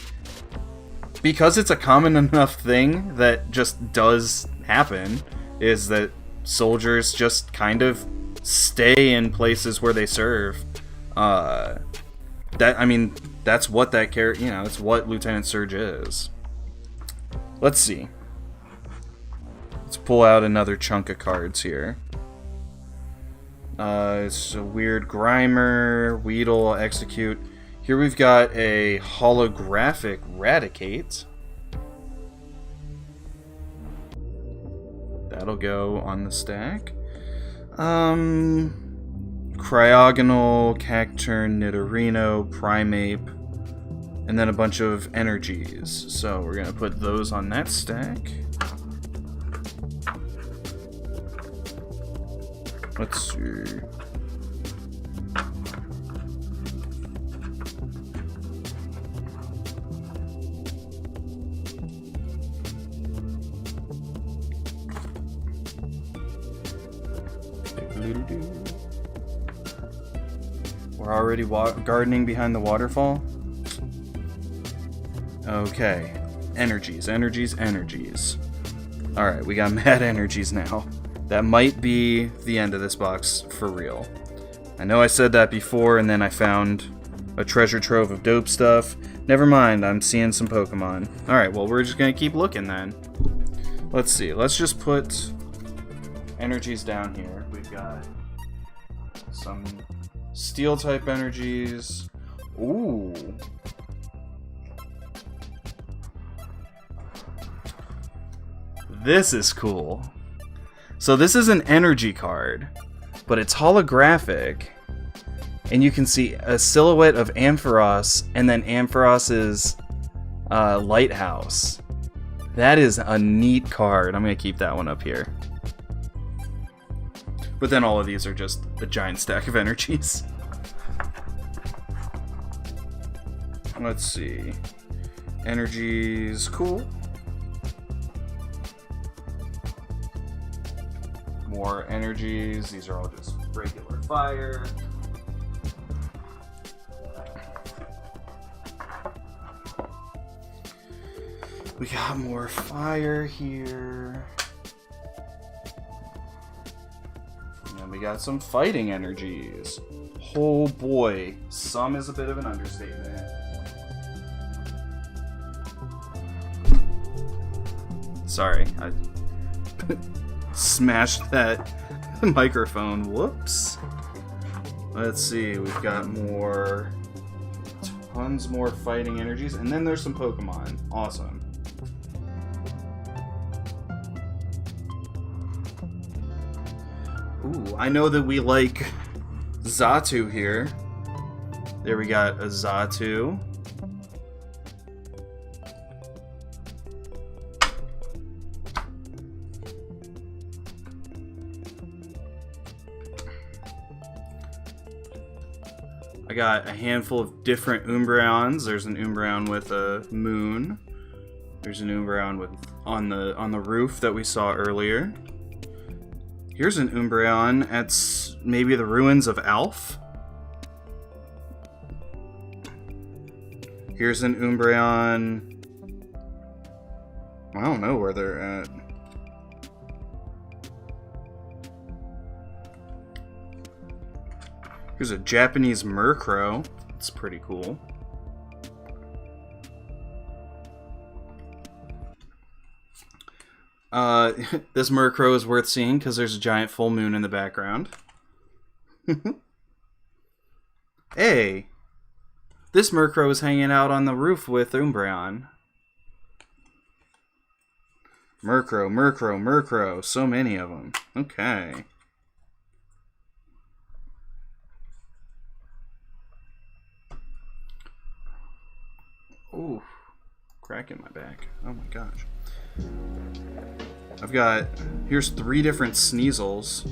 because it's a common enough thing that just does happen, is that soldiers just kind of stay in places where they serve. That's what that character, that's what Lieutenant Surge is. Let's see. Let's pull out another chunk of cards here. It's a weird Grimer, Weedle, Execute. Here we've got a holographic Raticate. That'll go on the stack. Cryogonal, Cacturn, Nidorino, Primeape, and then a bunch of energies. So we're gonna put those on that stack. Let's see. We're already gardening behind the waterfall? Okay. Energies. Alright, we got mad energies now. That might be the end of this box for real. I know I said that before and then I found a treasure trove of dope stuff. Never mind, I'm seeing some Pokemon. Alright, well we're just gonna keep looking then. Let's see, let's just put energies down here. We've got some steel type energies. Ooh. This is cool. So this is an energy card, but it's holographic, and you can see a silhouette of Ampharos and then Amphiros's lighthouse. That is a neat card. I'm going to keep that one up here. But then all of these are just a giant stack of energies. Let's see. Energies, cool. More energies. These are all just regular fire. We got more fire here. And then we got some fighting energies. Oh boy, some is a bit of an understatement. Sorry, I smashed that microphone. Whoops. Let's see, we've got tons more fighting energies, and then there's some Pokemon. Awesome. Ooh, I know that we like Xatu here. There we got a Xatu. I got a handful of different Umbreons. There's an Umbreon with a moon. There's an Umbreon with on the roof that we saw earlier. Here's an Umbreon at maybe the ruins of Alph. Here's an Umbreon. I don't know where they're at. Here's a Japanese Murkrow. It's pretty cool. This Murkrow is worth seeing because there's a giant full moon in the background. Hey, this Murkrow is hanging out on the roof with Umbreon. Murkrow, Murkrow, Murkrow. So many of them. Okay. Ooh, crack in my back. Oh my gosh. Here's 3 different Sneasels.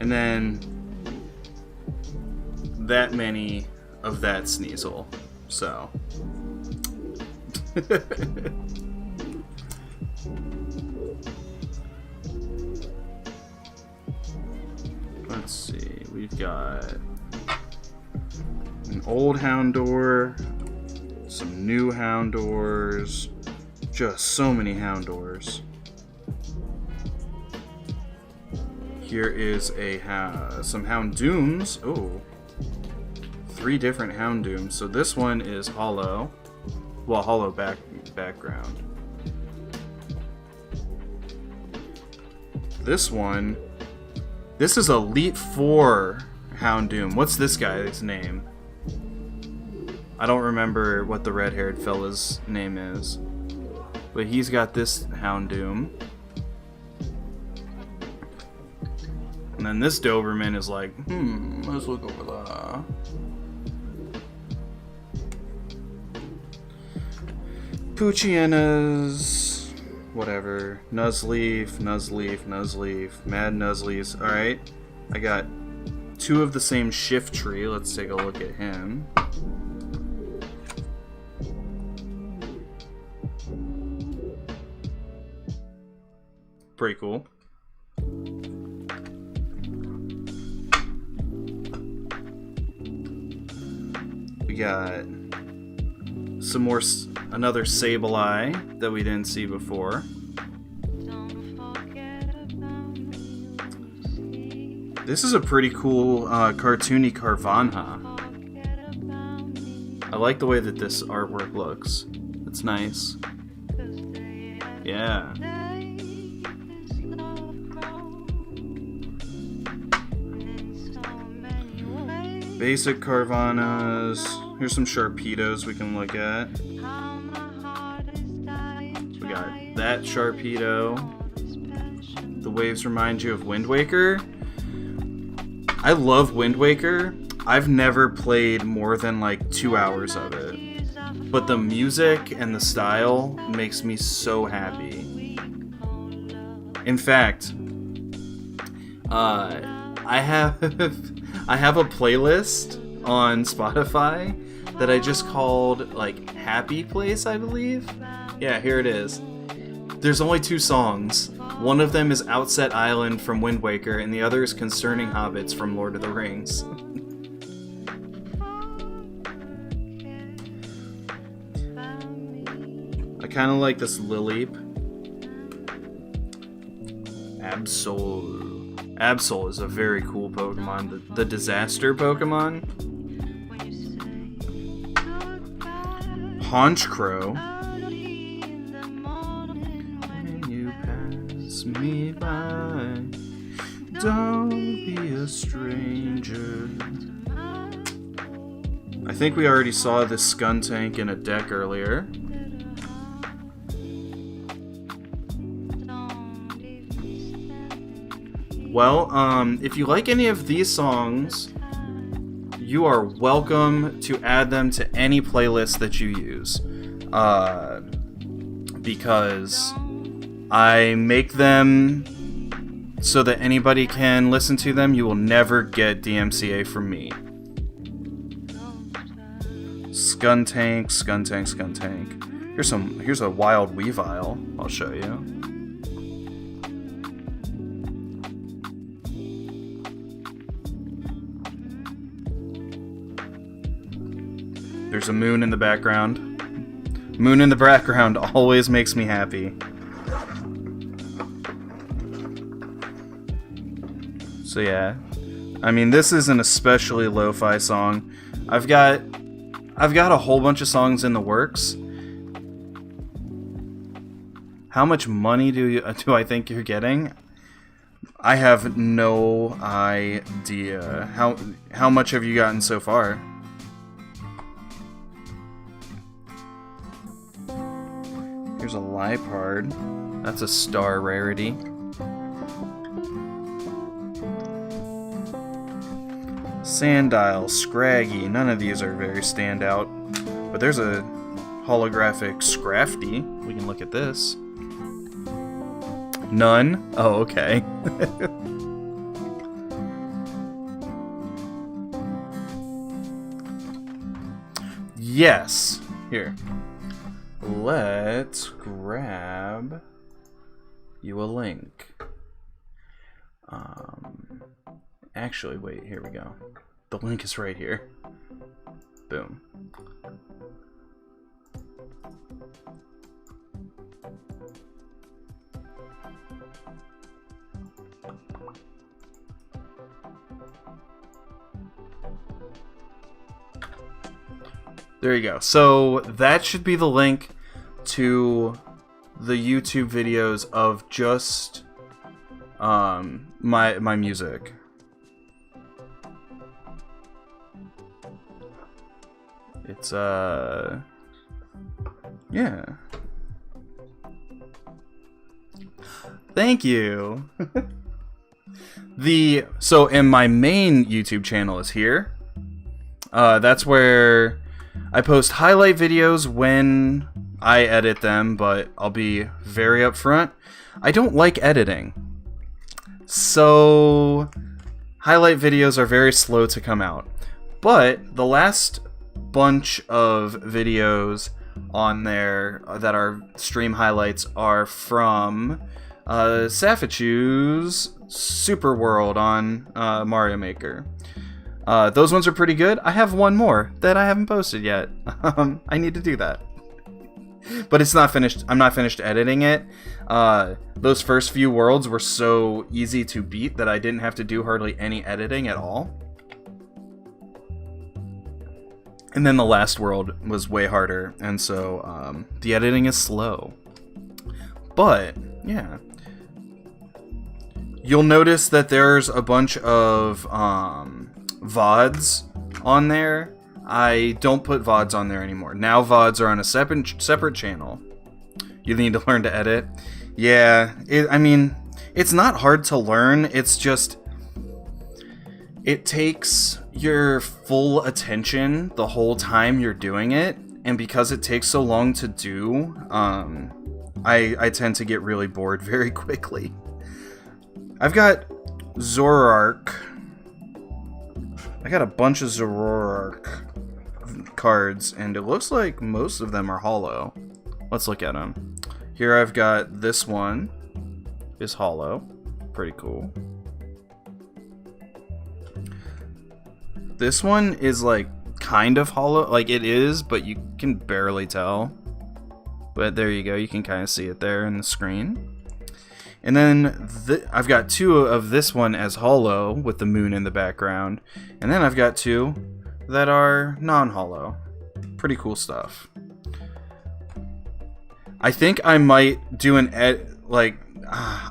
And then that many of that Sneasel. So. Let's see, we've got an old Houndour, some new Houndours, just so many Houndours. Here is some Houndooms. Oh, 3 different Houndooms. So this one is hollow. Well, hollow background. This is Elite Four Houndoom. What's this guy's name? I don't remember what the red-haired fella's name is. But he's got this Houndoom. And then this Doberman is like, let's look over there. Poochyenas, whatever. Nuzleaf, Nuzleaf, Nuzleaf, Mad Nuzleafs. Alright, I got 2 of the same Shiftry. Let's take a look at him. Pretty cool. We got some more, another Sableye that we didn't see before. This is a pretty cool cartoony Carvanha. I like the way that this artwork looks. It's nice. Yeah. Basic Carvanas. Here's some Sharpedos we can look at. We got that Sharpedo. The waves remind you of Wind Waker. I love Wind Waker. I've never played more than like 2 hours of it. But the music and the style makes me so happy. In fact, I have a playlist on Spotify that I just called like Happy Place, I believe. Yeah, here it is. There's only 2 songs. One of them is Outset Island from Wind Waker, and the other is Concerning Hobbits from Lord of the Rings. I kind of like this Lileep. Absol. Absol is a very cool Pokemon. The disaster Pokemon. Honchkrow. When you pass me by, don't be a stranger. I think we already saw this Skuntank in a deck earlier. Well, if you like any of these songs, you are welcome to add them to any playlist that you use. Because I make them so that anybody can listen to them. You will never get DMCA from me. Skuntank, Skuntank, Skuntank. Here's a wild Weavile. I'll show you. There's a moon in the background. Moon in the background always makes me happy. So yeah, I mean, this is an especially lo-fi song. I've got a whole bunch of songs in the works. How much money do I think you're getting? I have no idea. How much have you gotten so far? Here's a Liepard. That's a star rarity. Sandile, Scraggy, none of these are very standout. But there's a holographic Scrafty. We can look at this. None? Oh, okay. Yes. Here. Let's grab you a link. Actually, wait, here we go. The link is right here. Boom. There you go. So that should be the link to the YouTube videos of just my music. It's yeah. Thank you. And my main YouTube channel is here. That's where I post highlight videos when I edit them, but I'll be very upfront. I don't like editing. So highlight videos are very slow to come out. But the last bunch of videos on there that are stream highlights are from Safichu's Super World on Mario Maker. Those ones are pretty good. I have one more that I haven't posted yet. I need to do that. But it's not finished. I'm not finished editing it. Those first few worlds were so easy to beat that I didn't have to do hardly any editing at all. And then the last world was way harder, and so the editing is slow. But, yeah. You'll notice that there's a bunch of VODs on there. I don't put VODs on there anymore. Now VODs are on a separate channel. You need to learn to edit. Yeah, I mean, it's not hard to learn. It's just, it takes your full attention the whole time you're doing it. And because it takes so long to do, I tend to get really bored very quickly. I've got Zoroark. I got a bunch of Zoroark cards, and it looks like most of them are hollow. Let's look at them. Here I've got this one is hollow. Pretty cool. This one is like kind of hollow. Like it is, but you can barely tell. But there you go. You can kind of see it there in the screen. And then I've got two of this one as hollow with the moon in the background. And then I've got two that are non-hollow. Pretty cool stuff. I think I might do an I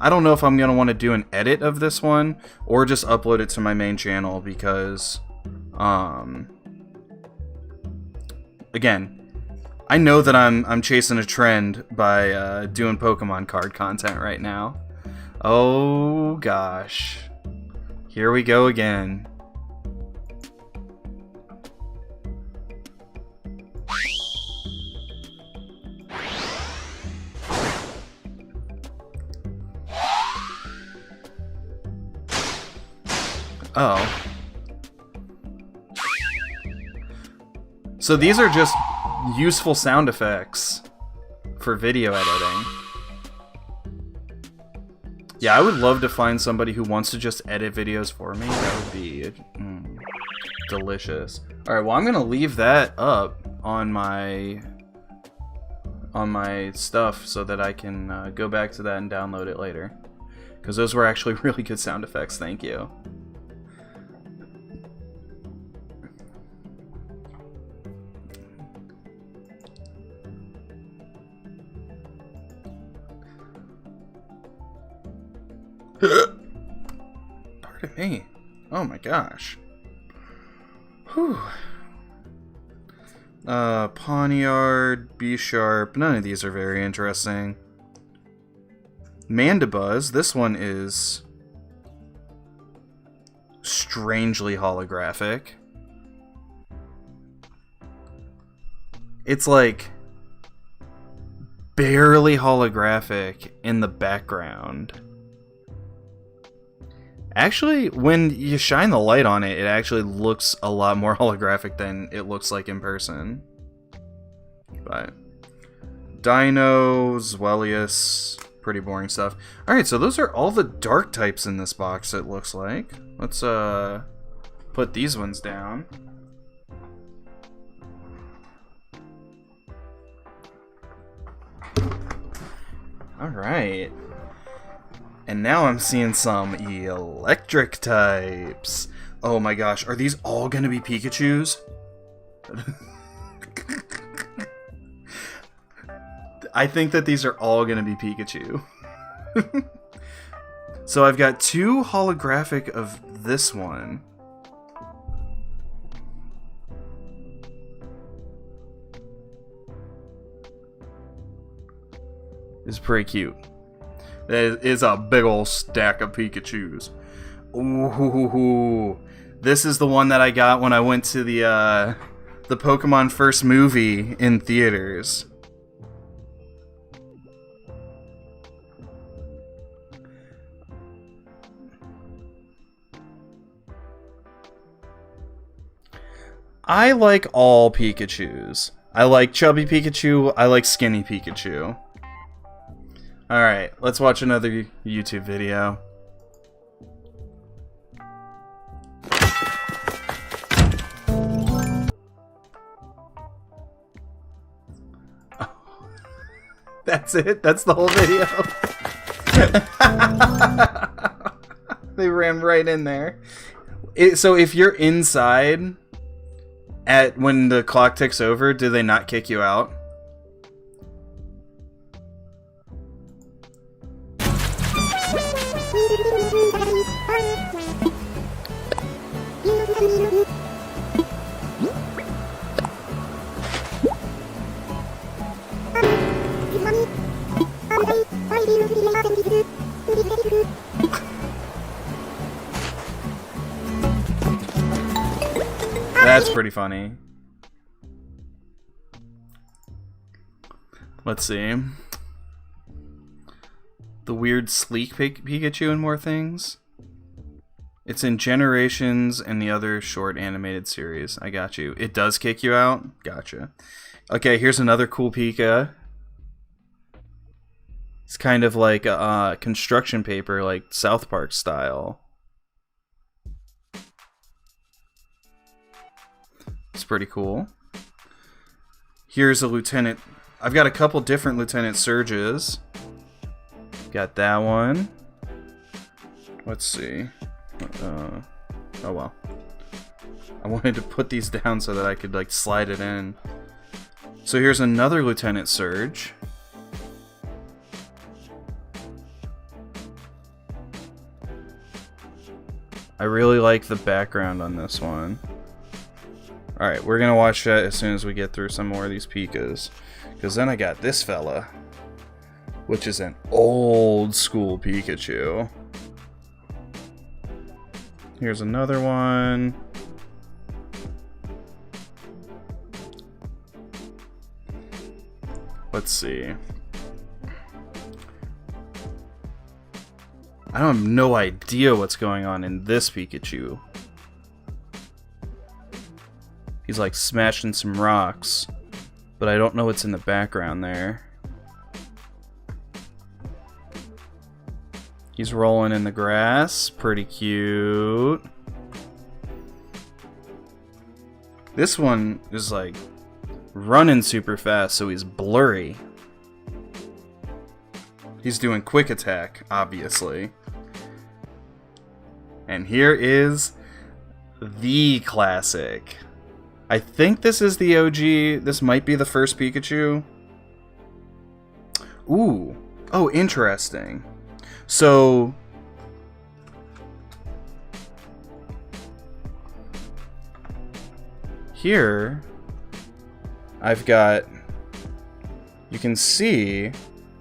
don't know if I'm going to want to do an edit of this one or just upload it to my main channel because again, I know that I'm chasing a trend by doing Pokemon card content right now. Oh gosh. Here we go again. Oh. So these are just useful sound effects for video editing. Yeah, I would love to find somebody who wants to just edit videos for me. That would be delicious. Alright, well I'm gonna leave that up on my stuff so that I can go back to that and download it later. Because those were actually really good sound effects, thank you. Pardon me. Oh my gosh. Whew. Pawniard, B-Sharp. None of these are very interesting. Mandibuzz. This one is strangely holographic. It's like barely holographic in the background. Actually, when you shine the light on it, it actually looks a lot more holographic than it looks like in person. But Dino, Zwellius, pretty boring stuff. Alright, so those are all the dark types in this box, it looks like. Let's put these ones down. Alright. And now I'm seeing some electric types. Oh my gosh, are these all gonna be Pikachus? I think that these are all gonna be Pikachu. So I've got 2 holographic of this one. It's pretty cute. That is a big old stack of Pikachus. Ooh, this is the one that I got when I went to the Pokemon First movie in theaters. I like all Pikachus. I like chubby Pikachu. I like skinny Pikachu. Alright, let's watch another YouTube video. Oh. That's it? That's the whole video? They ran right in there. So if you're inside when the clock ticks over, do they not kick you out? That's pretty funny. Let's see. The weird sleek Pikachu and more things. It's in Generations and the other short animated series. I got you. It does kick you out? Gotcha. Okay, here's another cool Pika. It's kind of like construction paper, like South Park style. It's pretty cool. Here's a Lieutenant. I've got a couple different Lieutenant Surges. Got that one. Let's see. Oh well. I wanted to put these down so that I could like slide it in. So here's another Lieutenant Surge. I really like the background on this one. Alright, we're gonna watch that as soon as we get through some more of these Pikas. Because then I got this fella, which is an old school Pikachu. Here's another one. Let's see. I don't have no idea what's going on in this Pikachu. He's like smashing some rocks, but I don't know what's in the background there. He's rolling in the grass. Pretty cute. This one is like running super fast, so he's blurry. He's doing quick attack, obviously. And here is the classic. I think this is the OG. This might be the first Pikachu. Ooh. Oh, interesting. So, here I've got, you can see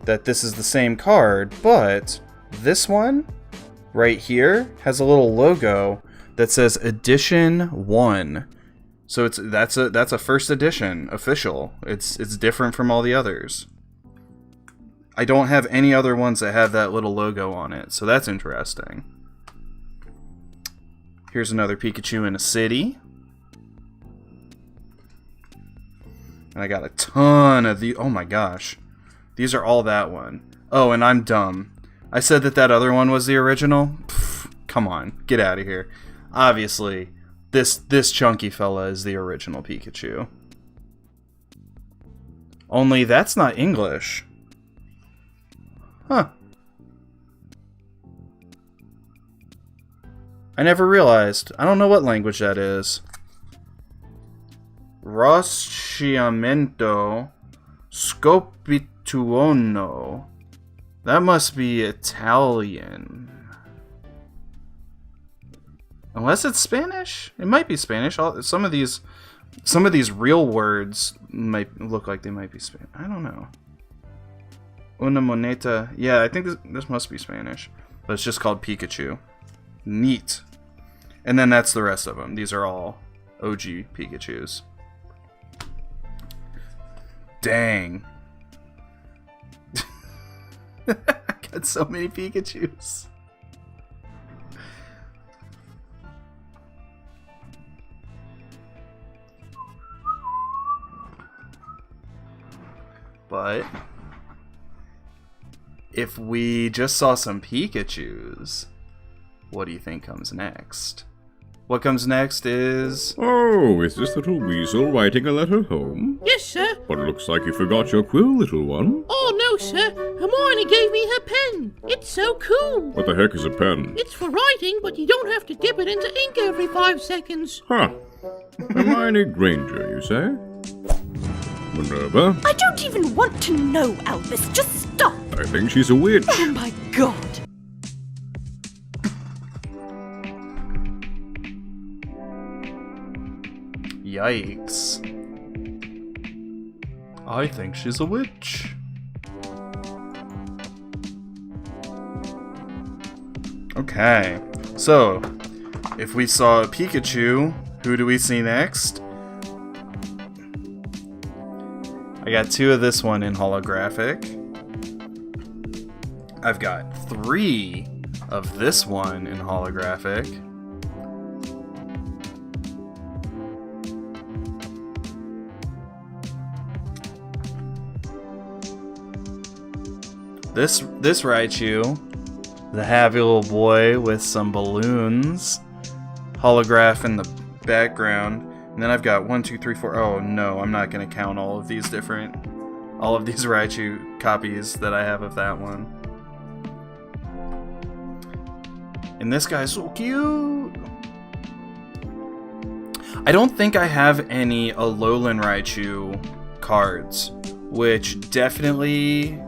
that this is the same card, but this one right here has a little logo that says Edition 1. So that's a first edition official. It's different from all the others. I don't have any other ones that have that little logo on it, so that's interesting. Here's another Pikachu in a city. And I got a ton of the. Oh my gosh. These are all that one. Oh, and I'm dumb. I said that other one was the original? Pfft, come on, get out of here. Obviously, this chunky fella is the original Pikachu. Only that's not English. Huh. I never realized. I don't know what language that is. Rosciamento Scopituono. That must be Italian. Unless it's Spanish? It might be Spanish. Some of these real words might look like they might be Spanish. I don't know. Una moneta. Yeah, I think this must be Spanish. But it's just called Pikachu. Neat. And then that's the rest of them. These are all OG Pikachus. Dang. I got so many Pikachus. But if we just saw some Pikachus, what do you think comes next? What comes next is... Oh, is this little weasel writing a letter home? Yes, sir. But it looks like you forgot your quill, little one. Oh, no, sir. Hermione gave me her pen. It's so cool. What the heck is a pen? It's for writing, but you don't have to dip it into ink every 5 seconds. Huh. Hermione Granger, you say? Minerva? I don't even want to know, Albus. Just stop. I think she's a witch. Oh my god. Yikes. I think she's a witch. Okay, so if we saw a Pikachu, who do we see next? I got 2 of this one in holographic. I've got 3 of this one in holographic. This Raichu, the happy little boy with some balloons, holograph in the background, and then I've got 1, 2, 3, 4. Oh no, I'm not gonna count all of these Raichu copies that I have of that one. And this guy's so cute. I don't think I have any Alolan Raichu cards, which definitely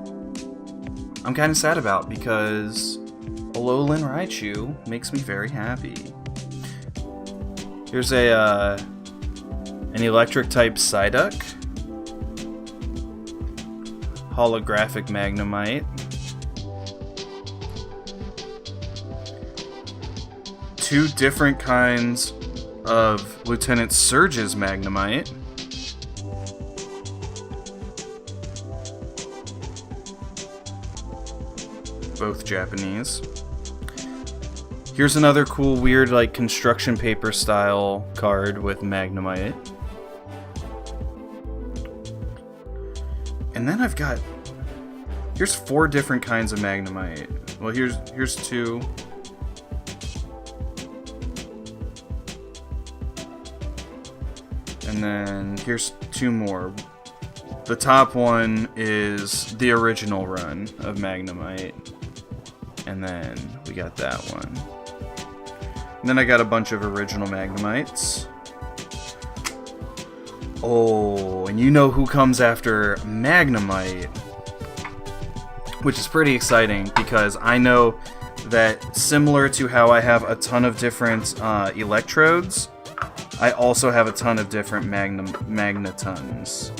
I'm kind of sad about, because Alolan Raichu makes me very happy. Here's an electric type Psyduck, holographic Magnemite, 2 different kinds of Lieutenant Surge's Magnemite. Both Japanese. Here's another cool, weird, like, construction paper style card with Magnemite. And then I've got... Here's 4 different kinds of Magnemite. Well, here's 2. And then here's 2 more. The top one is the original run of Magnemite. And then we got that one. And then I got a bunch of original Magnemites. Oh, and you know who comes after Magnemite, which is pretty exciting, because I know that similar to how I have a ton of different electrodes, I also have a ton of different Magnetons.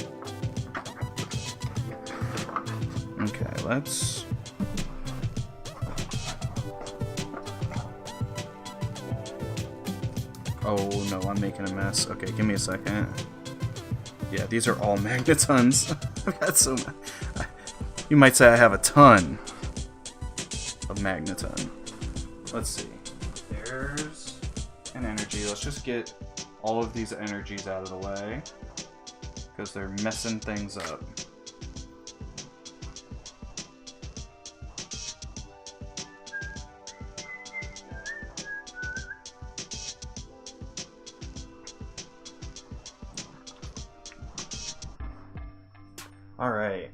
Okay, let's... Oh no, I'm making a mess. Okay, give me a second. Yeah, these are all Magnetons. I've got so many. You might say I have a ton of Magneton. Let's see. There's an energy. Let's just get all of these energies out of the way, because they're messing things up. Alright.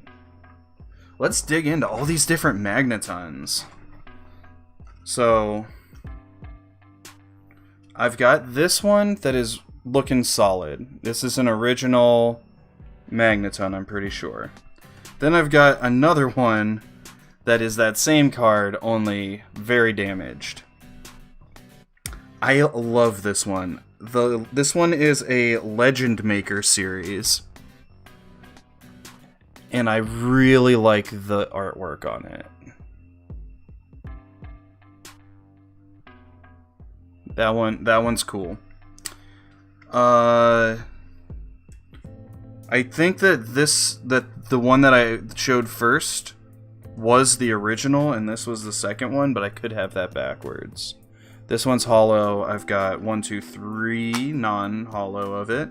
Let's dig into all these different Magnetons. So, I've got this one that is looking solid. This is an original Magneton, I'm pretty sure. Then I've got another one that is that same card, only very damaged. I love this one. This one is a Legend Maker series. And I really like the artwork on it. That one's cool. I think that the one that I showed first was the original, and this was the second one, but I could have that backwards. This one's hollow. I've got 1, 2, 3 non-hollow of it.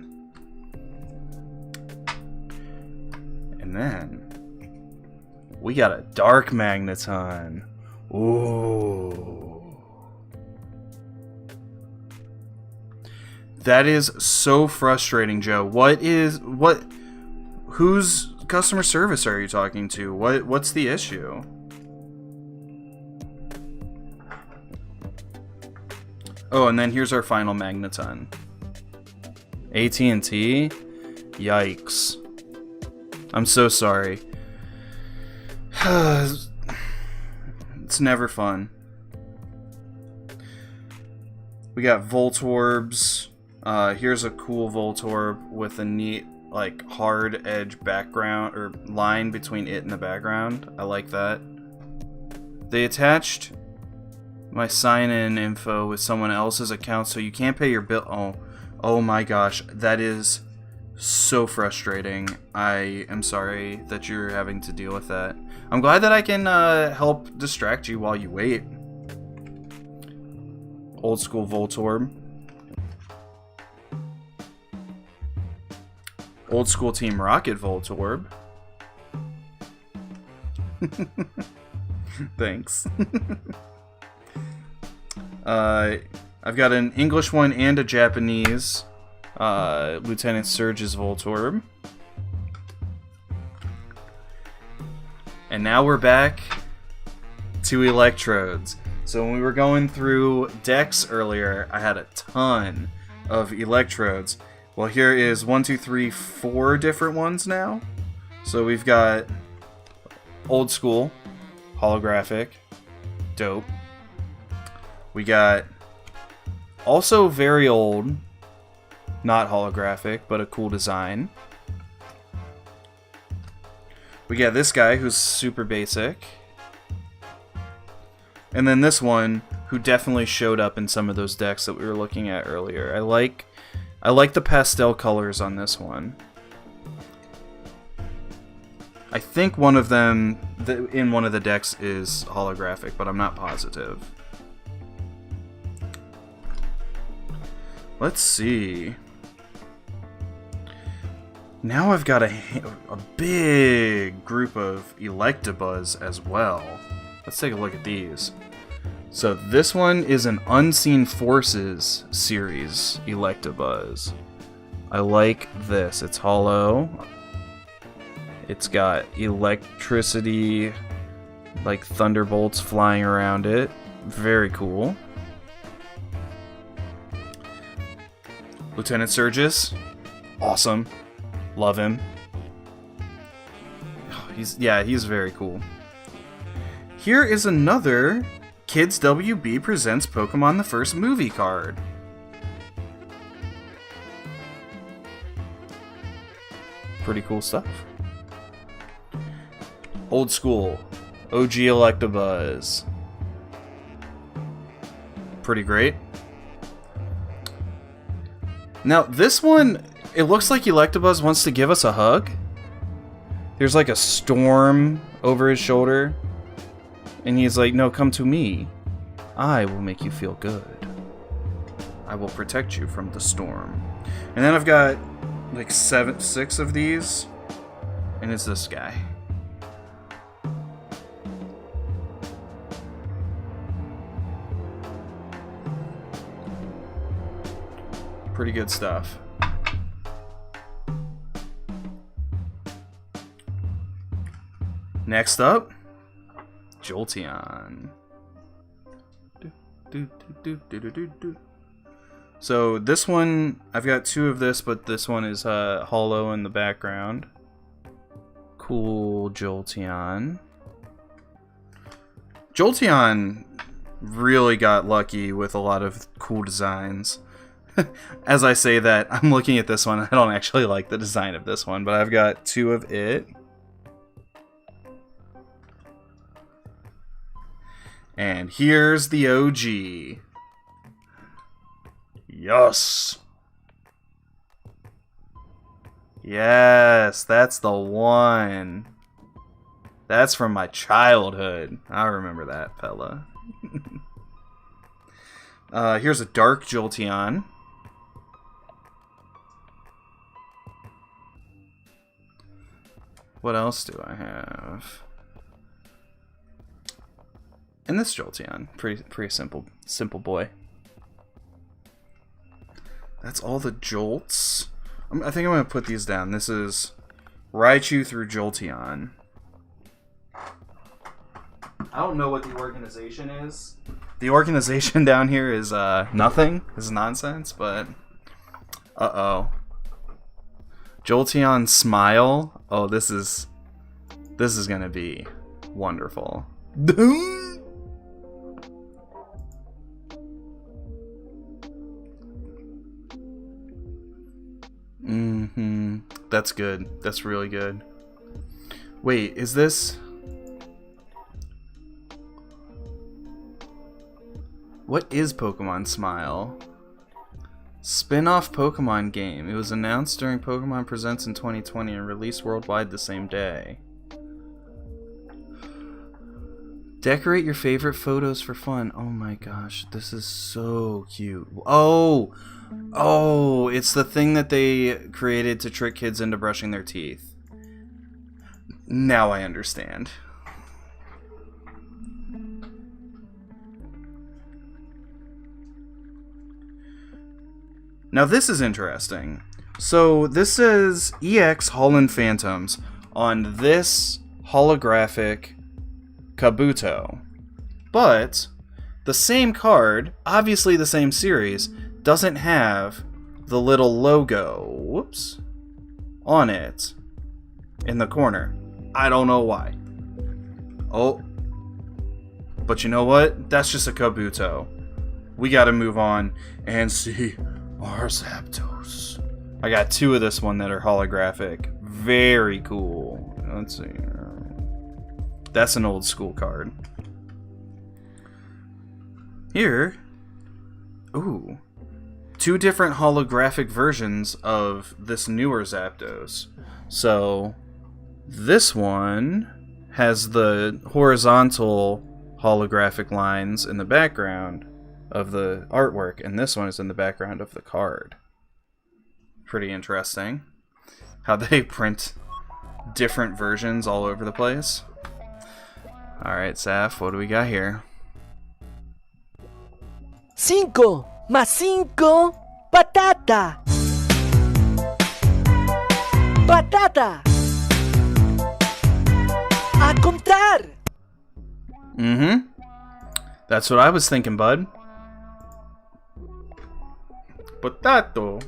And then we got a Dark Magneton. Ooh. That is so frustrating, Joe. Whose customer service are you talking to? What's the issue? Oh, and then here's our final Magneton. AT&T? Yikes. I'm so sorry. It's never fun. We got Voltorbs. Here's a cool Voltorb with a neat, like, hard edge background, or line between it and the background. I like that. They attached my sign-in info with someone else's account, so you can't pay your bill. Oh my gosh, that is so frustrating. I am sorry that you're having to deal with that. I'm glad that I can help distract you while you wait. Old school Voltorb. Old school Team Rocket Voltorb. Thanks. I've got an English one and a Japanese. Lieutenant Surge's Voltorb. And now we're back to Electrodes. So when we were going through decks earlier, I had a ton of Electrodes. Well, here is 1, 2, 3, 4 different ones now. So we've got old school, holographic, dope. We got also very old, not holographic, but a cool design. We got this guy who's super basic. And then this one, who definitely showed up in some of those decks that we were looking at earlier. I like the pastel colors on this one. I think one of them in one of the decks is holographic, but I'm not positive. Let's see. Now I've got a big group of Electabuzz as well. Let's take a look at these. So this one is an Unseen Forces series Electabuzz. I like this. It's hollow. It's got electricity, like thunderbolts flying around it. Very cool. Lieutenant Surges. Awesome. Love him. He's very cool. Here is another Kids WB Presents Pokemon the First movie card. Pretty cool stuff. Old school. OG Electabuzz. Pretty great. Now, this one, it looks like Electabuzz wants to give us a hug. There's like a storm over his shoulder. And he's like, no, come to me. I will make you feel good. I will protect you from the storm. And then I've got like 6 of these. And it's this guy. Pretty good stuff. Next up, Jolteon. So this one, I've got 2 of this, but this one is hollow in the background. Cool Jolteon. Jolteon really got lucky with a lot of cool designs. As I say that, I'm looking at this one. I don't actually like the design of this one, but I've got 2 of it. And here's the OG. Yes. Yes, that's the one. That's from my childhood. I remember that fella. Here's a dark Jolteon. What else do I have? And this Jolteon, pretty simple boy. That's all the Jolts. I think I'm gonna put these down. This is Raichu through Jolteon. I don't know what the organization is. The organization down here is nothing. Is nonsense, but uh-oh. Jolteon Smile. Oh, this is gonna be wonderful. That's good. That's really good. Wait, is this... What is Pokemon Smile? Spin-off Pokemon game. It was announced during Pokemon Presents in 2020 and released worldwide the same day. Decorate your favorite photos for fun. Oh my gosh, this is so cute. Oh, it's the thing that they created to trick kids into brushing their teeth. Now I understand. Now this is interesting. So this says EX Holland Phantoms on this holographic Kabuto. But the same card, obviously the same series, doesn't have the little logo, whoops, on it in the corner. I don't know why. Oh. But you know what? That's just a Kabuto. We gotta move on and see our Zapdos. I got 2 of this one that are holographic. Very cool. Let's see. That's an old school card. Here. Ooh. 2 different holographic versions of this newer Zapdos. So, this one has the horizontal holographic lines in the background of the artwork, and this one is in the background of the card. Pretty interesting how they print different versions all over the place. Alright, Saf, what do we got here? 5 más 5, batata. Batata. A contar. Mm-hmm. That's what I was thinking, bud. Potato.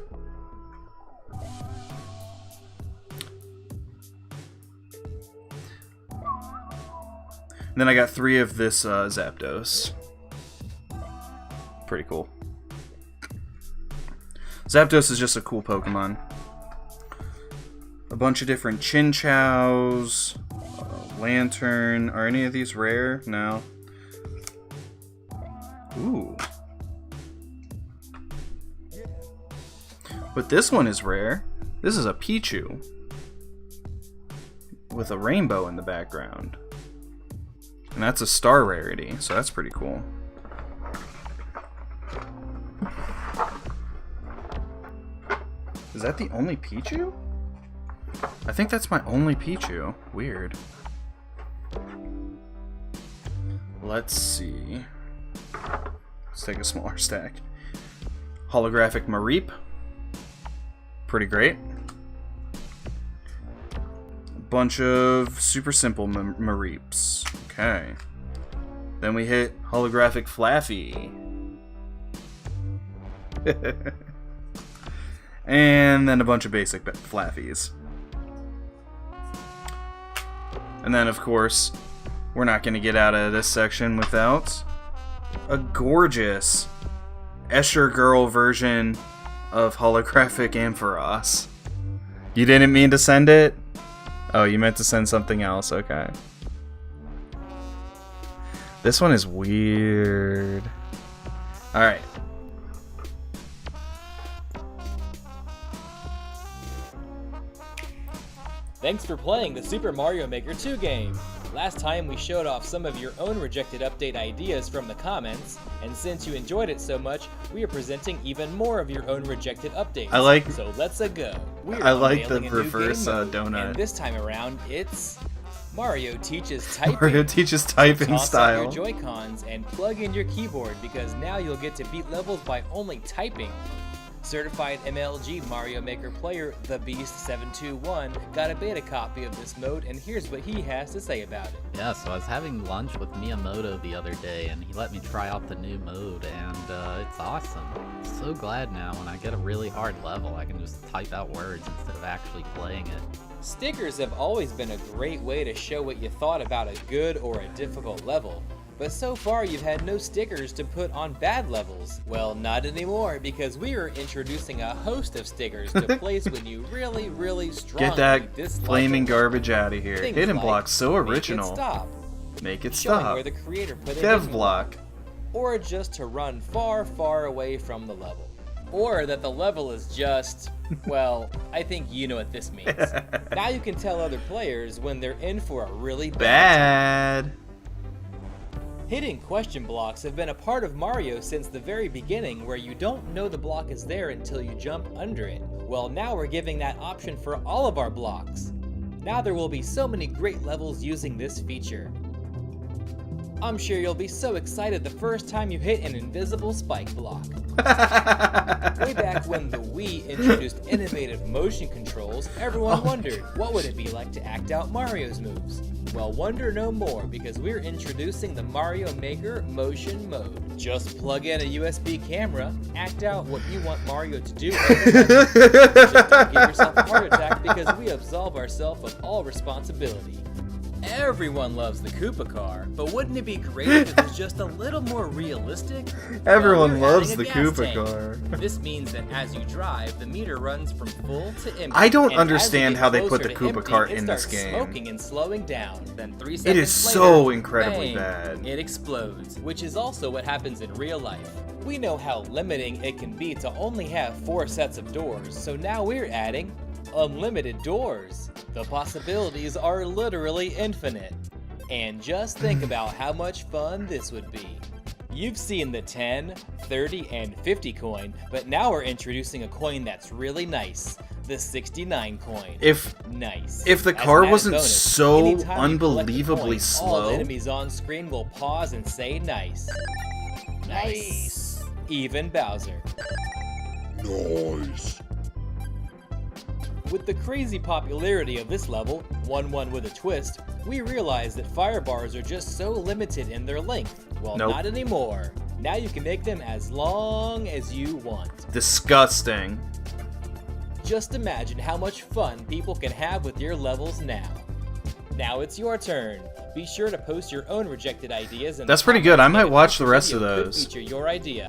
And then I got 3 of this Zapdos. Pretty cool. Zapdos is just a cool Pokemon. A bunch of different Chin Chows. Lantern. Are any of these rare? No. Ooh. But this one is rare. This is a Pichu. With a rainbow in the background. And that's a star rarity, so that's pretty cool. Is that the only Pichu? I think that's my only Pichu. Weird. Let's see. Let's take a smaller stack. Holographic Mareep. Pretty great. Bunch of super simple Mareeps. Okay. Then we hit holographic Flaffy. And then a bunch of basic Flaffies. And then, of course, we're not going to get out of this section without a gorgeous Escher Girl version of holographic Ampharos. You didn't mean to send it? Oh, you meant to send something else. Okay. This one is weird. Alright. Thanks for playing the Super Mario Maker 2 game. Last time we showed off some of your own rejected update ideas from the comments, and since you enjoyed it so much, we are presenting even more of your own rejected updates. So let's go. I like the reverse donut. And this time around, it's Mario teaches typing. Mario teaches typing Toss style. out your Joy-Cons and plug in your keyboard because now you'll get to beat levels by only typing. Certified MLG Mario Maker player The Beast 721 got a beta copy of this mode, and here's what he has to say about it. Yeah, so I was having lunch with Miyamoto the other day, and he let me try out the new mode, and it's awesome. So glad now when I get a really hard level, I can just type out words instead of actually playing it. Stickers have always been a great way to show what you thought about a good or a difficult level. But so far you've had no stickers to put on bad levels. Well, not anymore, because we are introducing a host of stickers to place when you really strongly Get that dislike flaming a garbage out of here. Things Hidden like block, so original. Make it stop. Make it Showing stop. where the creator put it Dev in. block. Or just to run far away from the level. Or that the level is just, well, I think you know what this means. Now you can tell other players when they're in for a really bad time. Hidden question blocks have been a part of Mario since the very beginning, where you don't know the block is there until you jump under it. Well, now we're giving that option for all of our blocks. Now there will be so many great levels using this feature. I'm sure you'll be so excited the first time you hit an invisible spike block. Way back when the Wii introduced innovative motion controls, everyone wondered, what would it be like to act out Mario's moves? Well, wonder no more, because we're introducing the Mario Maker Motion Mode. Just plug in a USB camera, act out what you want Mario to do, just don't give yourself a heart attack because we absolve ourselves of all responsibility. Everyone loves the Koopa car, but wouldn't it be great if it was just a little more realistic? Everyone Well, loves the Koopa car. This means that as you drive, the meter runs from full to empty. I don't and understand as you get how they put closer the to Koopa empty, car it in this starts game. smoking and slowing down. Then 3 It seconds is so later, incredibly bang, bad. It explodes, which is also what happens in real life. We know how limiting it can be to only have 4 sets of doors, so now we're adding unlimited doors. The possibilities are literally infinite. And just think about how much fun this would be. You've seen the 10, 30, and 50 coin, but now we're introducing a coin that's really nice. The 69 coin. If Nice. the As car an added wasn't bonus, so anytime you collect a unbelievably coin, all slow. enemies on screen will pause and say nice. Nice. Even Bowser. Nice. With the crazy popularity of this level, 1-1 with a twist, we realized that fire bars are just so limited in their length. Well, Nope. not anymore. Now you can make them as long as you want. Disgusting. Just imagine how much fun people can have with your levels now. Now it's your turn. Be sure to post your own rejected ideas. In That's the pretty good. I comments, might and watch the future rest of video could those. Feature your idea.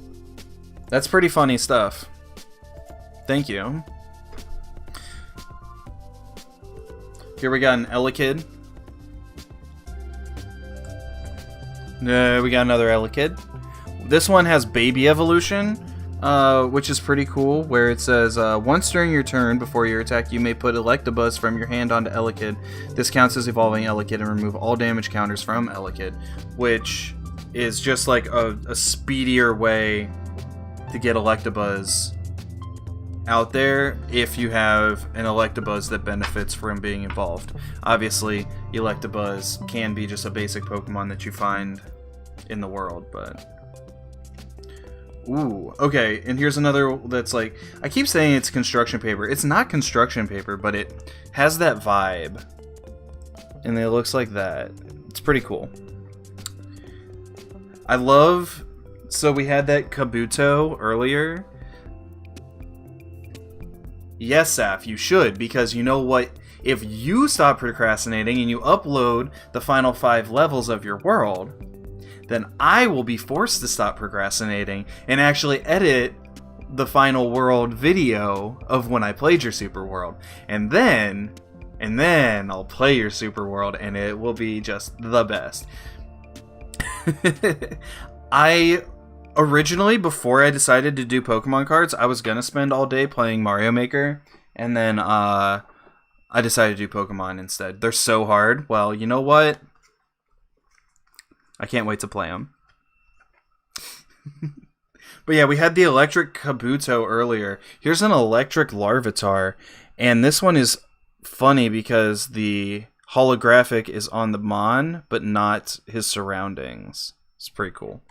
That's pretty funny stuff. Thank you. Here we got an Elekid. We got another Elekid. This one has baby evolution, which is pretty cool, where it says, once during your turn before your attack, you may put Electabuzz from your hand onto Elekid. This counts as evolving Elekid and remove all damage counters from Elekid, which is just like a speedier way to get Electabuzz out there if you have an Electabuzz that benefits from being evolved. Obviously, Electabuzz can be just a basic Pokemon that you find in the world, but... Ooh, okay, and here's another that's like... I keep saying it's construction paper. It's not construction paper, but it has that vibe. And it looks like that. It's pretty cool. I love... So we had that Kabuto earlier. Yes, Saf, you should, because you know what? If you stop procrastinating and you upload the final 5 levels of your world, then I will be forced to stop procrastinating and actually edit the final world video of when I played your Super World. And then I'll play your Super World and it will be just the best. Originally, before I decided to do Pokemon cards, I was gonna spend all day playing Mario Maker, and then I decided to do Pokemon instead. They're so hard. Well, you know what? I can't wait to play them. But yeah, we had the electric Kabuto earlier. Here's an electric Larvitar, and this one is funny because the holographic is on the Mon, but not his surroundings. It's pretty cool.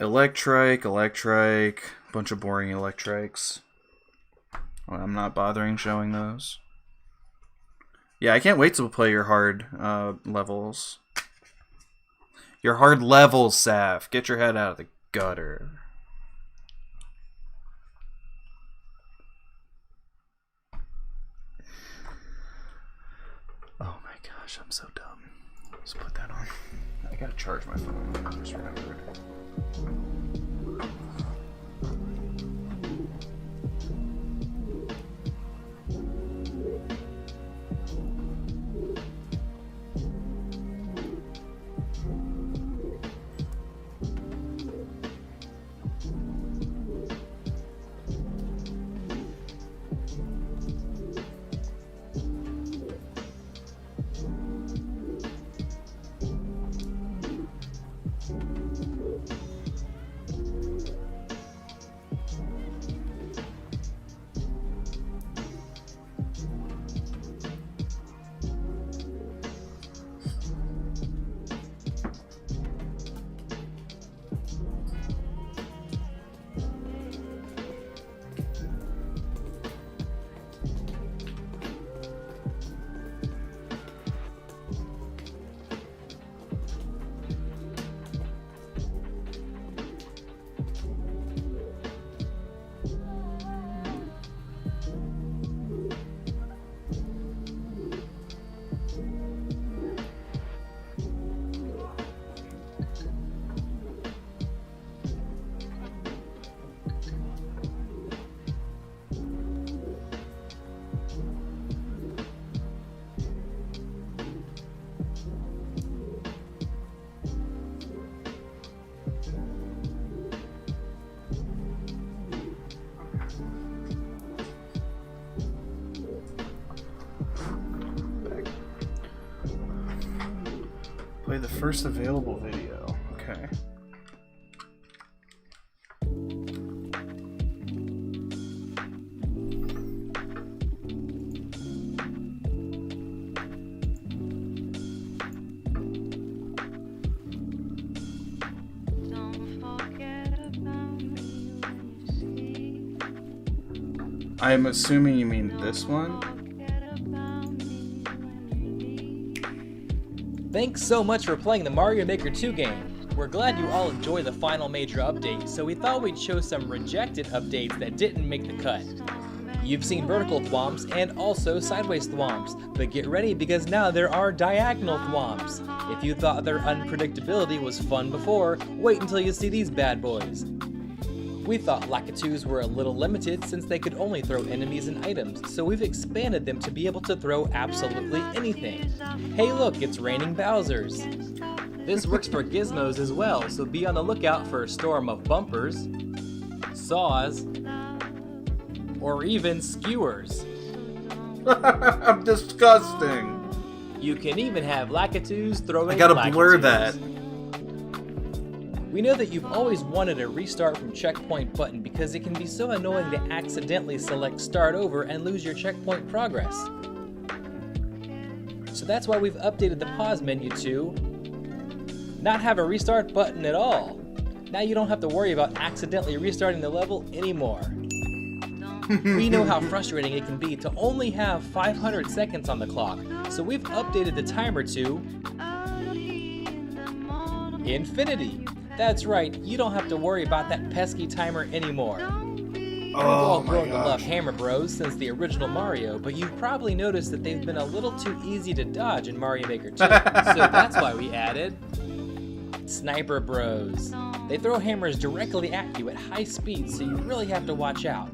Electrike, bunch of boring Electrikes. Well, I'm not bothering showing those. Yeah, I can't wait to play your hard levels. Your hard levels, Saf. Get your head out of the gutter. Oh my gosh, I'm so dumb. Let's put that on. I gotta charge my phone. I just remembered. Play the first available video. Okay. I'm assuming you mean this one? Thanks so much for playing the Mario Maker 2 game. We're glad you all enjoy the final major update, so we thought we'd show some rejected updates that didn't make the cut. You've seen vertical thwomps and also sideways thwomps, but get ready because now there are diagonal thwomps. If you thought their unpredictability was fun before, wait until you see these bad boys. We thought Lakitus were a little limited since they could only throw enemies and items, so we've expanded them to be able to throw absolutely anything. Hey look, it's raining Bowsers. This works for gizmos as well, so be on the lookout for a storm of bumpers, saws, or even skewers. I'm disgusting. You can even have Lakitus throwing I gotta Lakitus. blur that. We know that you've always wanted a restart from checkpoint button because it can be so annoying to accidentally select start over and lose your checkpoint progress. So that's why we've updated the pause menu to not have a restart button at all. Now you don't have to worry about accidentally restarting the level anymore. We know how frustrating it can be to only have 500 seconds on the clock, so we've updated the timer to infinity. That's right, you don't have to worry about that pesky timer anymore. We've all grown to love Hammer Bros since the original Mario, but you've probably noticed that they've been a little too easy to dodge in Mario Maker 2, so that's why we added Sniper Bros. They throw hammers directly at you at high speed, so you really have to watch out.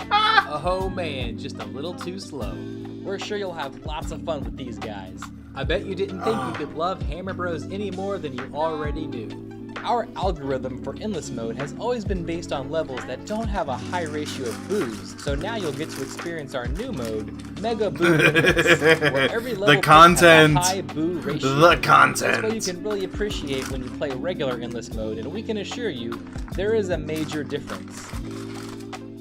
Oh man, just a little too slow. We're sure you'll have lots of fun with these guys. I bet you didn't think you could love Hammer Bros any more than you already do. Our algorithm for Endless Mode has always been based on levels that don't have a high ratio of boos, so now you'll get to experience our new mode, Mega Boo Endless, where every level The content. has a high boo ratio. The content. That's what you can really appreciate when you play regular Endless Mode, and we can assure you, there is a major difference.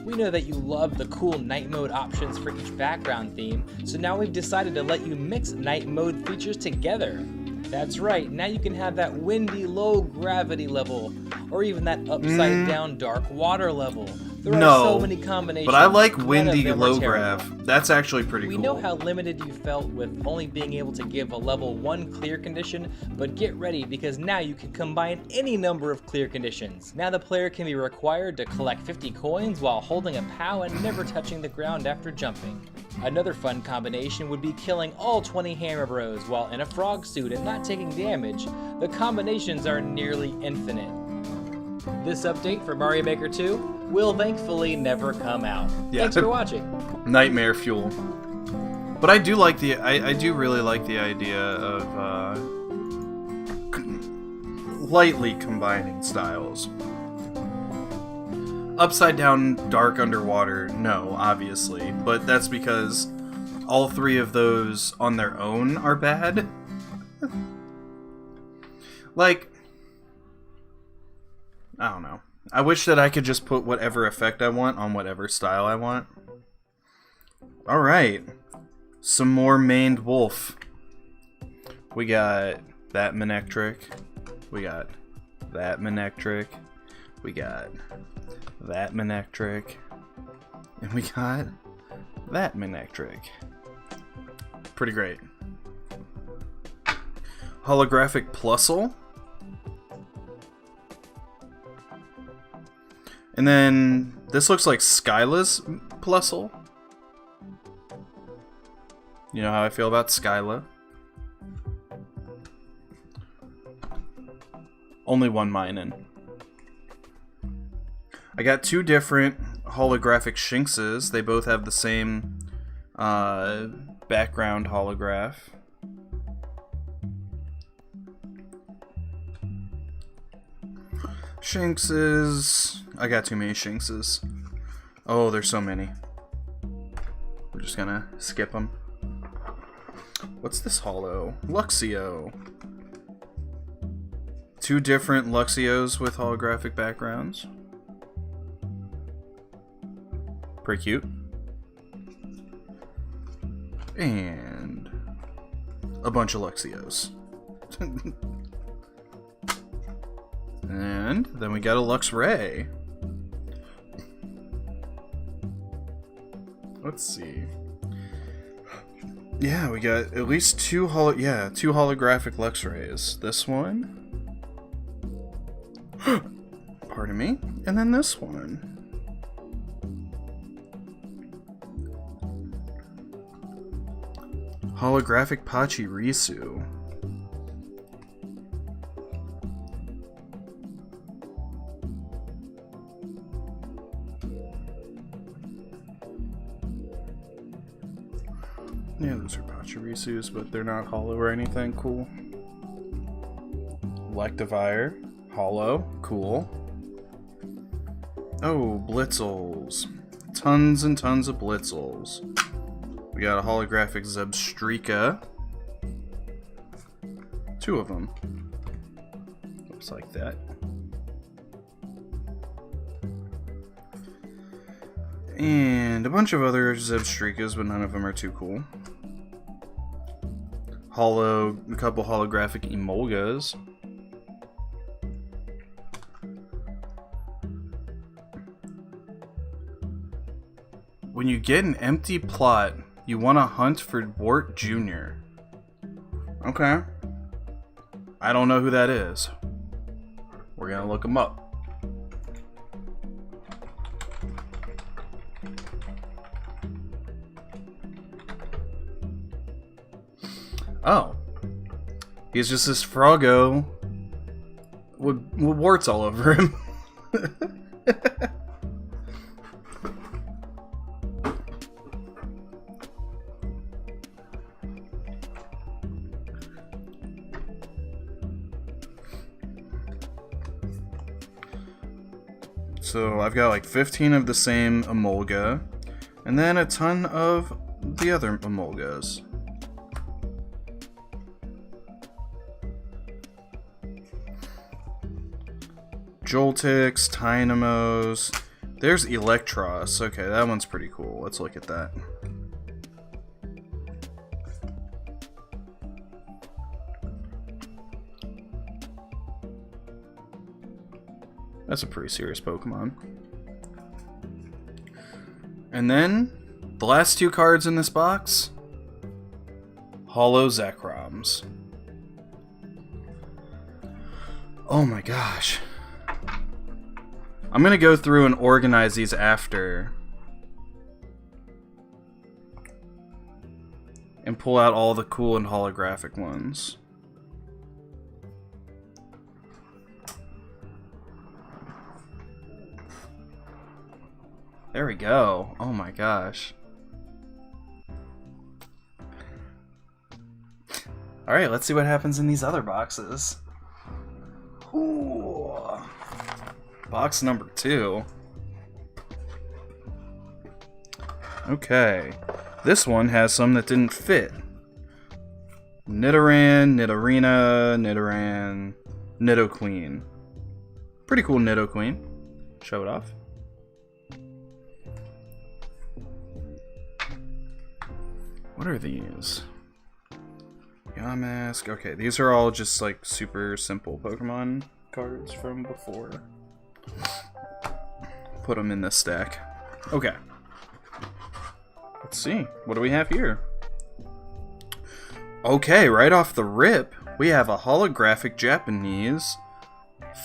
We know that you love the cool night mode options for each background theme, so now we've decided to let you mix night mode features together. That's right, now you can have that windy low gravity level, or even that upside down dark water level. There are so many combinations. But I like none windy of them are low terrible. grav. That's actually pretty We cool. know how limited you felt with only being able to give a level 1 clear condition, but get ready because now you can combine any number of clear conditions. Now the player can be required to collect 50 coins while holding a POW and never touching the ground after jumping. Another fun combination would be killing all 20 Hammer Bros while in a frog suit and not taking damage. The combinations are nearly infinite. This update for Mario Maker 2 will thankfully never come out. Yeah. Thanks for watching. Nightmare fuel. But I do like I do really like the idea of lightly combining styles. Upside down, dark underwater, no, obviously, but that's because all three of those on their own are bad. Like, I don't know. I wish that I could just put whatever effect I want on whatever style I want. Alright. Some more maned wolf. We got that Manectric. We got that Manectric. We got that Manectric. And we got that Manectric. Pretty great. Holographic Plusle. And then this looks like Skyla's Plusle. You know how I feel about Skyla. Only one Minun. I got two different holographic Shinxes. They both have the same background holograph. Shinxes. I got too many Shinxes. Oh, there's so many. We're just gonna skip them. What's this holo? Luxio. Two different Luxios with holographic backgrounds. Pretty cute. And a bunch of Luxios. And then we got a Luxray. Let's see. Yeah, we got at least two holographic Luxrays. This one. Pardon me. And then this one. Holographic Pachirisu. Yeah, those are Pachirisus, but they're not hollow or anything. Cool. Electivire. Hollow. Cool. Oh, Blitzels. Tons and tons of Blitzels. We got a holographic Zebstrika. 2 of them. Looks like that. And a bunch of other Zebstrikas, but none of them are too cool. A couple holographic Emolgas. When you get an empty plot, you want to hunt for Wart Jr. Okay. I don't know who that is. We're gonna look him up. Oh. He's just this Froggo with warts all over him. So I've got like 15 of the same Emolga, and then a ton of the other Emolgas. Joltix, Tynamos. There's Electros. Okay, that one's pretty cool. Let's look at that. That's a pretty serious Pokemon. And then, the last 2 cards in this box. Holo Zekroms. Oh my gosh. I'm gonna go through and organize these after. And pull out all the cool and holographic ones. There we go. Oh my gosh. Alright, let's see what happens in these other boxes. Ooh. Box number 2. Okay. This one has some that didn't fit. Nidoran, Nidorina, Nidoran, Nidoqueen. Pretty cool Nidoqueen. Show it off. What are these? Yamask. Okay, these are all just like super simple Pokemon cards from before. Put them in this stack. Okay. Let's see. What do we have here? Okay, right off the rip, we have a holographic Japanese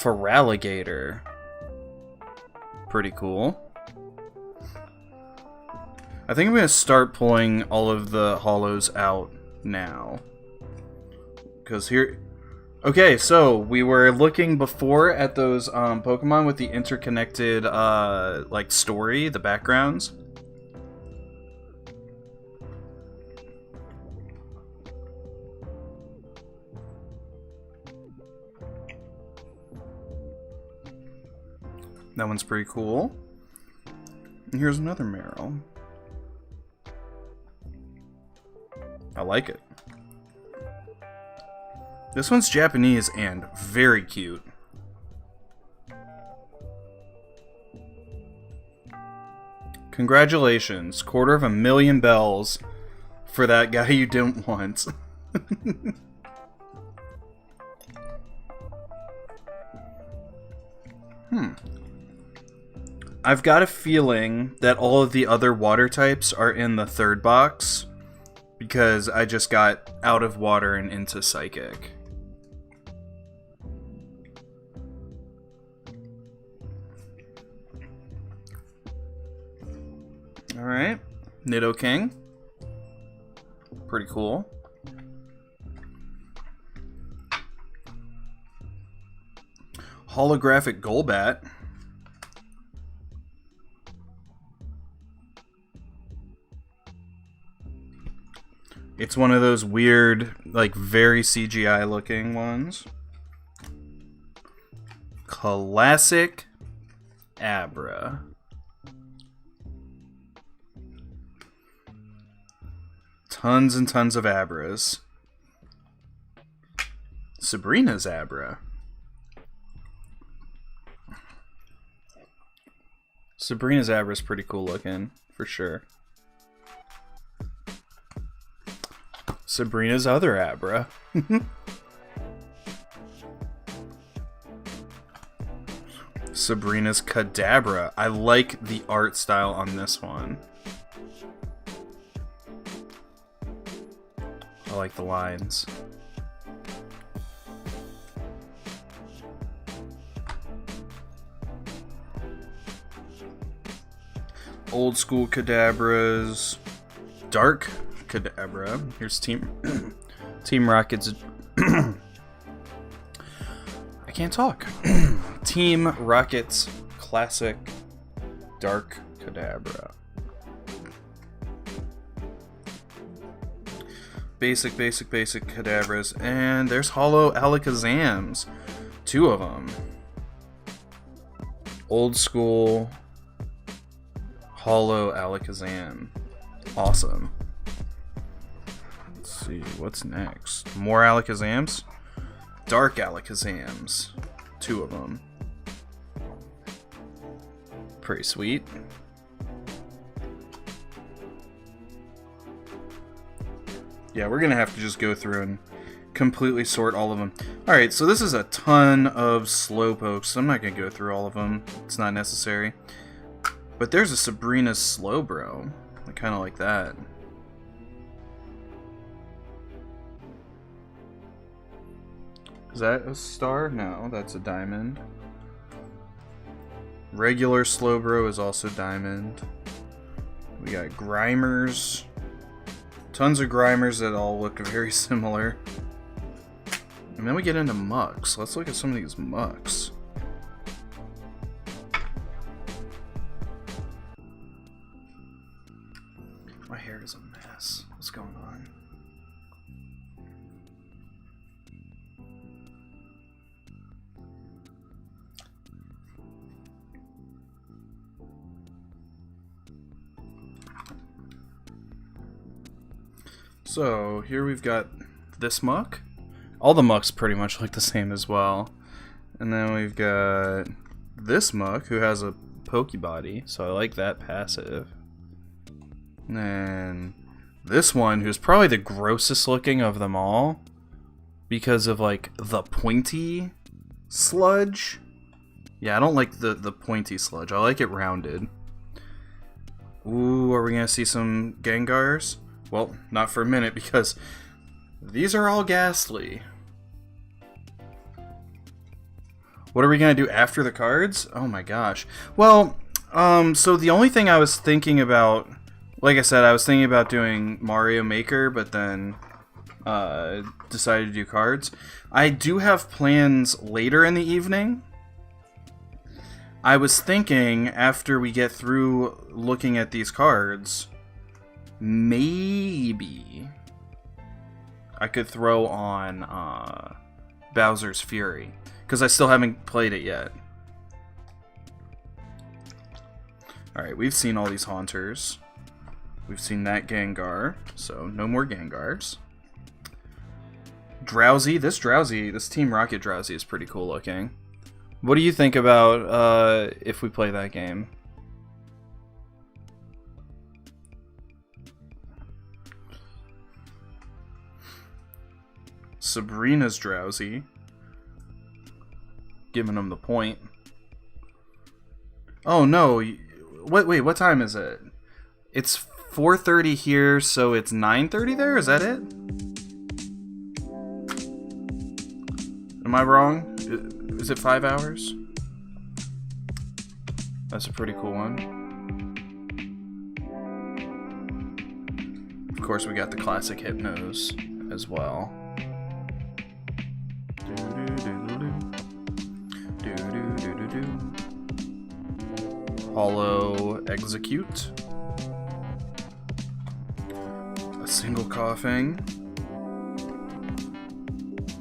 Feraligatr. Pretty cool. I think I'm going to start pulling all of the holos out now. Because here... Okay, so we were looking before at those Pokemon with the interconnected, like, story, the backgrounds. That one's pretty cool. And here's another Marill. I like it. This one's Japanese and very cute. Congratulations, 250,000 bells for that guy you didn't want. I've got a feeling that all of the other water types are in the third box, because I just got out of water and into psychic. Alright, Nidoking. Pretty cool. Holographic Golbat. It's one of those weird, like, very CGI looking ones. Classic Abra. Tons and tons of Abras. Sabrina's Abra. Sabrina's Abra is pretty cool looking, for sure. Sabrina's other Abra. Sabrina's Kadabra. I like the art style on this one. I like the lines. Old school Kadabras. Dark Kadabra. Here's Team Rocket's. I can't talk. Team Rocket's classic Dark Kadabra. Basic Kadabras. And there's Hollow Alakazams. 2 of them. Old school Hollow Alakazam. Awesome. Let's see, what's next? More Alakazams? Dark Alakazams. 2 of them. Pretty sweet. Yeah, we're gonna have to just go through and completely sort all of them. Alright, so this is a ton of Slowpokes, so I'm not gonna go through all of them. It's not necessary. But there's a Sabrina's Slowbro. I kinda like that. Is that a star? No, that's a diamond. Regular Slowbro is also diamond. We got Grimers. Tons of Grimers that all look very similar. And then we get into Mucks. Let's look at some of these Mucks. My hair is a mess. What's going on? So, here we've got this Muck. All the Mucks pretty much look the same as well. And then we've got this Muck, who has a Pokebody, so I like that passive. And then this one, who's probably the grossest looking of them all, because of, like, the pointy sludge. Yeah, I don't like the pointy sludge. I like it rounded. Ooh, are we gonna see some Gengars? Well, not for a minute, because these are all ghastly. What are we gonna do after the cards? Oh my gosh. Well, so the only thing I was thinking about, like I said, I was thinking about doing Mario Maker, but then decided to do cards. I do have plans later in the evening. I was thinking, after we get through looking at these cards, maybe I could throw on Bowser's Fury, because I still haven't played it yet. Alright, we've seen all these Haunters. We've seen that Gengar, so no more Gengars. Drowsy, this Team Rocket Drowsy is pretty cool looking. What do you think about if we play that game? Sabrina's Drowsy. Giving him the point. Oh no, wait, what time is it? It's 4:30 here, so it's 9:30 there? Is that it? Am I wrong? Is it 5 hours? That's a pretty cool one. Of course, we got the classic Hypnos as well. Hollow Execute. A Single coughing.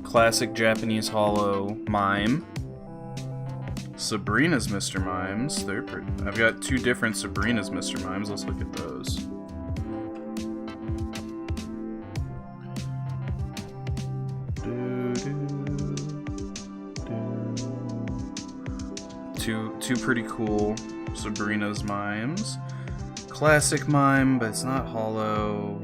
Classic Japanese Hollow Mime. Sabrina's Mr. Mimes. They're pretty. I've got 2 different Sabrina's Mr. Mimes. Let's look at those. Two pretty cool Sabrina's Mimes. Classic Mime, but it's not Hollow.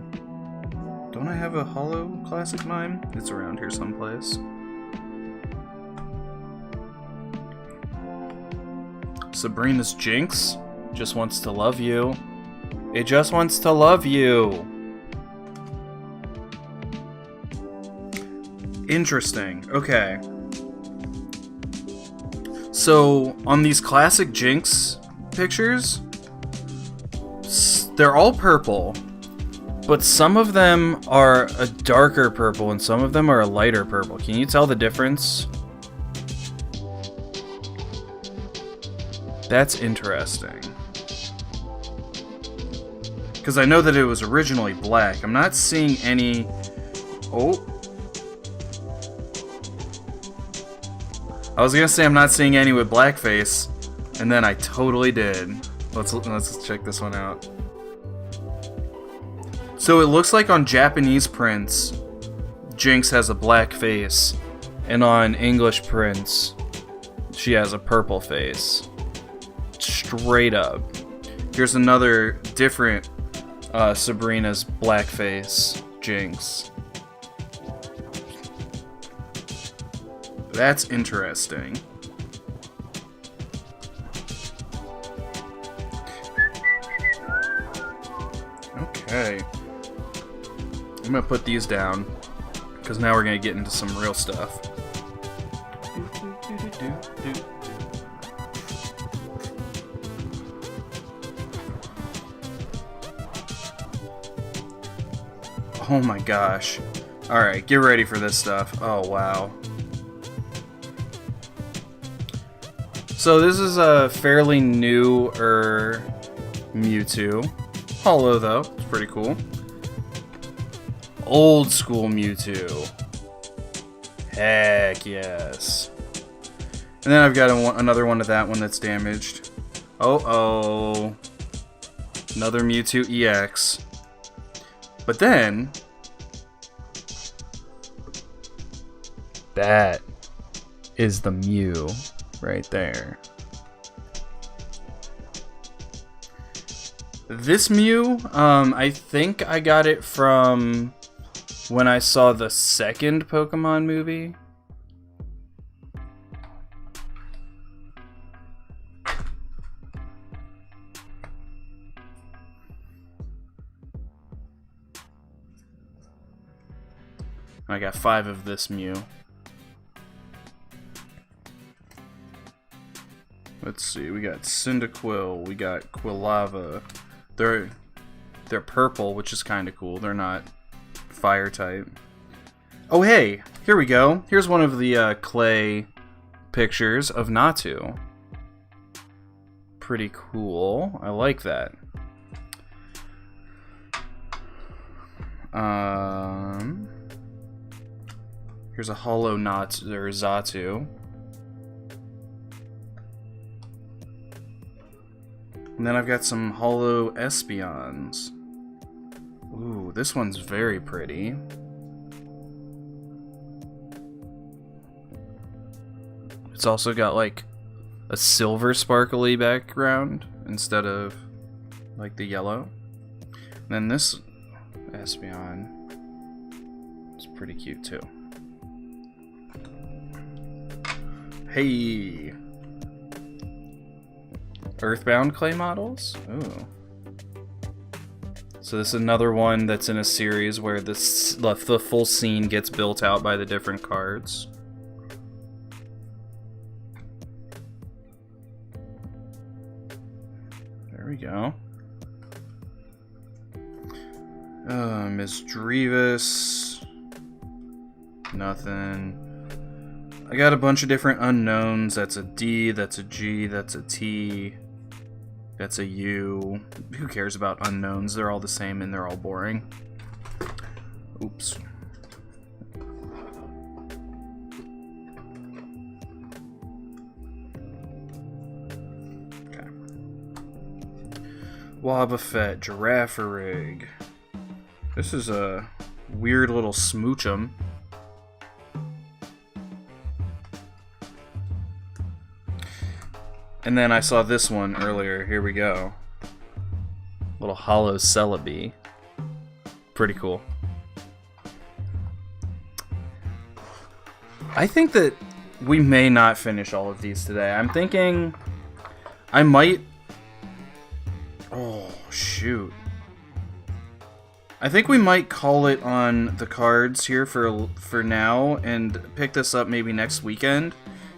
Don't I have a Hollow Classic Mime? It's around here someplace. Sabrina's Jinx just wants to love you. It just wants to love you. Interesting. Okay. So, on these classic Jinx pictures, they're all purple, but some of them are a darker purple and some of them are a lighter purple. Can you tell the difference? That's interesting. Because I know that it was originally black. I'm not seeing any... Oh. I was gonna say I'm not seeing any with blackface, and then I totally did. Let's check this one out. So it looks like on Japanese prints, Jinx has a black face, and on English prints, she has a purple face. Straight up. Here's another different Sabrina's blackface Jinx. That's interesting. Okay. I'm gonna put these down, because now we're gonna get into some real stuff. Oh my gosh. Alright, get ready for this stuff. Oh wow. So this is a fairly newer Mewtwo. Hollow though, it's pretty cool. Old school Mewtwo. Heck yes. And then I've got another one of that one that's damaged. Oh. Another Mewtwo EX. But then... that is the Mew right there. This Mew, I think I got it from when I saw the second Pokemon movie. I got 5 of this Mew. Let's see, we got Cyndaquil, we got Quilava. They're purple, which is kind of cool. They're not fire type. Oh hey, here we go. Here's one of the clay pictures of Natu. Pretty cool. I like that. Here's a hollow Xatu. And then I've got some hollow Espeons. Ooh, this one's very pretty. It's also got like a silver sparkly background instead of like the yellow. And then this Espeon is pretty cute too. Hey! Earthbound clay models? Ooh. So this is another one that's in a series where the full scene gets built out by the different cards. There we go. Miss Drevis. Nothing. I got a bunch of different unknowns. That's a D, that's a G, that's a T, that's a U. Who cares about unknowns? They're all the same and they're all boring. Oops. Okay. Wobbuffet, Girafarig. This is a weird little smoochum. And then I saw this one earlier. Here we go. Little hollow Celebi. Pretty cool. I think that we may not finish all of these today. I'm thinking I might... Oh, shoot. I think we might call it on the cards here for now and pick this up maybe next weekend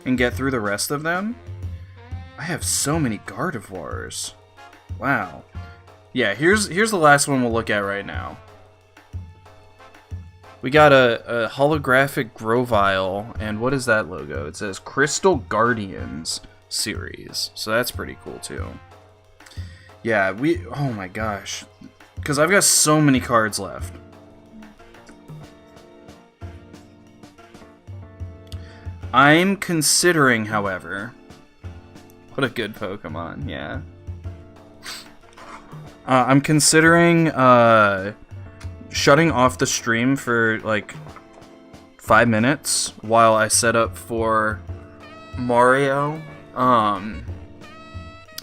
and get through the rest of them. I have so many Gardevoirs. Wow. Yeah, here's the last one we'll look at right now. We got a holographic Grovyle, and what is that logo? It says Crystal Guardians series, so that's pretty cool too. Yeah, oh my gosh, because I've got so many cards left. I'm considering, however, what a good Pokemon, yeah. I'm considering shutting off the stream for like 5 minutes while I set up for Mario.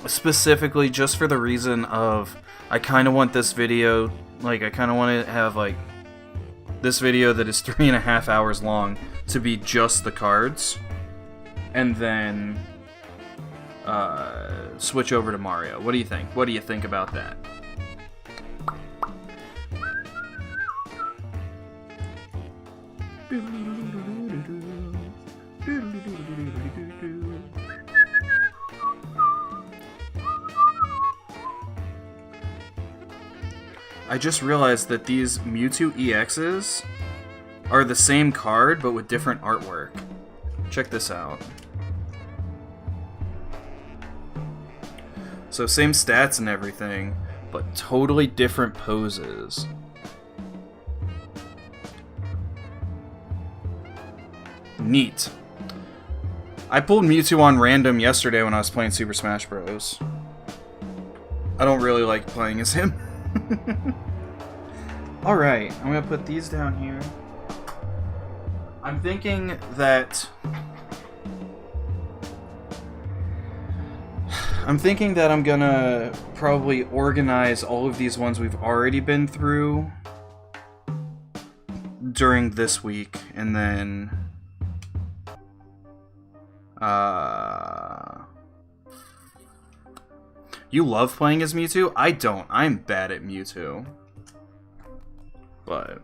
Specifically just for the reason of I kind of want this video, like I kind of want to have like this video that is 3.5 hours long to be just the cards, and then switch over to Mario. What do you think? What do you think about that? I just realized that these Mewtwo EXs are the same card, but with different artwork. Check this out. So same stats and everything, but totally different poses. Neat. I pulled Mewtwo on random yesterday when I was playing Super Smash Bros. I don't really like playing as him. Alright, I'm gonna put these down here. I'm thinking that I'm gonna probably organize all of these ones we've already been through during this week, and then you love playing as Mewtwo? I don't. I'm bad at Mewtwo. But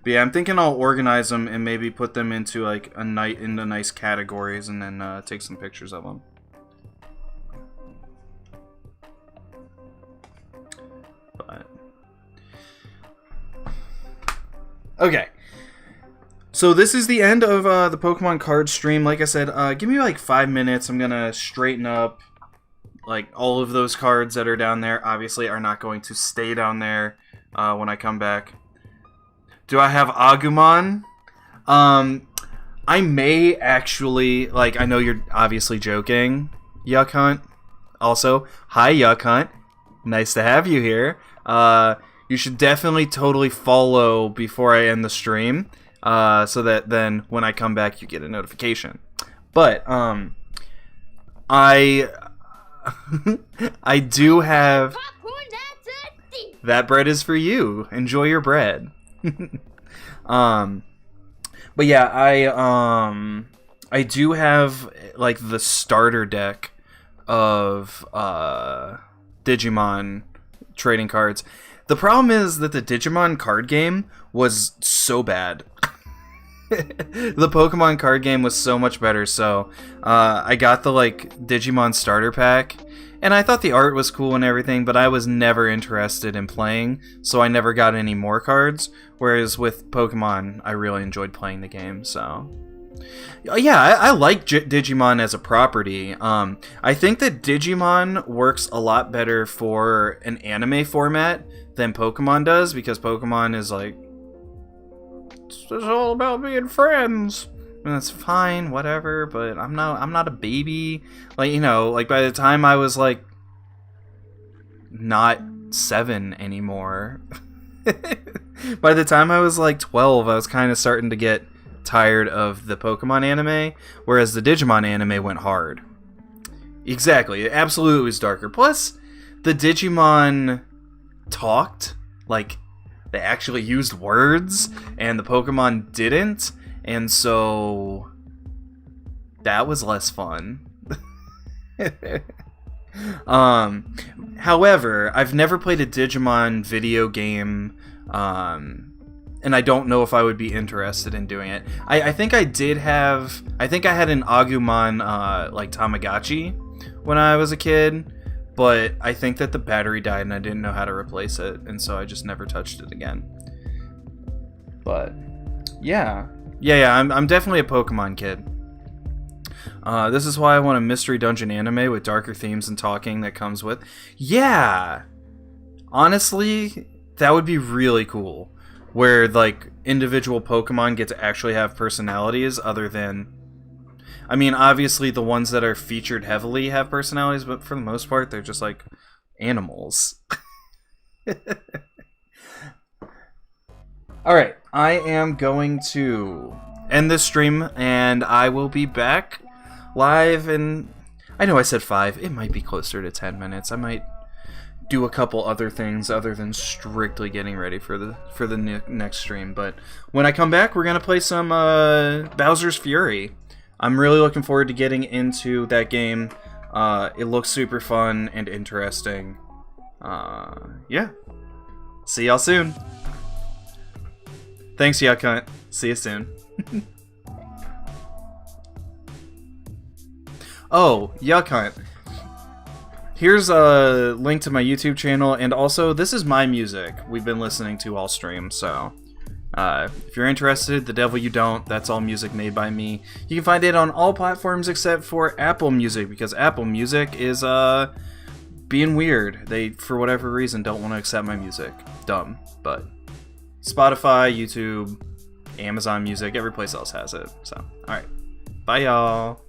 yeah, I'm thinking I'll organize them and maybe put them into like into nice categories, and then take some pictures of them. But okay. So this is the end of the Pokemon card stream. Like I said, give me like 5 minutes. I'm gonna straighten up. Like, all of those cards that are down there, obviously, are not going to stay down there when I come back. Do I have Agumon? I may actually, like, I know you're obviously joking, Yuck Hunt. Also, hi, Yuck Hunt. Nice to have you here. You should definitely totally follow before I end the stream, so that then when I come back, you get a notification. But, I do have... That bread is for you. Enjoy your bread. But yeah, I do have like the starter deck of Digimon trading cards. The problem is that the Digimon card game was so bad. The Pokemon card game was so much better, so I got the like Digimon starter pack, and I thought the art was cool and everything, but I was never interested in playing, so I never got any more cards. Whereas with Pokemon, I really enjoyed playing the game. So yeah, I like Digimon as a property. I think that Digimon works a lot better for an anime format than Pokemon does, because Pokemon is like it's all about being friends. And that's fine, whatever, but I'm not a baby. Like, you know, like by the time I was like not 7 anymore. By the time I was like 12, I was kind of starting to get tired of the Pokemon anime, whereas the Digimon anime went hard. Exactly, it absolutely was darker. Plus, the Digimon talked, like, they actually used words, and the Pokemon didn't, and so that was less fun. However, I've never played a Digimon video game, and I don't know if I would be interested in doing it. I think I had an Agumon, like, Tamagotchi when I was a kid, but I think that the battery died and I didn't know how to replace it, and so I just never touched it again. But, yeah, I'm definitely a Pokemon kid. This is why I want a Mystery Dungeon anime with darker themes and talking that comes with. Yeah! Honestly, that would be really cool. Where, like, individual Pokemon get to actually have personalities other than... I mean, obviously the ones that are featured heavily have personalities, but for the most part, they're just, like, animals. Alright, I am going to end this stream, and I will be back live in... I know I said 5. It might be closer to 10 minutes. I might do a couple other things other than strictly getting ready for the next stream. But when I come back, we're gonna play some Bowser's Fury. I'm really looking forward to getting into that game. It looks super fun and interesting. Yeah. See y'all soon. Thanks, Yuck Hunt. See you soon. Oh, Yuck Hunt. Here's a link to my YouTube channel, and also, this is my music we've been listening to all stream, so if you're interested, The Devil You Don't, that's all music made by me. You can find it on all platforms except for Apple Music, because Apple Music is being weird. They, for whatever reason, don't want to accept my music. Dumb, but Spotify, YouTube, Amazon Music, every place else has it, so, alright. Bye, y'all.